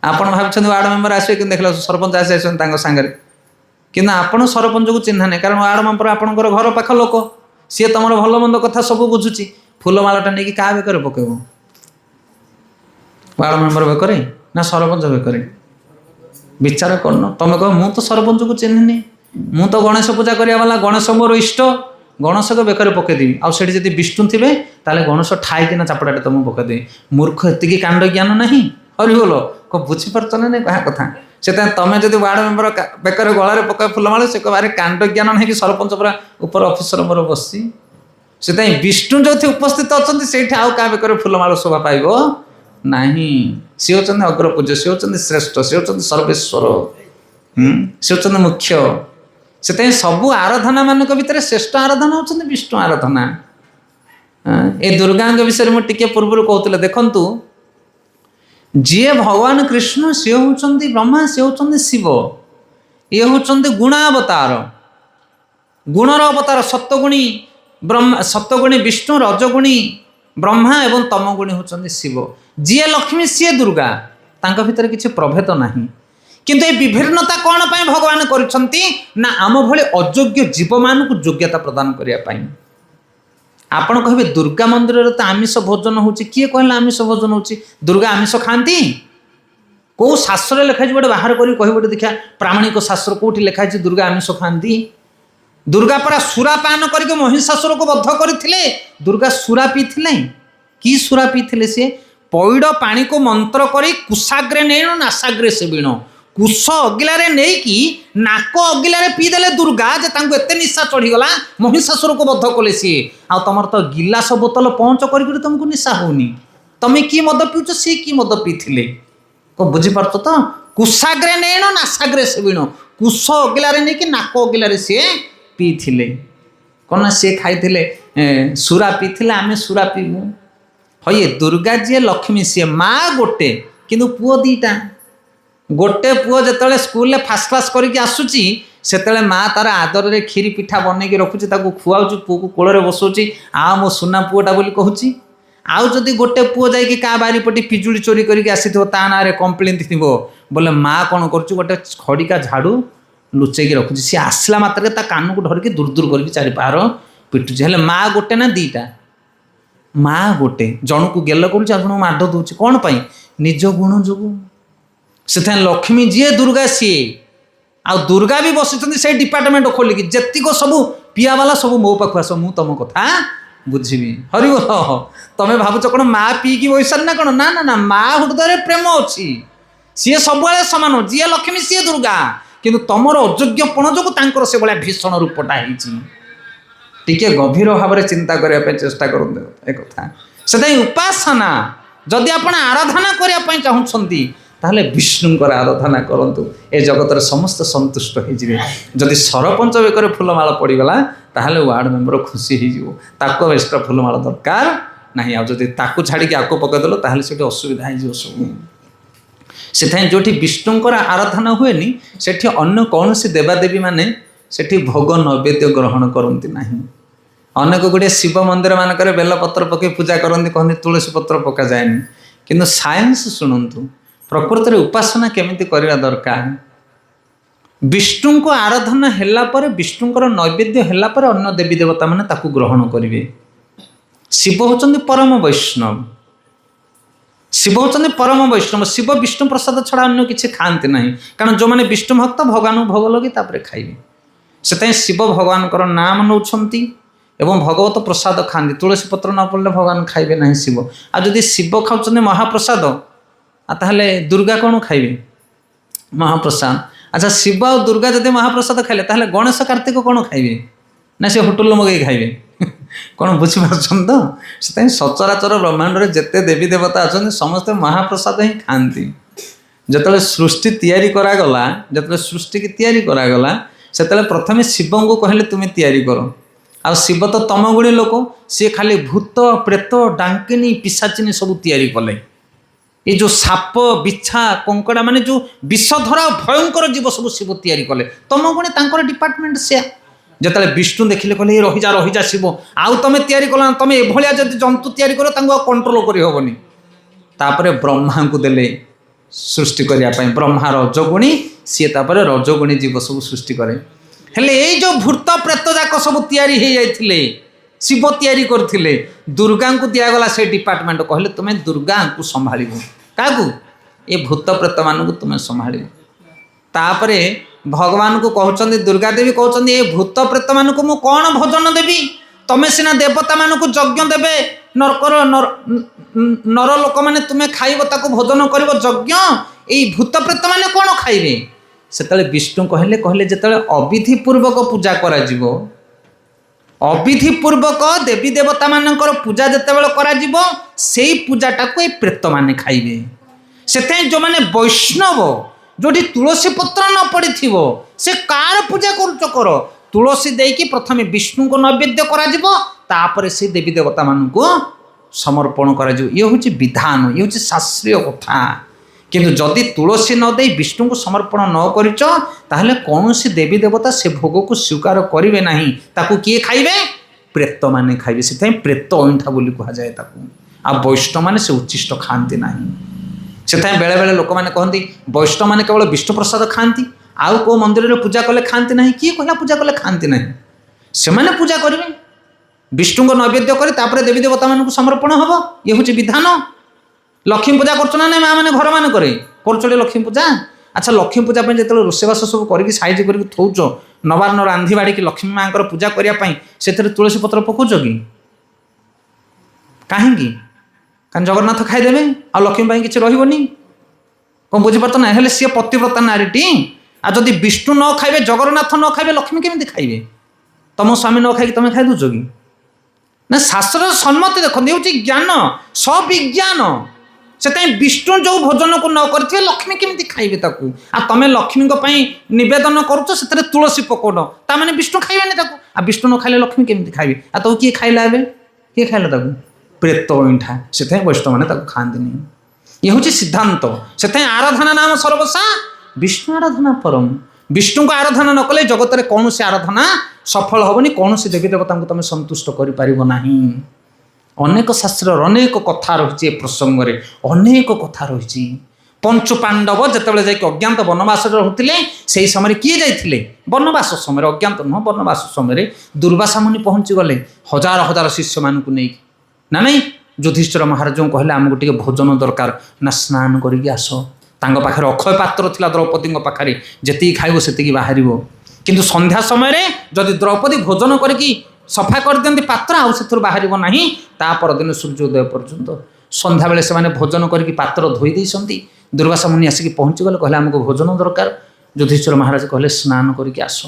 भाई वार्ड मेंबर आसवे कि देख सरपंच आसी सागर कि आपण सरपंच को चिन्हा नहीं कारण वार्ड मेंबर आपंकर घर पाख लोक सी तुम भल मंद कथा सब बुझुची फूलमालटा नहीं क्या बेकर पकेब वार्ड मेंबर बेकर ना सरपंच बेकर विचार करन तुम कह मु तो सरपंच को चिन्हनी मु तो गणेश पूजा करिया वाला गणेश मोर इष्ट गणेश को बेकर पकईदेवी आठ जब विष्णु थे ताले गणेश ठाईकिना चापड़ाटे तुम पकईदेवी मूर्ख एति कांड ज्ञान ना हरि बोल को बुझीपार ना नहीं कह कथा से तुम जब वार्ड मेंबर बेकर गलार पक फूलमाल से कह कांड ज्ञान नहीं कि सरपंच पूरा ऊपर ऑफिसर मोर बसी से विष्णु जो उपस्थित अच्छा से आउ क्या बेकर फूलमाल शोभा पाइब नहीं सी होती अग्रपूज्य सी होती श्रेष्ठ सी होती सर्वेश्वर सी होती मुख्य से सबू आराधना मान भर श्रेष्ठ आराधना होती विष्णु आराधना ए दुर्गा विषय में टिके पूर्व कहते देखु जी भगवान कृष्ण सी होती ब्रह्मा सी होती शिव ये होती गुणावतार गुणर अवतार सत्वगुणी ब्रह्मा सत्वगुणी विष्णु रजगुणी ब्रह्मा एवं तमगुणी होती शिव जी लक्ष्मी सी दुर्गा तांका भितर किसी प्रभेद नहीं किंतु ये विभिन्नता कौन पाई भगवान करिसंती ना आम भली अयोग्य जीव मान को योग्यता प्रदान करने आपण कहे दुर्गा मंदिर तो आमिष भोजन होची किए कहला आमिष भोजन होची दुर्गा आमिष खाती कौ शास्त्र लिखाई गोटे बाहर कर कह देखा प्रामाणिक शास्त्र कौटी लिखाई दुर्गा आमिष खाती दुर्गा परा सुरा पान करके महिषासुर को बद्ध करथिले दुर्गा सुरा पीथिले कि सुरा पीथिले से पैड़ पानी को मंत्र करी कुशाग्रे नेण नासाग्रे सेविण कुश अगिलारे नहीं कि नाक अगिलारे पीदेले दुर्गा जे तांको एते निशा चढ़ीगला महिषासुर को बद्ध कले सी आ तुम तो गिलास बोतल पहुँच कर तुमको निशा होनी तुम कि मद पीछ सी कि मद पीथिले को बुझीपार तो कुशाग्रे नेण नासाग्रे सेविण कुश अगिलारे नहीं कि नाक अगिलारे सी पीथिले कौन सी खाई सुरा पीथिले आमे सुरा पीबू हये दुर्गा जी लक्ष्मी सी माँ गोटे किंतु पुओ दीटा गोटे पुओ जो स्कूल फास्ट क्लास करके आसूची से माँ तार आदर रे खीरी पिठा बनईकी रखुची खुआऊँ पुओ को कोल बसौची आ मो सुना पुओटा बोली कहूँ आउ जदि गोटे पुओ जाकि क्या बारीपटी पिजुड़ी चोरी करके आसी ता ना कम्प्लेन थी बोले माँ कौन कर गोटे खड़िका झाड़ू लुचेकी रखुची सी आसला मात्र ता कान को धरिकी दूर दूर करके चारि पहाड़ पिटुची हेले माँ गोटे ना दीटा माँ गोटे जन को गेल कर माड दूसरी कौन पाई निज गुण जो से लक्ष्मी जी दुर्गा सी आ दुर्गा भी बस से डिपार्टमेंट खोलिकी जेतिक सब पिया वाला सब मो पाख आस मु तुम कथा बुझी हरि बोल तुम भावुच कौन माँ पीकी बैसार ना कौन ना ना ना माँ हृदय प्रेम अच्छी सी सब सामान जी लक्ष्मी सी दुर्गा किंतु तुमर अयोग्यपण जो से भाया भीषण रूपटा टिके गभीर भाव में चिंता करने चेष्टा करूँ एक कथा से उपासना जदि आप आराधना करने चाहूँगी ताहले विष्णुंकर आराधना करंतु ए जगत रे समस्त संतुष्ट हो जिवे जदि सरपंच बेकर फूलमाला पड़ीगला ताहले वार्ड मेंबर खुशी हो जिवो ताको एक्स्ट्रा फूलमाला दरकार नहीं आ जदि ताको छाड़ी के आको पकदेलो ताहले सेठी असुविधा हो जिवो सब से जोठी विष्णुंकर आराधना हुएनी सेठी अन्य कौनसी देवादेवी माने सेठी भोग नैवेद्य ग्रहण करती नहीं अनेक गुड़े शिव मंदिर मानक बेलपत्र पकई पूजा करती कहते तुलसी पत्र पका जाएनि किंतु साइंस शुणु प्रकृत में उपासना केमिति करने दरकार विष्णु को आराधना हैला पर विष्णुंकर नैवेद्य हैला पर अन्य देवी देवता माने ताकू ग्रहण करेंगे शिव होचंदी परम वैष्णव, शिव होचंदी परम वैष्णव। शिव विष्णु प्रसाद छड़ा अन्य किसी खाते ना, कारण जो मैंने विष्णु भक्त भगवान भोग लगे तापर खाइबे। से शिव भगवान नाम नौछंती एवं भगवत प्रसाद खाती। तुलसी पत्र न पड़े भगवान खाइबे ना शिव। आ जदि शिव खाऊँ महाप्रसाद ताहले दुर्गा कौन खाइबे? महाप्रसाद। अच्छा शिव आ दुर्गा जदि महाप्रसाद खाइले ताहले गणेश कार्तिक कौन खाइबे? ना से होटल मगै खाइबे? कौन बुझीपार्छन तो? से सचराचर ब्रह्मांड में जिते देवी देवता अच्छा समस्ते महाप्रसाद ही खाती। जिते सृष्टि तैयारी करागला, जिते सृष्टि की तैयारी करागला से प्रथम शिव को कहले तुम्हें तैयारी कर। आ शिव तो तमगुणी लोक, सी खाली भूत प्रेत डांकिनी पिशाचिनी सब तैयारी कले। ये जो साप बिछा कंकड़ा माने जो विषधरा भयंकर जीव सब शिव तैयारी कले। तमगुणी तांकर डिपार्टमेंट से जिते विष्णु देखिले कहले रहीजा शिव आउ तुम तैयारी कल तुम एभलिया जब जंतु तैयारी कर कंट्रोल करहबनी। तापरे ब्रह्मा को देले सृष्टि करने। ब्रह्मा रजगुणी, सी तापर रजगुणी जीव सब सृष्टि करे। हेले ये जो भूत प्रेत जाक सब तैयारी हो जाते शिव तैयारी करथिले, दुर्गा को दिगला से डिपार्टमेंट कहले तुम्हें दुर्गा को संभाल। क्या ये भूत प्रेत मान तुम्हें संभाल। तापरे भगवान को कहते दुर्गा देवी कहते ये भूत प्रेत मान को कौन भोजन देवी? तुम्हें सीना देवता मान को यज्ञ देवे, नरकर नर लोक मैंने तुम्हें खाइब ताको भोजन कर यज्ञ, ये भूत प्रेत मैंने कौन खाइबे? से विष्णु कहले कहले जिते अविधि पूर्वक पूजा करा जीवो, अविधि पूर्वक देवी देवता मानकर पूजा जितेबाला करा जीवो सेई पूजाटा को प्रेत माने खाइबे। से जो माने वैष्णव जोटी तुलसी पत्र न पड़ी थिवो से कार पूजा कर तुलसी देकी प्रथम विष्णु को नैवेद्य करा जीवो, तापर से देवी देवता मान को समर्पण करा जीवो। ये हूँ विधान, ये हूँ शास्त्रीय कथा। किंतु जदि तुलसी न दे विष्णु को समर्पण न करिच ताहले कौन सी देवी देवता से भोग को स्वीकार करिवे नहीं। ताकू किए खाइबे? प्रेत माने खाइबे। से प्रेत अइंठा बोली कहा जाए ताकू। आ वैष्णव माने से उच्चिष्ट खाती नहीं। से बेले बेले लोक मैंने कहते वैष्णव माने केवल विष्णु प्रसाद खाती, आउ को मंदिर में पूजा कले खाती नहीं। किए कहला पूजा कले खाती नहीं? से माने पूजा करेंगे विष्णु को नैवेद्य कर तापर देवी देवता मान को समर्पण हम। ये हूँ विधान। लक्ष्मी पूजा कर माँ मैंने घर मान कर लक्ष्मी पूजा। अच्छा लक्ष्मी पूजा जो रोषेबास सब कर साइज कर थौच नवान्न रांधि बाड़ी की लक्ष्मी माँ पूजा करने से तुलसी पत्र पकाउच कि कहीं जगन्नाथ खाईदेवे आ लक्ष्मी किसी रही कौन बुझीपार ना। हेल्ले सी पतिव्रता नारीटी। आ जदि विष्णु न खाइबे जगन्नाथ न खाइबे लक्ष्मी केमी खाइबे? तुम स्वामी न खाई तुम खाई दौच कि ना? शास्त्र सम्मति देखते हूँ ज्ञान सविज्ञान। से विष्णु जो भोजन को न करथिबे लक्ष्मी केमी खाइबे ताकू? आ तमें लक्ष्मी नवेदन करुच से तुलसी पकौन ताने विष्णु खाइबे ताकू। आ विष्णु न खाइले लक्ष्मी केमी खाइबे? आ तो किए खाइला एबे? किए खाइला ताकू? प्रेत अइंठा। से वैष्णव मैंने खाती नहीं। ये हूँ सिद्धांत। से आराधना नाम सर्वसा विष्णु आराधना परम। विष्णु को आराधना न कले जगत में कौन सी आराधना सफल हेनी। कौन सी देवी देवता को तुम संतुष्ट करना। अनेक शास्त्र अनेक कथा रही प्रसंग में, अनेक कथा रही। पंचु पांडव जिते जाकि अज्ञात वनवास रोते से समय किए जाते वनवास समय, अज्ञात नुह वनवास समय दुर्वासा मुनि पहुँची गले हजार हजार शिष्य मानक नहीं ना। नहीं युधिष्ठिर महाराज कहले आमको टे भोजन दरकार ना, स्नान करके आस। तांको पाखरे अक्षय पात्र थिला द्रौपदी पाखरे जेतिकी खाइबो सेतिकी बाहरिबो। किंतु संध्या समय रे जदि द्रौपदी भोजन करके सफा कर दियंती पात्र आउ सेथुर बाहरिबो नाही। ता परदिन सूर्योदय पर्यंत संध्या बेले से भोजन करके पात्र धोई देइसंती। दुर्वासा मुनि आसिक पहुँची गले कहले आमको भोजन दरकार। युधिष्ठिर महाराज कहले स्नान करके आस।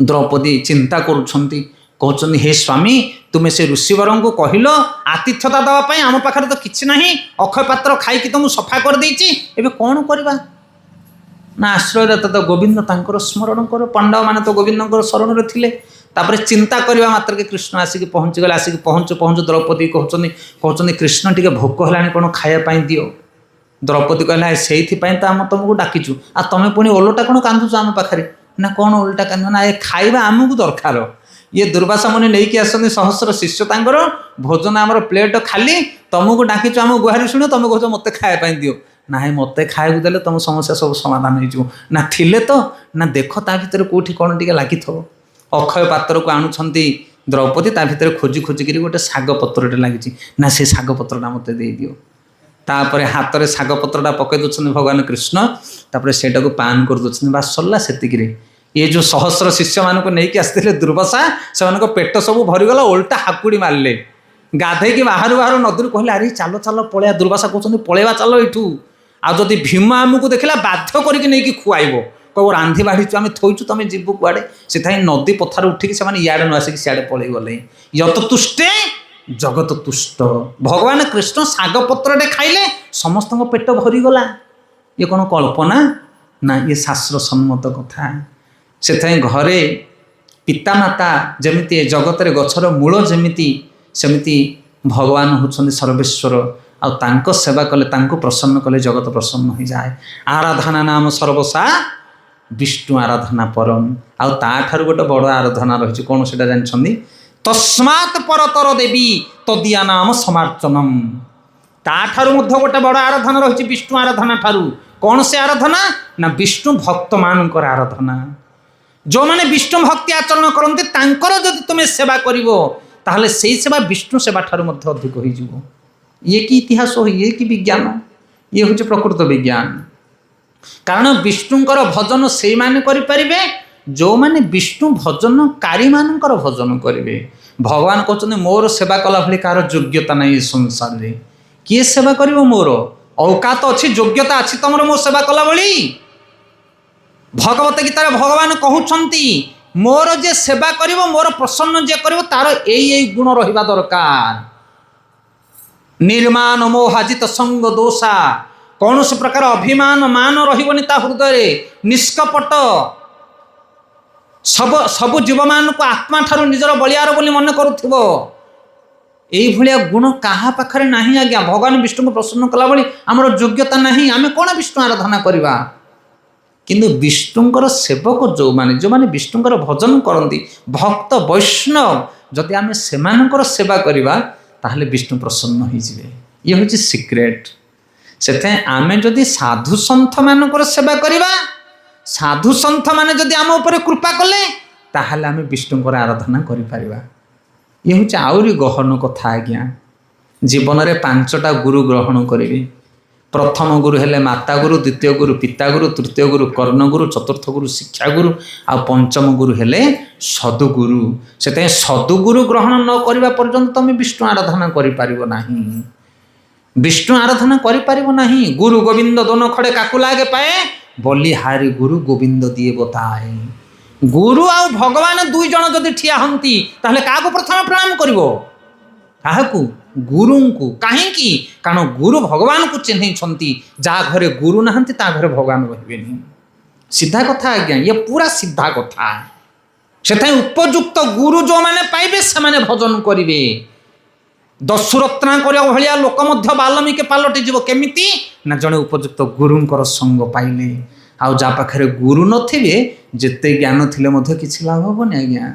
द्रौपदी चिंता करुछंती कहते हे स्वामी तुम्हें से ऋषिवर को कहल आतिथ्यता देवाई आम पाखे तो किसी ना अक्षय पात्र खाई तुमको सफा कर देछि एबे कौन करवा ना। आश्रयदाता तो गोविंद तांकर स्मरण कर। पांडव माने तो गोविंद शरण में थिले। तापर चिंता करवा मात्र के कृष्ण आसिक पहुँची गले। आसिक पहुँचु पहुँचु द्रौपदी कहते कृष्ण टे भोक है कौन खायापाई दियो। द्रौपदी कहला से तो आम तुमको डाकिचु आ तुम पुणी ओलटा कौन कांदुच आम पाखे ना। कौन ओलटा कांद ना ये खाइबा आमको दरकार। ये दुर्वासा मुनि लेकिन आसते सहस्र शिष्य तांकर भोजन आमर प्लेट खाली तुमको डाकिचु आम गुहारी शुण तुम कह मत खायापाई दियो ना। मत खाया देले तुम समस्या सब समाधान हो ना। थिले तो ना देख ता भर कौटी कौन टे लगी अक्षय पात्र को आणुंट द्रौपदी ता भितर खोजी खोजिकी गोटे शाग पत्रटे लगी ना से शाग पत्रटा मत दे तापर हाथ में शाग पत्रटा पकई दूसरे भगवान कृष्ण तापर सेटा को पान कर दूसरे बास सरला से ये जो सहस्र शिष्य मानक नहीं आसते दुर्वासा से पेट सब भरीगला उल्टा हाकुड़ी मारे गाधे कि बाहर बाहर नदी कहले अरे चलो चलो पलैया दुर्वासा कहते पलैया चलो यू आदि भीम आमको देखला बाध्य करके खुआब कह रांधि बाढ़ी आम थोचु तुम जीव कुआड़े से नदी पथार उठिक से इे न आसिक सियाड़े पलि गले यत तुष्टे जगत तुष्ट भगवान कृष्ण शाग पत्रटे खाइले समस्त पेट भरीगला ये कौन कल्पना ना ये शास्त्र सम्मत कथा से घरे पितामाता जमिति जगत गछर मूल जमिति सेमिति भगवान होछन्ति सर्वेश्वर आउ तांको सेवा कले तांको प्रसन्न कले जगत प्रसन्न हो जाए आराधना नाम सर्वसा विष्णु आराधना परम आउ ताठार गोटे बड़ आराधना रही कौन से जानते तस्मात् परतर देवी तदिया नाम समार्चनम ताठार गोटे बड़ आराधना रही विष्णु आराधना ठारू कौन से आराधना ना विष्णु भक्त मानकर आराधना जो माने विष्णु भक्ति आचरण करते तांकर जदि तुम्हें सेवा करिवो ताहले सेई सेवा विष्णु सेवा ठारू मध्य अधिक हो जिवो ये कि इतिहास हो ये कि विज्ञान ये हूँ प्रकृत विज्ञान कारण विष्णुंकर भजन से माने करि परिबे जो माने विष्णु भजनकारी मानकर भजन करेंगे भगवान कहते मोर सेवा कला भली कार योग्यता नहीं संसार रे किए सेवा करिवो मोर औकात अच्छी योग्यता अच्छी तुम मो सेवा कला भली भगवत गीतार भगवान कहउछंती मोर जे सेवा करिवो मोर प्रसन्न जे करिवो तार एई गुण रहिबा दरकार निर्माण मोहाजित संग दोषा कौन से प्रकार अभिमान मान रही हृदय निष्कपट सब सब जीव मान को आत्मा ठारू निजर बलियार बोली मन करुथिबो एई भलिया गुण कहा पाखरे नहीं आज्ञा भगवान विष्णु को प्रसन्न कला बली आमर योग्यता नहीं आमे कौन विष्णु आराधना करवा किंतु विष्णुंकर सेवक जो माने विष्णुंकर भजन करती भक्त वैष्णव जदि आमे सेमानकर सेवा करवा ताहले विष्णु प्रसन्न हो जिवे ये हूँ सिक्रेट से आमे जदि साधु सन्थ मानकर सेवा करवा साधु सन्थ माने जदि आम ऊपर कृपा कले ताहले आमे विष्णुंकर आराधना करि परिबा ये हूँ आउरी गहन कथा आज्ञा जीवन में 5टा गुरु ग्रहण करेंगे प्रथम गुरु हेले माता गुरु द्वितीय गुरु पिता गुरु तृतीय गुरु कर्ण गुरु चतुर्थ गुरु शिक्षा गुरु आ पंचम गुरु हेले सदुगुरु से सदुगुरु ग्रहण न करने पर्यंत तुम विष्णु आराधना नहीं विष्णु आराधना नहीं गुरु गोविंद दोनों खड़े काकू लागे पाए बोली हारी गुरु गोविंद दिए बताए गुरु आ भगवान दुई जन जदि ठिया हंती ताहले काको प्रथम प्रणाम करिवो काहाकू गुरु को कहीं कारण गुरु भगवान को चिन्हई जहाँ घरे गुरु नहांती ता घरे भगवान रहे सीधा कथा आज्ञा ये पूरा सीधा कथा से उपयुक्त गुरु जो मैंने पाइबे से माने भजन करेंगे दशरत्नाकर भाया लोक मध्य बाल्मीकि पलटि जीव केमिति ना जड़े उपयुक्त गुरुंकर संग पाइले आउ जा पाखे गुरु नथिबे जेते ज्ञान थिले किछि लाभ हेबनी आज्ञा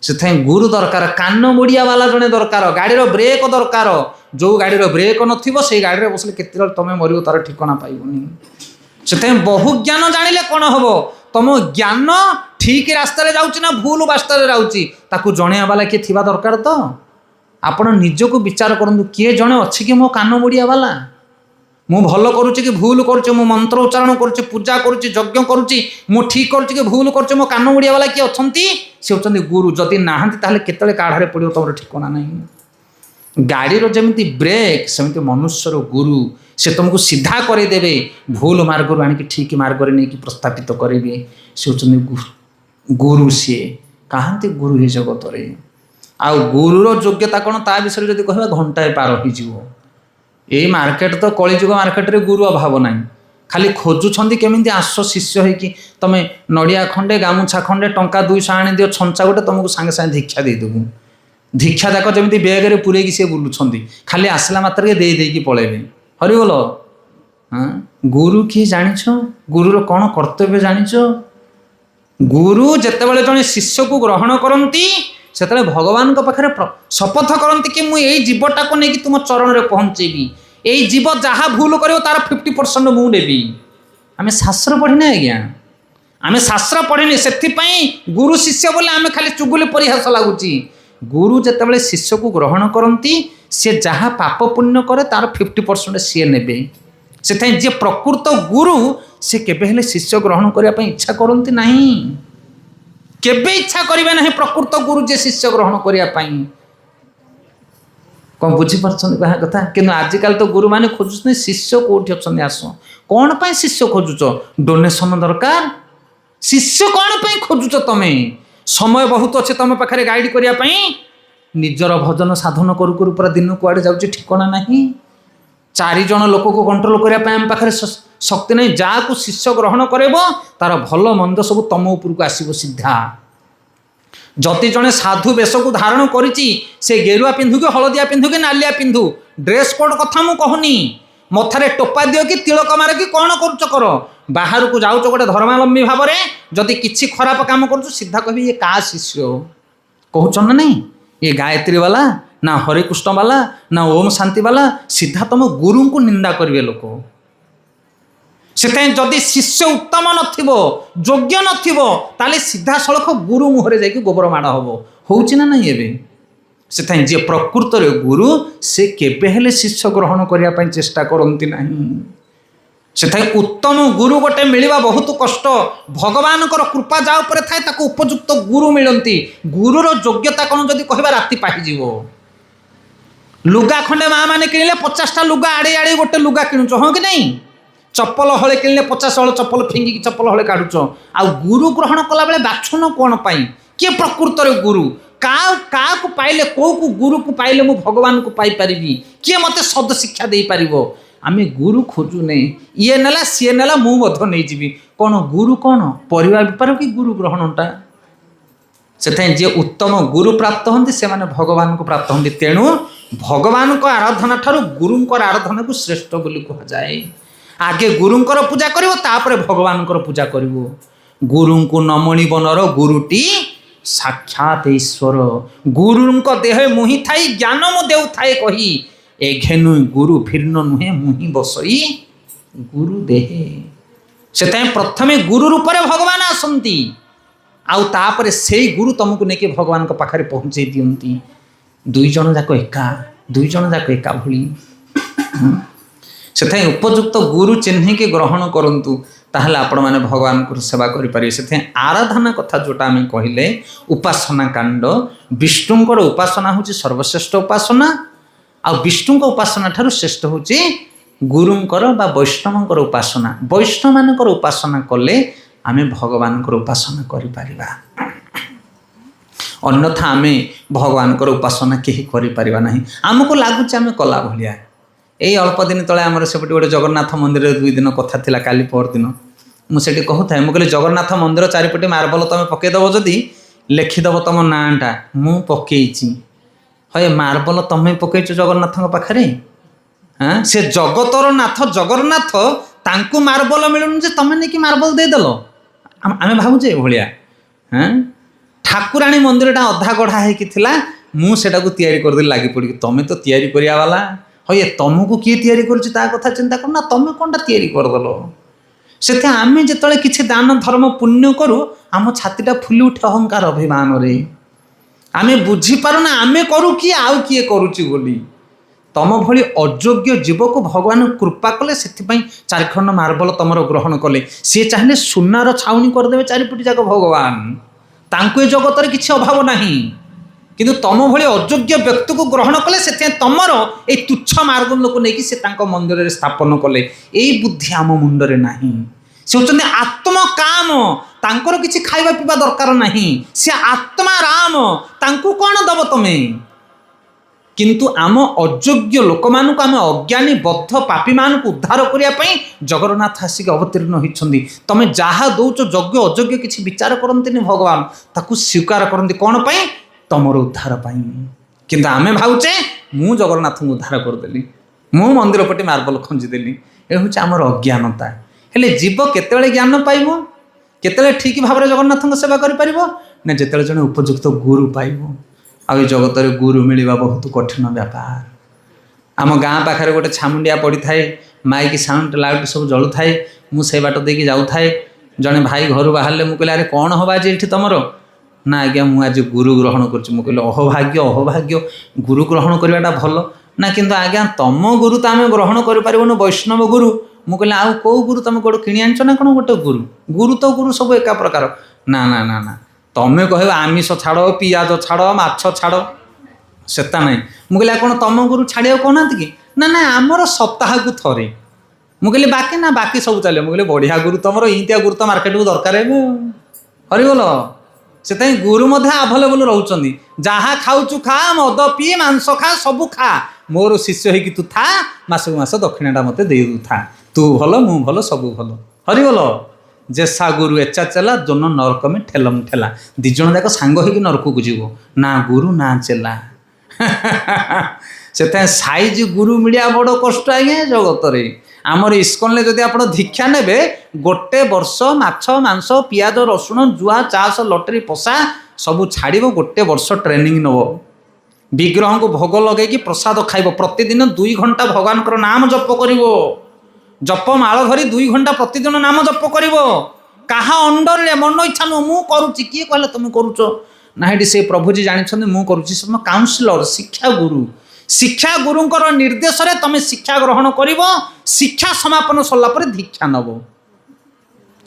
से गुरु दरकार कान मोड़िया वाला जड़े दरकार गाड़ी ब्रेक दरकार जो गाड़ी ब्रेक नथिबो से गाड़ी बसले केते तुम मर तार ठिकाना पाइबनी से बहु ज्ञान जानिले कौन हम तुम ज्ञान ठीक रास्तार जाऊँच ना भूल रास्तार जाऊँगी ताकू जणेया वाला किए थिबा दरकार तो आपण निजको विचार करंतु किए जणे अछि कि मो कान मोड़िया वाला मु भल करुच्ची कि भूल करुच्ची मु मंत्र उच्चारण करुच्ची पूजा करुच्ची यज्ञ करुच्ची मु ठीक करुच्ची कि भूल करुच्ची मो कान मोड़िया वाला किए अछंती से होचंती गुरु जदि नाहांती ताहले केतले काढ़ारे पड़ियो तमर ठिकाना नहीं गाड़ीर जेमिति ब्रेक सेमिति मनुष्यर गुरु से तुमको सीधा करे देबे भूल मार्ग आनिक ठीक मार्ग नहीं कि प्रस्थापित करेंगे से होचंती गुरु सी कहांती गुरु ही जगत रे आ गुरुर योग्यता कौन ता विषय जदि कहबा घंटाए पार हो जिवो यही मार्केट तो कलिजुग मार्केट रे गुरु अभाव ना खाली खोजुंट केमी आस शिष्य होगी तुम नड़िया खंडे गामुछा खंडे टंका 200 आनी दियो छंचा गोटे तुमको सांगे सांगे दीक्षा देदेबू दीक्षा जाक जमी बेगे पूरे सी बुलूँ खाली आसला मात्र के पलैबे हरिगल हाँ गुरु किए जानिछ गुरुर कौन कर्तव्य जानिछ गुरु जितेबाला जड़े शिष्य को ग्रहण करती से भगवान पाखे शपथ करती कि मुझे यही जीवटा को लेकिन तुम चरण में पहुँचेबी यही जीव जहाँ भूल कर तार 50% मु नेबी आम शास्त्र पढ़िने आज्ञा आम शास्त्र पढ़िने से गुरु शिष्य बोले आम खाली चुगुली परिहास लगुच गुरु जितेबाला शिष्य को ग्रहण करती सी जहाँ पाप पुण्य करे तार 50% सी ने से जी प्रकृत गुरु सी केबे शिष्य ग्रहण करने इच्छा करती नहीं केबे इच्छा करेंगे ना प्रकृत गुरु जे शिष्य ग्रहण करने कौन बुझीपार कह कथा कि आजिकल तो गुरु मैंने खोजुन शिष्य कौटी अच्छे आस कौन पर शिष्य खोजुच डोनेशन दरकार शिष्य कौन पर खोजुच तुम्हें समय बहुत अच्छे तुम पाखे गाइड करने निजर भजन साधन करू करू पूरा दिन कुआड़े जाऊँ ठिकाना नहीं 4 जन लोक को कंट्रोल करने आम पाखे शक्ति नहीं जहाँ शिष्य ग्रहण कर तार भल मंद सब तुम उपरक आसो सीधा जति जड़े साधु वेश को धारण करिछि से गेरुआ पिंधु कि हलदिया पिंधु कि नालिया पिंधु ड्रेस कोड कथा मु कहनी मथारे टोपा दियो कि तिलक मार कि कौन करुच कर बाहर को जाऊच गोटे धर्मावलंबी भाव में जदि किसी खराब काम कर सीधा कह ये का शिष्य कहून ना नहीं ये गायत्री वाला ना हरिकृष्ण वाला ना ओम शांति वाला सीधा तुम गुरु को निंदा करेंगे लोक से जदि शिष्य उत्तम नोग्य नाले सीधा सड़क गुरु मुहरे जाकि गोबर माड़ हम होची ना नहीं एवं से जी प्रकृत गुरु से केबे शिष्य ग्रहण करने चेष्टा करती ना से उत्तम गुरु गोटे मिलवा बहुत कष्ट भगवान कृपा जा थाए उपयुक्त गुरु मिलती गुरुर योग्यता कौन जदि कह राति पाइज लुगा खंडे माँ मैंने किणिले 50टा लुगा आड़े आड़े गोटे लुगा किणुच हाँ कि नहीं चप्पल हले किणिले 50 हल चप्पल फिंगिक चप्पल हले काढ़ुच आ गुरु ग्रहण कला बेले बाछुन कौन पाई किए प्रकृत गुरु क्या पाइले कौ को गुरु को पाइले मु भगवान को पाई परिबी किए मते सद शिक्षा दे पारिबो आमे गुरु खोजुने ये नेला सी नेला मु मध्य नहीं जीवी कौन गुरु कौन परिवार बेपार कि गुरु ग्रहणटा से जी उत्तम गुरु प्राप्त होती से माने भगवान को प्राप्त होती तेणु भगवान को आराधना ठारू गुरु आराधना को श्रेष्ठ बोली कह जाए आगे गुरुंकर पूजा करिवो तापरे भगवानकर पूजा करिवो गुरु को नमणि बनर गुरुटी साक्षात ईश्वर गुरुंक देह मुहि थाई ज्ञान मु देउ थाए कही ए घेनु गुरु भिन्न नुहे मुहि बसई गुरु देहे से प्रथमे गुरु रूप में भगवान आसंती आउ तापरे से गुरु तुमको लेके भगवान को पाखरे पहुँचे दियंती 2 जन जाक एका 2 जन जाक एका भली से उपयुक्त गुरु चिन्ह के ग्रहण करंतु ताहले आपण माने भगवान को सेवा करि पारे से आराधना कथा जोटा आम कहले उपासना कांड विष्णुंकर उपासना होची सर्वश्रेष्ठ उपासना आ विष्णुंक उपासना ठारू श्रेष्ठ होची गुरुंकर बा वैष्णवंकर उपासना वैष्णव मानकर उपासना कले आमे भगवानकर उपासना करि पारिबा अन्यथा आमे भगवानकर उपासना केही करि पारिबा नाही हमको लागुच आमे कला भलिया यही अल्प दिन तले आमर सेपटे गोटे जगन्नाथ मंदिर 2 दिन कथा थिला काली पर दिन मुझे कहूए मुझे जगन्नाथ मंदिर चारिपटे मार्बल तुम पकईदेव जदि लिखिदेव तुम नाटा मु पकईची हे मार्बल तुम्हें पकईच जगन्नाथ पाखे हाँ से जगतर नाथ जगन्नाथ तांकु मार्बल मिलून जे तुम नहीं मार्बल देदेल आम भावुचे भाया हाँ ठाकुराणी मंदिरटा अधा गढ़ा होता मुझे तैयारी करदेली लगी पड़ी तुम्हें तो तैयारी करिया वाला हे तुमको किए तैयारी करुच्चा कथा चिंता करना तुम कौनटा तैयारी करदेल से आम जो किसी दान धर्म पुण्य करूँ आम छातीटा फुली उठे अहंकार अभिमान रे आम बुझीपारुना आम करूँ किए आउ किए करुच्ची बोली तुम भली अयोग्य जीव को भगवान कृपा कले से 4 खंड मार्बल तुम ग्रहण कले सी चाहिए सुनार छाउनी करदे चारिपटी जाक भगवान तांको ए जगत किसी अभाव नहीं किंतु तुम भली अयोग्य व्यक्ति को ग्रहण कले से तुमर ये तुच्छ मार्बल को लेकिन से मंदिर स्थापन कले यही बुद्धि आम मुंडरे नाही से होचंदी आत्म काम तांकर किसी खाइबा पीवा दरकार नहीं से आत्मा राम तांको कौन दब तुम्हें किंतु आम अयोग्य लोक मानक आम अज्ञानी बद्ध पापी मान को उद्धार करने जगन्नाथ आसिक अवतीर्ण होती तुम जहाँ दौच यज्ञ अयोग्य किसी विचार करते भगवान ताकू स्वीकार करते कौन पाई तुमर उद्धार पाई किंतु आमे भावचे मु जगन्नाथ को उद्धार करदेली मु मंदिर पटे मार्बल खंजीदेली ये हूँ आमर अज्ञानता हेले जीव केतेबेले ज्ञान पाइब केतेबेले ठीक भाव में जगन्नाथ सेवा करि ना जिते जड़े उपयुक्त गुरु पाइब आ जगत गुरु मिलवा बहुत कठिन व्यापार आम गाँ पाखे गोटे छामुंडिया पड़ी थाए माइक साउंड लाउड सब जलू थाए मुझे बाट देकी जाऊ थाए जड़े भाई घर बाहर मुझे अरे कौन हवा आज ये तुमर ना आज्ञा मु आज गुरु ग्रहण कर कहले अहोभाग्य अहोभाग्य गुरु ग्रहण करवाटा भल ना किंतु आज्ञा तुम गुरु तो आम ग्रहण कर वैष्णव गुरु मु कहले आउ कौ गुरु तुम गोटे किणी आनछ ना कौन गोटे गुरु गुरु तो गुरु सब एका प्रकार ना ना ना ना तुम कह आमिष छाड़ पियाज छाड़ माछ छाड़ सेता ना मुझे कौन तुम गुरु छाड़िया कहना कि ना ना आमर सप्ताह को थरे मुझे बाकी ना बाकी सब चले मुझे बढ़िया गुरु तुम इंतिया गुरु तो मार्केट को दरकार हरिगल से गुरु आभेलेबल रोच जहाँ खाऊ खा मद पी मांस खा सब खा मोर शिष्य हो तू था मासक मास दक्षिणाटा मत दे दू था तू भल मु भल सब भल हरिगल जेसा गुरु एचा चला जोन नरक में ठेलम ठेला दिज जाक सांग हो नरक को जीव ना गुरु ना चेला से साइज गुरु मिलिया बड़ कष्ट आज्ञा जगत रे आमर इस्कन जदि आप दीक्षा ने गोटे वर्ष माछ मांस पियाज रसुण जुआ चाष लटरी पशा सब छाड़ गोटे वर्ष ट्रेनिंग नब विग्रह को भोग लगे कि प्रसाद खाइब प्रतिदिन 2 घंटा भगवान नाम जप कर जप माल धरी 2 घंटा प्रतिदिन नाम जप कर कहा अंडर मन इच्छा नुह मु करुच्ची किए कहले तुम करुच ना ये से प्रभुजी जानते मु करुच्ची सब काउंसिलर शिक्षा गुरुंकर निर्देश रे तुम शिक्षा ग्रहण कर शिक्षा समापन सरला पर दीक्षा नब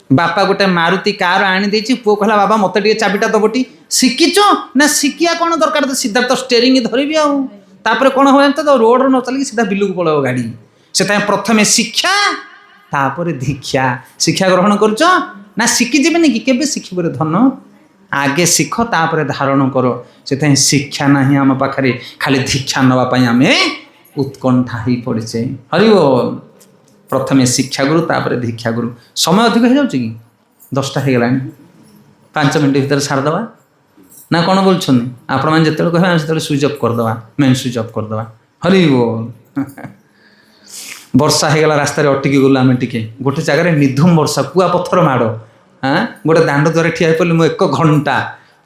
बापा गोटे मारुति कार आनी पुओ कहला बाबा मत टे चाबिटा दबटी शिखिच ना शिखिया कौन दरकार सीधा स्टेरिंग धरबी आउे कौन हो तो रोड न चलिए सीधा बिलू को पड़ो गाड़ी से प्रथमे शिक्षा तापर दीक्षा शिक्षा ग्रहण करुच ना शिखिजी कि केबे शिखब धन आगे शिख तापर धारण कर से शिक्षा ना आम पाखे खाली दीक्षा नापी आम उत्कंठा ही पड़े हरि प्रथमे शिक्षा गुरु तापर दीक्षा गुरु समय अधिक हो जाऊँ कि 10टा हो गला 5 मिनट भर सारदे ना कौन बोलते आपण मैंने जिते कहे से स्विच अफ करदे मेन स्विच अफ करदे हरि बोल वर्षा हो गला रास्त अटिकी गलु आम टे गोटे जगार निधुम वर्षा कुआ पत्थर माड़ हाँ गोटे दांड द्वारा ठिया पड़े मुझे 1 घंटा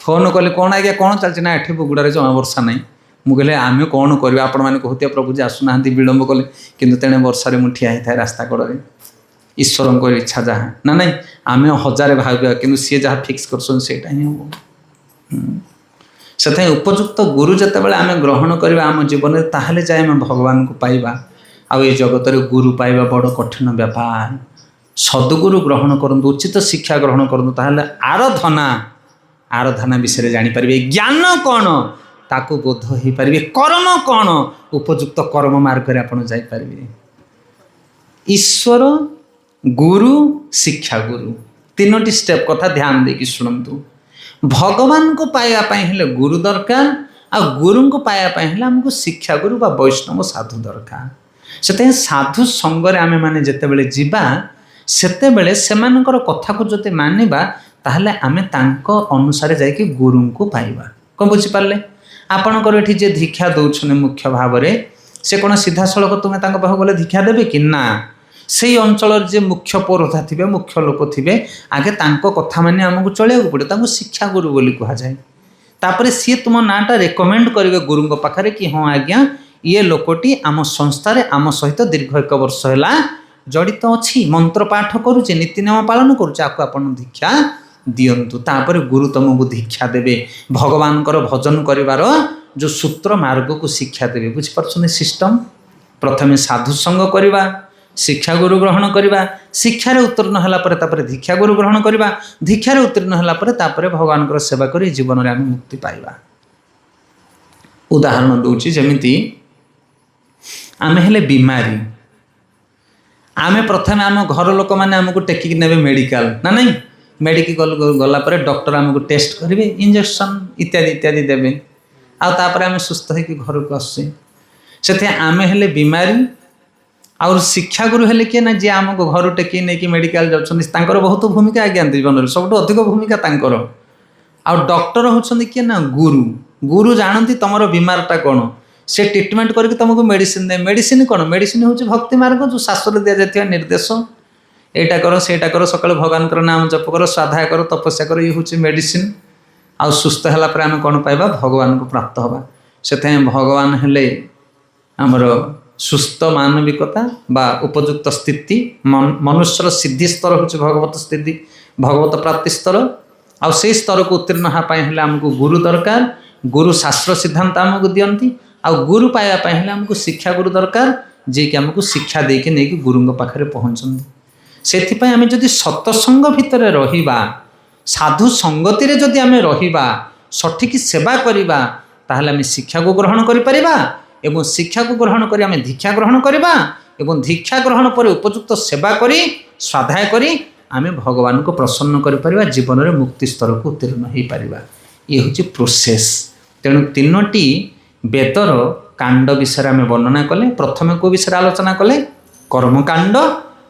फोन कले कौन आज्ञा कौन चलती ना एठी बुगुड़ारे जमा वर्षा नहीं मुझे आम कौन करवा आपण मैंने कहते प्रभु जी आसुना विलम्ब कले कि तेणे वर्षा मुझे ठिया होता है रास्ता कड़े ईश्वर को इच्छा जहाँ ना नहीं आम 1000 भाविया कि सी जहाँ फिक्स करटा ही हम से उपयुक्त गुरु जिते आम ग्रहण करवा आम जीवन में ताहले जाए आम भगवान को पाइबा आउ ये जगत रे गुरु पाइबा बड़ कठिन व्यापार सद्गुरु ग्रहण करूँ उचित शिक्षा ग्रहण करूँ ताहले आराधना विषय जानीपारे ज्ञान कौन ताकू बोध हो पारे कर्म कौन उपयुक्त कर्म मार्ग में आप जापारे ईश्वर गुरु शिक्षा गुरु 3टी स्टेप कथा ध्यान देकी शुणु भगवान को पाइबापी हेले गुरु दरकार आ गुरु को पाइबापी हेले आमको शिक्षा गुरु बा वैष्णव साधु दरकार से साधु संगरे आमे माने जेतेबेले जीवा सेतेबेले सेमानकर कथा को जते मानिबा ताहले आमे तांको अनुसार जाइके गुरु को पाइबा कौन बुझिपारे आपणकर ये जे दीक्षा दौरान मुख्य भाव में से कौन सीधा सड़क तुम्हें पाख गले दीक्षा देवे कि ना से अंचल जे मुख्य पौरधा थे मुख्य लोक थे आगे कथा मानी आमको चलिया पड़े शिक्षा गुरु बोली कह जाए तापर सी तुम नाटा रेकमेंड करेंगे गुरु पाखे कि हाँ आज्ञा ये लोकटी आम संस्था आम सहित दीर्घ 1 वर्ष है जड़ित अच्छी मंत्र पाठ करुचे नीति नियम पालन करुचे आपको आपन दीक्षा दियंतु तापर गुरु तुमको दीक्षा देवे भगवान भजन करिवार जो सूत्र मार्ग को शिक्षा देवे बुझीपार सिस्टम प्रथमे साधु संग करवा शिक्षा गुरु ग्रहण करवा शिक्षार उत्तीर्ण है दीक्षा गुरु ग्रहण करवा दीक्षार उत्तीर्ण है भगवान सेवा कर जीवन में आम मुक्ति पाइबा उदाहरण दूची जमीती आम हेले बीमारी आमे प्रथमे आम घर लोक मैंने आमको टेकिक ने मेडिकल ना नहीं मेडिकल गला डॉक्टर आमको टेस्ट करेंगे इंजेक्शन इत्यादि इत्यादि देवे आउे आम सुस्थ होकर घर को आसे से आमे हेले बीमारी और शिक्षा गुरु हेले किए ना जी आमको घर टेकी नहीं मेडिकल जाऊँच बहुत भूमिका आज्ञा जीवन में सब अधिक भूमिका तांकर आ डॉक्टर होती किए ना गुरु गुरु जानती तुम बीमारटा कौन से ट्रिटमेंट करके तुमको मेडिसिन दे मेडिसिन कौन मेडिसिन हूँ भक्ति मार्ग जो शास्त्र दि जाता निर्देश एटा कर सेटा कर सकाल भगवान नाम जप कर स्वाध्याय कर तपस्या कर ये हूँ मेडिसिन आउ सुस्थ है आम कौन पाइबा भगवान को प्राप्त हवा से भगवान हेले आमर सुस्थ मानविकता बा उपयुक्त स्थिति मनुष्यर सिद्धि स्तर हूँ भगवत स्थिति भगवत प्राप्ति स्तर आउ से स्तर को उत्तीर्ण हाँपाई आमको गुरु दरकार। गुरु शास्त्र सिद्धांत आमको दियंती। आउ गुरु पाइबापी आमको शिक्षा गुरु दरकार जे कि आमको शिक्षा देके नहीं गुरु पाखे पहुँचती। से आम जदि सत्संग भितर रहिबा, साधु संगति रे जदि आम रहिबा, सठिक सेवा करिबा, ताहले आम शिक्षा को ग्रहण करि परिबा एवं शिक्षा को ग्रहण करी आम दीक्षा ग्रहण करिबा एवं दीक्षा ग्रहण पर उपयुक्त सेवा करी स्वाध्याय करी आम भगवान को प्रसन्न करि परिबा, जीवन में मुक्ति स्तर को उत्तीर्ण हो पारिबा। ये हूँ प्रोसेस। तेणु तीनोटी वेदर कांड विषय आम वर्णना कले। प्रथम को विषय आलोचना कले कर्मकांड।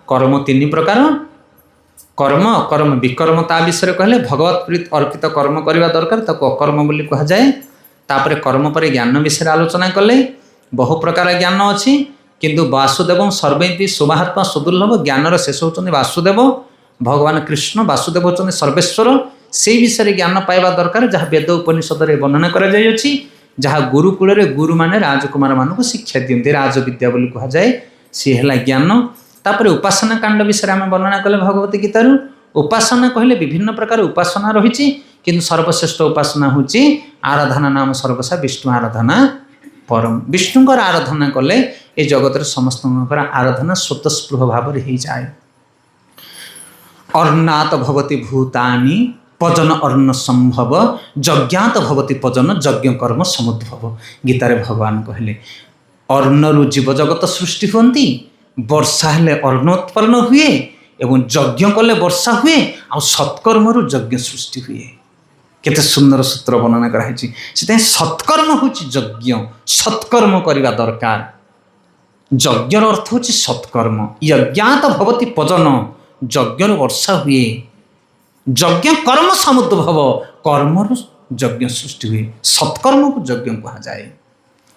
कर्म तीन प्रकार। कर्म कर्म विकर्मता विषय कहले भगवत प्रीत अर्पित कर्म करने दरकार, ताको अकर्म बोली कहा जाए। तापर कर्म पर ज्ञान विषय आलोचना कले। बहु प्रकार ज्ञान अच्छी किंतु वासुदेव सर्वे शुभात्मा सुदुर्लभ। ज्ञानर शेष होती वासुदेव, भगवान कृष्ण वासुदेव होती सर्वेश्वर। से विषय ज्ञान पाइबा दरकार जहाँ वेद उपनिषद रे वर्णना करा जायछि। जहाँ गुरुकुल रे गुरु माने राजकुमार मानक शिक्षा दियंती, राजविद्या बोली कहा जाए। सी है ज्ञान। तापर उपासना कांड विषय आम वर्णना कले भगवत गीतार। उपासना कहले विभिन्न प्रकार उपासना रही, किंतु सर्वश्रेष्ठ उपासना होची आराधना नाम सर्वसा विष्णु आराधना परम। विष्णुकर आराधना कले ए जगत समस्त आराधना स्वतःस्पृह भाव हो जाए। अर्णात भवति भूतानि पजन अर्ण संभव, यज्ञात भवति पजन यज्ञ कर्म समुद्भव। गीतारे भगवान कहले अर्णरु जीव जगत सृष्टि होती, वर्षा हेले अर्ण उत्पन्न हुए एवं यज्ञ कले वर्षा हुए, आ सत्कर्मरु यज्ञ सृष्टि हुए। केते सुंदर सूत्र वर्णना कराई। से सत्कर्म होची यज्ञ। सत्कर्म करने दरकार। यज्ञर अर्थ होची सत्कर्म। यज्ञात भवति पजन, यज्ञ वर्षा हुए। यज्ञ कर्म समुद्भव, कर्मरु यज्ञ सृष्टि हुए। सत्कर्म को यज्ञ कहा जाए।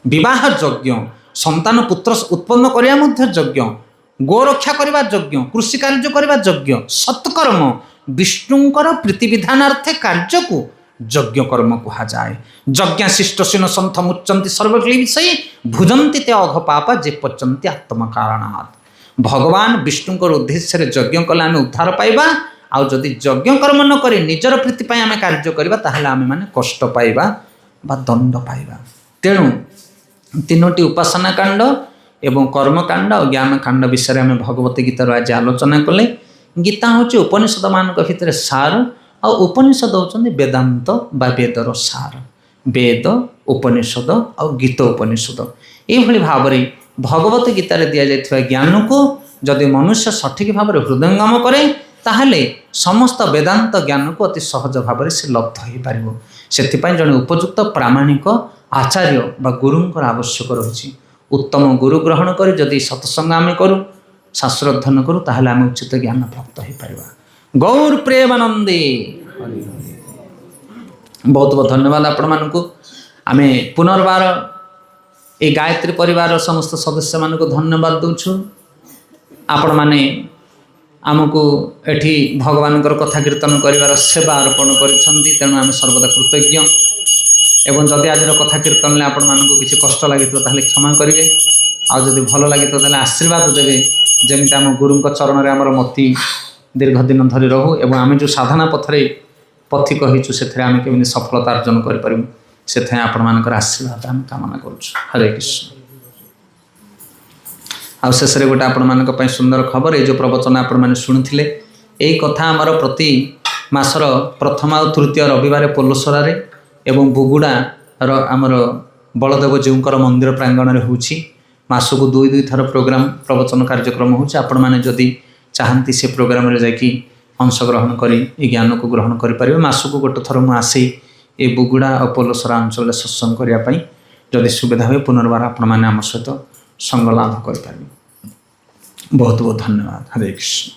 विवाह यज्ञ, संतान पुत्र उत्पन्न करने मध्य यज्ञ, गोरक्षा करने यज्ञ, कृषि कार्य करने यज्ञ। सत्कर्म विष्णुंकर प्रीति विधानार्थे कार्य को यज्ञ कर्म कहा जाए। यज्ञाशिष्ट सिन सन्थ मुच्चन्ति सर्वक्ली विषय भुजन्ति ते अघ पापा जे पचन्ति आत्म कारणात्। भगवान विष्णुंकर उद्देश्य यज्ञ कले आम उद्धार पाइबा। आउ जदि यज्ञ कर्म न करी निजर प्रीति पाई आम कार्य करबा, ताहले आमे माने कष्ट पाइबा बा दंड पाइबा। तेणु तीनोटी उपासना कांड एवं कर्मकांड और ज्ञान कांड विषय आम भगवत गीतार आज आलोचना कले। गीता हूँ उपनिषद मान भितर सार, और उपनिषद होती वेदांत बा वेदर सार। वेद उपनिषद और गीत उपनिषद ये भाव में भगवत गीतार दि जाइथिबा ज्ञान को जदि मनुष्य सठिक भाव में हृदयंगम करे, ताहले समस्त वेदांत ज्ञान को अति सहज भाव में से लब्ध हो पारिबो। सेथिपाई जड़े उपयुक्त प्रामाणिक आचार्य बा गुरुंकर आवश्यक रही। उत्तम गुरु ग्रहण कर जदि सत्संग आम करूँ, शास्त्र अध्ययन करूँ, ताहले आम उचित ज्ञान प्राप्त हो पारिबा। गौर प्रेमानंदे। बहुत बहुत धन्यवाद आपण मानकु। आमे पुनर्बार ए गायत्री परिवार समस्त सदस्य मानक धन्यवाद दउछु। आपण माने आमको एठी भगवानकर कथा कीर्तन करिवार सेवा अर्पण करिसंती, तेणु आम सर्वदा कृतज्ञ। एवं जदि आज कथा कीर्तन में आपण मानक किसी कष्ट लगी ताहले क्षमा करेंगे। आ जदि भल लगी ताहले आशीर्वाद देवे, जमी आम गुरु चरण में आमर मति दीर्घ दिन धरी रहू एवं आम जो साधना पथरे पथिक होइछु से आम केमी सफलता अर्जन करूँ, से आपण मानकर आशीर्वाद आम कामना करुँ। हरे कृष्ण। आ शेष गोटे आपण मान सुंदर खबर, ये जो प्रवचन आपण मैंने शुणुते यही कथा आमर प्रति मासर प्रथम और तृतीय रविवार पोलोसरा एवं बुगुड़ार आमर बलदेव जीउंकर मंदिर प्रांगण में होची। मासकु 2-2 थर प्रोग्राम प्रवचन कार्यक्रम होची। आपण माने जदि चाहती से प्रोग्राम रे जाकि अंशग्रहण करी ए ज्ञान को ग्रहण करि परिबे। मासकु गोटे थर मु आसे ए बुगुड़ा और पोलोसरा अंचल सत्संग करिया पई जदि सुविधा हुए पुनर्बार आपण माने आम सहित संग लाभ कर पारिबे। बहुत बहुत धन्यवाद। हरे कृष्ण।